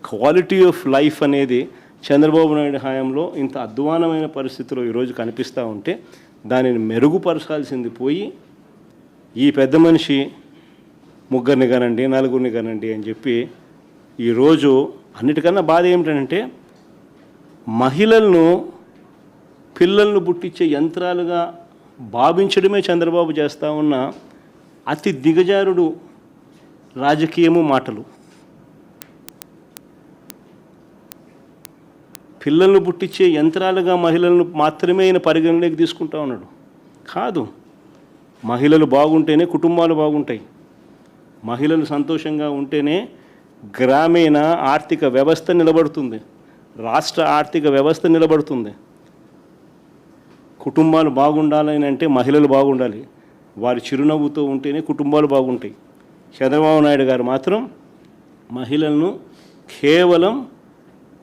క్వాలిటీ ఆఫ్ లైఫ్ అనేది చంద్రబాబు నాయుడు హయాంలో ఇంత అధ్వానమైన పరిస్థితిలో ఈరోజు కనిపిస్తూ ఉంటే దానిని మెరుగుపరచాల్సింది పోయి ఈ పెద్ద మనిషి ముగ్గురిని కనండి, నలుగురిని కనండి అని చెప్పి ఈరోజు అన్నిటికన్నా బాధ ఏమిటంటే మహిళలను పిల్లలను పుట్టించే యంత్రాలుగా భావించడమే చంద్రబాబు చేస్తూ ఉన్న అతి దిగజారుడు రాజకీయము, మాటలు. పిల్లలను పుట్టించే యంత్రాలుగా మహిళలను మాత్రమే ఆయన పరిగణలోకి తీసుకుంటా ఉన్నాడు. కాదు, మహిళలు బాగుంటేనే కుటుంబాలు బాగుంటాయి. మహిళలు సంతోషంగా ఉంటేనే గ్రామీణ ఆర్థిక వ్యవస్థ నిలబడుతుంది, రాష్ట్ర ఆర్థిక వ్యవస్థ నిలబడుతుంది. కుటుంబాలు బాగుండాలని అంటే మహిళలు బాగుండాలి, వారి చిరునవ్వుతో ఉంటేనే కుటుంబాలు బాగుంటాయి. చంద్రబాబు నాయుడు గారు మాత్రం మహిళలను కేవలం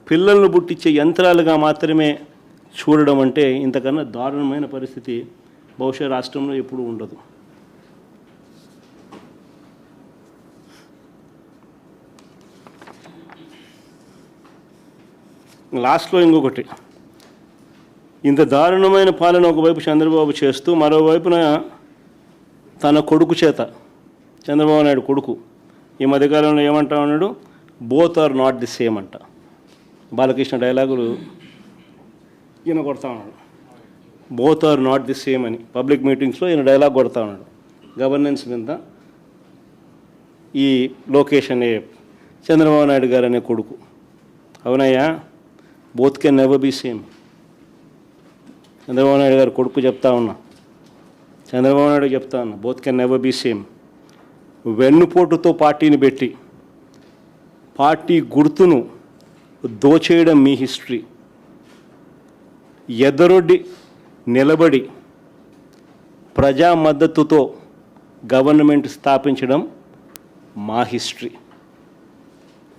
పిల్లలను పుట్టించే యంత్రాలుగా మాత్రమే చూడడం అంటే ఇంతకన్నా దారుణమైన పరిస్థితి బహుశా రాష్ట్రంలో ఎప్పుడూ ఉండదు. లాస్ట్లో ఇంకొకటి, ఇంత దారుణమైన పాలన ఒకవైపు చంద్రబాబు చేస్తూ మరోవైపున తన కొడుకు చేత, చంద్రబాబు నాయుడు కొడుకు ఈ మధ్యకాలంలో ఏమంటా ఉన్నాడు? Both are not the same అంట. బాలకృష్ణ డైలాగులు ఈయన కొడతా ఉన్నాడు, both are not the same అని. పబ్లిక్ మీటింగ్స్లో ఈయన డైలాగ్ కొడతా ఉన్నాడు గవర్నెన్స్ మీద. ఈ లోకేష్ అనే చంద్రబాబు నాయుడు గారు అనే కొడుకు, అవునయ్యా, both can never be same. Chandrababu Naidu గారు కొడుకు చెప్తా ఉన్నా, చంద్రబాబు నాయుడు చెప్తా ఉన్నా, both can never be same. వెన్నుపోటుతో పార్టీని పెట్టి పార్టీ గుర్తును దోచేయడం మీ హిస్టరీ. ఎదరొడ్డి నిలబడి ప్రజా మద్దతుతో గవర్నమెంట్ స్థాపించడం మా history.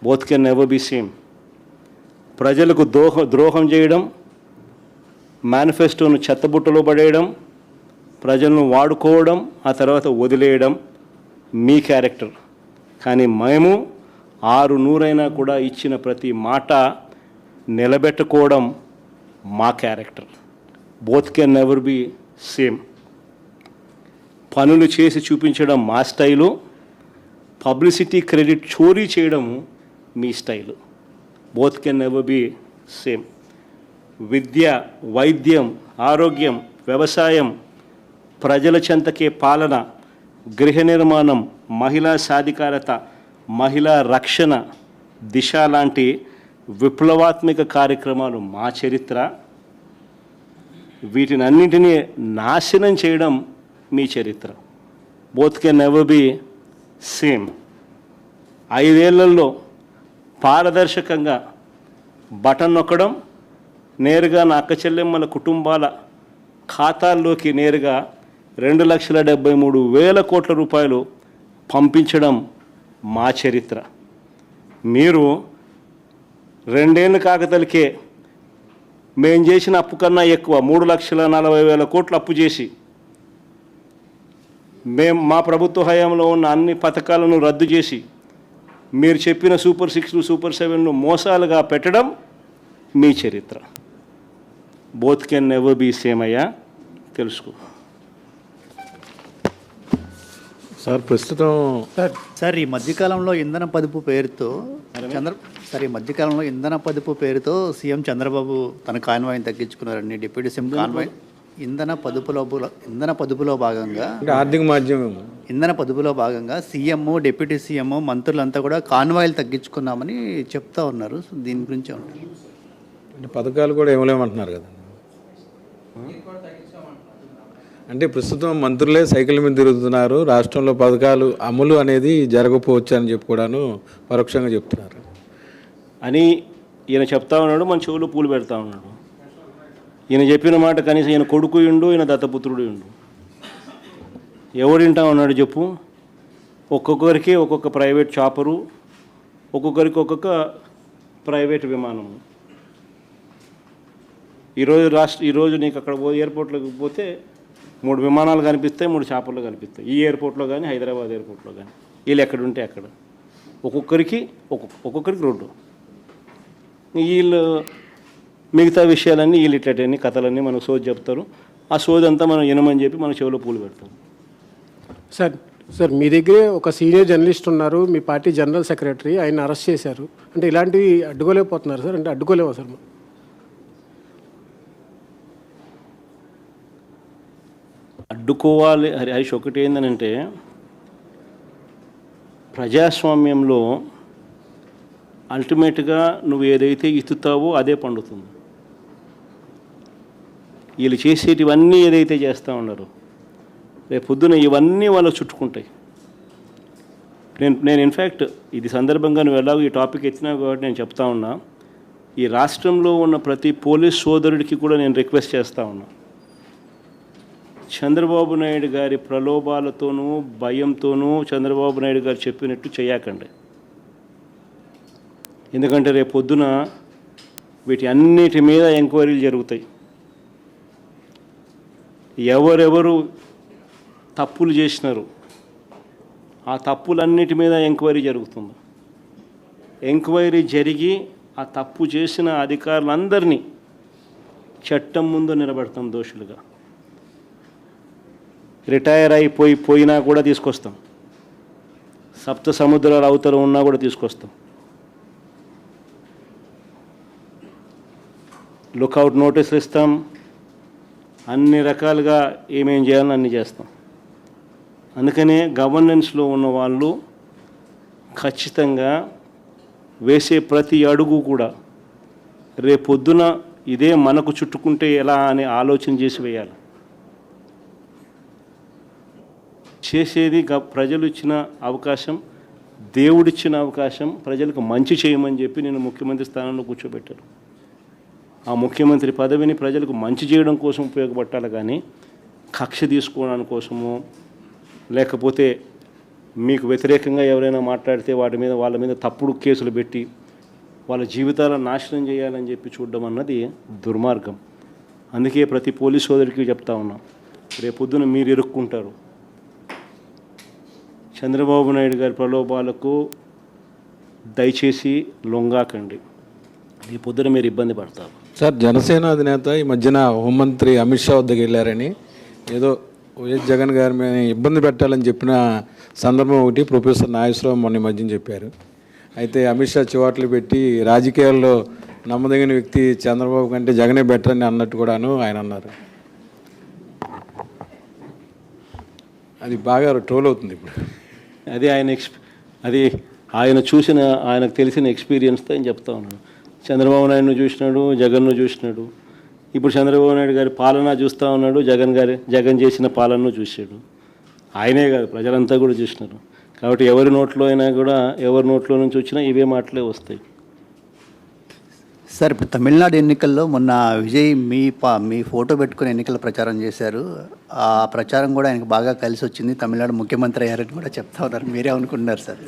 Both can never be same. ప్రజలకు ద్రోహం చేయడం, మేనిఫెస్టోను చెత్తబుట్టలో పడేయడం, ప్రజలను వాడుకోవడం, ఆ తర్వాత వదిలేయడం మీ క్యారెక్టర్. కానీ మేము 600 కూడా ఇచ్చిన ప్రతి మాట నిలబెట్టుకోవడం మా character. Both can never be same. పనులు చేసి చూపించడం మా స్టైలు, పబ్లిసిటీ క్రెడిట్ చోరీ చేయడం మీ style. Both can never be same. విద్య, వైద్యం, ఆరోగ్యం, వ్యవసాయం, ప్రజల చెంతకే పాలన, గృహ నిర్మాణం, మహిళా సాధికారత, మహిళా రక్షణ, దిశ లాంటి విప్లవాత్మక కార్యక్రమాలు మా చరిత్ర. వీటిని అన్నింటినీ నాశనం చేయడం మీ చరిత్ర. Both can never be same. 5 ఏళ్లలో పారదర్శకంగా బటన్ నొక్కడం, నేరుగా నా అక్క చెల్లెమ్మల కుటుంబాల ఖాతాల్లోకి నేరుగా 2,73,000 కోట్ల రూపాయలు పంపించడం మా చరిత్ర. మీరు 2 ఏళ్ళు కాకతలకే మేం చేసిన అప్పు కన్నా ఎక్కువ 3,40,000 కోట్లు అప్పు చేసి మా ప్రభుత్వ హయాంలో ఉన్న అన్ని పథకాలను రద్దు చేసి మీరు చెప్పిన సూపర్ 6లు, సూపర్ 7లు మోసాలుగా పెట్టడం మీ చరిత్ర. Both can never be same అయ్యా, తెలుసుకో. సార్ ప్రస్తుతం సార్ ఈ మధ్యకాలంలో ఇంధన పొదుపు పేరుతో సీఎం చంద్రబాబు తన కాన్వాయ్ని తగ్గించుకున్నారండి. డిప్యూటీ సీఎం కాన్వాయ్ ఇంధన పొదుపులో భాగంగా ఆర్థిక మాధ్యమం ఇంధన పొదుపులో భాగంగా సీఎం, డిప్యూటీ సీఎం, మంత్రులంతా కూడా కాన్వాయ్లు తగ్గించుకున్నామని చెప్తా ఉన్నారు. సో దీని గురించి అంటే పథకాలు కూడా ఇవ్వలేమంటున్నారు కదా. అంటే ప్రస్తుతం మంత్రులే సైకిల్ మీద తిరుగుతున్నారు, రాష్ట్రంలో పథకాలు అమలు అనేది జరగకపోవచ్చు అని చెప్పి కూడాను పరోక్షంగా చెప్తున్నారు అని ఈయన చెప్తా ఉన్నాడు. మన చెవులు పూలు పెడతా ఉన్నాడు. ఈయన చెప్పిన మాట కనీసం ఈయన కొడుకు ఇండు, ఈయన దత్తపుత్రుడు ఇండు. ఎవడింటా ఉన్నాడు చెప్పు? ఒక్కొక్కరికి ఒక్కొక్క ప్రైవేట్ చాపరు, ఒక్కొక్కరికి ఒక్కొక్క ప్రైవేట్ విమానము. ఈరోజు నీకు అక్కడ ఎయిర్పోర్ట్లోకి పోతే 3 విమానాలు కనిపిస్తాయి, 3 చాపర్లు కనిపిస్తాయి. ఈ ఎయిర్పోర్ట్లో కానీ, హైదరాబాద్ ఎయిర్పోర్ట్లో కానీ. వీళ్ళు ఎక్కడుంటే అక్కడ ఒక్కొక్కరికి 2. వీళ్ళు మిగతా విషయాలన్నీ వీళ్ళు ఇట్లన్నీ కథలన్నీ మనకు సోది చెప్తారు. ఆ సోది అంతా మనం వినమని చెప్పి మన చెవిలో పూలు పెడతాం. సార్ మీ దగ్గరే ఒక సీనియర్ జర్నలిస్ట్ ఉన్నారు, మీ పార్టీ జనరల్ సెక్రటరీ, ఆయన అరెస్ట్ చేశారు. అంటే ఇలాంటివి అడ్డుకోలేకపోతున్నారు సార్? అంటే అడ్డుకోలేమా సార్? అడ్డుకోవాలి హరీష్. ఒకటి ఏంటంటే ప్రజాస్వామ్యంలో అల్టిమేట్గా నువ్వు ఏదైతే ఇస్తుతావో అదే పండుతుంది. వీళ్ళు చేసేటివన్నీ ఏదైతే చేస్తూ ఉన్నారు, రేపు పొద్దున ఇవన్నీ వాళ్ళు చుట్టుకుంటాయి. నేను ఇన్ఫ్యాక్ట్ ఇది సందర్భంగా నువ్వు ఎలాగో ఈ టాపిక్ ఎత్తినావు కాబట్టి నేను చెప్తా ఉన్నా, ఈ రాష్ట్రంలో ఉన్న ప్రతి పోలీస్ సోదరుడికి కూడా నేను రిక్వెస్ట్ చేస్తూ ఉన్నా, చంద్రబాబు నాయుడు గారి ప్రలోభాలతోనూ భయంతోనూ చంద్రబాబు నాయుడు గారు చెప్పినట్టు చేయకండి. ఎందుకంటే రేపు పొద్దున వీటి అన్నిటి మీద ఎంక్వైరీలు జరుగుతాయి. ఎవరెవరు తప్పులు చేసినారు ఆ తప్పులన్నిటి మీద ఎంక్వైరీ జరుగుతుంది. ఎంక్వైరీ జరిగి ఆ తప్పు చేసిన అధికారులందరినీ చట్టం ముందు నిలబెడతాం దోషులుగా. రిటైర్ పోయినా కూడా తీసుకొస్తాం. సప్త సముద్రాల అవతల ఉన్నా కూడా తీసుకొస్తాం. లుకౌట్ నోటీసులు ఇస్తాం. అన్ని రకాలుగా ఏమేం చేయాలని అన్నీ చేస్తాం. అందుకనే గవర్నెన్స్లో ఉన్న వాళ్ళు ఖచ్చితంగా వేసే ప్రతి అడుగు కూడా రేపొద్దున ఇదే మనకు చుట్టుకుంటే ఎలా అని ఆలోచన చేసి వేయాలి. చేసేది ప్రజలు ఇచ్చిన అవకాశం, దేవుడిచ్చిన అవకాశం, ప్రజలకు మంచి చేయమని చెప్పి నేను ముఖ్యమంత్రి స్థానంలో కూర్చోబెట్టారు. ఆ ముఖ్యమంత్రి పదవిని ప్రజలకు మంచి చేయడం కోసం ఉపయోగపట్టాలి, కానీ కక్ష తీసుకోవడానికి కోసము, లేకపోతే మీకు వ్యతిరేకంగా ఎవరైనా మాట్లాడితే వాళ్ళ మీద తప్పుడు కేసులు పెట్టి వాళ్ళ జీవితాలను నాశనం చేయాలని చెప్పి చూడడం అన్నది దుర్మార్గం. అందుకే ప్రతి పోలీస్ సోదరికి చెప్తా ఉన్నాం, రేపొద్దున మీరు ఇరుక్కుంటారు. చంద్రబాబు నాయుడు గారి ప్రలోభాలకు దయచేసి లొంగాకండి. రేపొద్దున మీరు ఇబ్బంది పడతారు. సార్, జనసేన అధినేత ఈ మధ్యన హోంమంత్రి అమిత్ షా వద్దకు వెళ్ళారని, ఏదో వైఎస్ జగన్ గారి మీద ఇబ్బంది పెట్టాలని చెప్పిన సందర్భం ఒకటి ప్రొఫెసర్ నాగేశ్వరరావు మొన్న ఈ మధ్యన చెప్పారు. అయితే అమిత్ షా చివాట్లు పెట్టి రాజకీయాల్లో నమ్మదగిన వ్యక్తి చంద్రబాబు కంటే జగనే బెటర్ అని అన్నట్టు కూడాను ఆయన అన్నారు. అది బాగా ట్రోల్ అవుతుంది ఇప్పుడు. అది ఆయన చూసిన, ఆయనకు తెలిసిన ఎక్స్పీరియన్స్తో ఆయన చెప్తా ఉన్నాడు. చంద్రబాబు నాయుడును చూసినాడు, జగన్ను చూసినాడు. ఇప్పుడు చంద్రబాబు నాయుడు గారి పాలన చూస్తూ ఉన్నాడు, జగన్ చేసిన పాలనను చూశాడు. ఆయనే కాదు, ప్రజలంతా కూడా చూసినారు. కాబట్టి ఎవరి నోట్లో అయినా కూడా, ఎవరి నోట్లో నుంచి వచ్చినా ఇవే మాటలే వస్తాయి. సార్, ఇప్పుడు తమిళనాడు ఎన్నికల్లో మొన్న విజయ్ మీ ఫోటో పెట్టుకుని ఎన్నికల ప్రచారం చేశారు. ఆ ప్రచారం కూడా ఆయనకు బాగా కలిసి వచ్చింది, తమిళనాడు ముఖ్యమంత్రి అయ్యారని కూడా చెప్తా ఉన్నారు. మీరే అనుకుంటున్నారు సార్?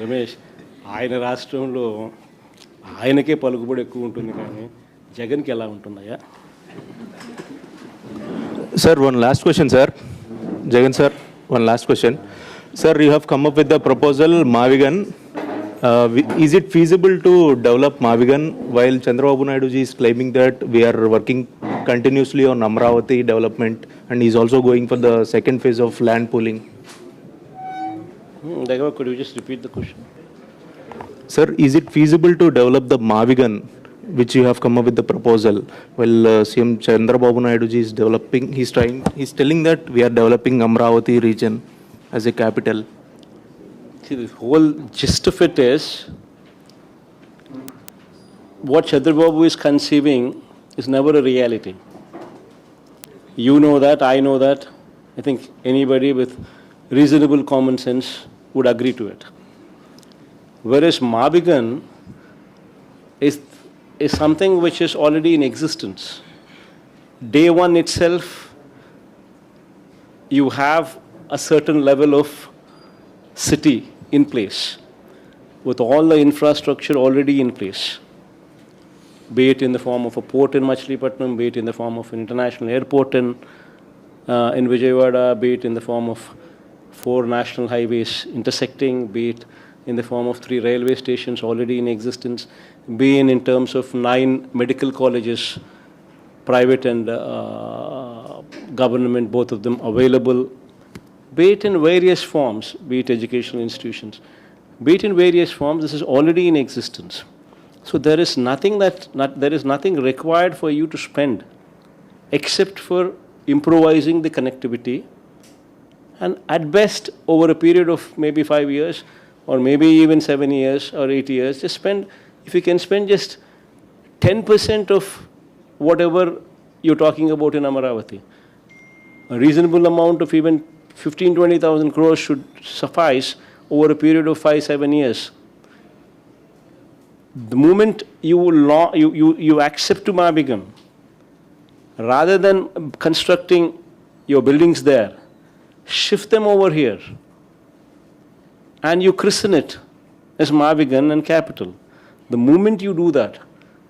రమేష్, ఆయన రాష్ట్రంలో ఆయనకే పలుకుబడి ఎక్కువ ఉంటుంది, కానీ జగన్కి ఎలా ఉంటుందయ్యా? Sir, one last question, sir. Jagan sir, one last question. Sir, you have come up with the proposal Mavigan. Is it feasible to develop Mavigan while Chandrababu Naidu ji is claiming that we are working continuously on Amravati development and he is also going for the second phase of land pooling? Could you just repeat the question? Sir, is it feasible to develop the Mavigan which you have come up with the proposal while CM Chandrababu Naidu ji is developing, he's telling that we are developing Amravati region as a capital? See, the whole gist of it is, what Chandrababu is conceiving is never a reality. You know that, I know that. I think anybody with reasonable common sense would agree to it. Whereas Mavigan is something which is already in existence. Day one itself, you have a certain level of city in place, with all the infrastructure already in place, be it in the form of a port in Machilipatnam, be it in the form of an international airport in Vijayawada, be it in the form of 4 national highways intersecting, be it in the form of 3 railway stations already in existence, be in terms of 9 medical colleges, private and government, both of them available, be it in various forms, be it educational institutions, be it in various forms, this is already in existence. So there is nothing required for you to spend except for improvising the connectivity, and at best over a period of maybe 5 years or maybe even 7 years or 8 years, just spend, if you can spend just 10% of whatever you're talking about in Amaravati, a reasonable amount of even 15,000-20,000 crores should suffice over a period of 5-7 years. The moment you accept to Mavigan, rather than constructing your buildings there, shift them over here and you christen it as Mavigan and capital. The moment you do that,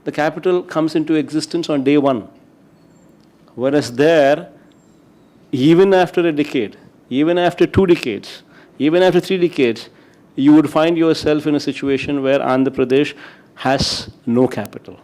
the capital comes into existence on day one. Whereas there, even after a decade, even after 2 decades, even after 3 decades, you would find yourself in a situation where Andhra Pradesh has no capital.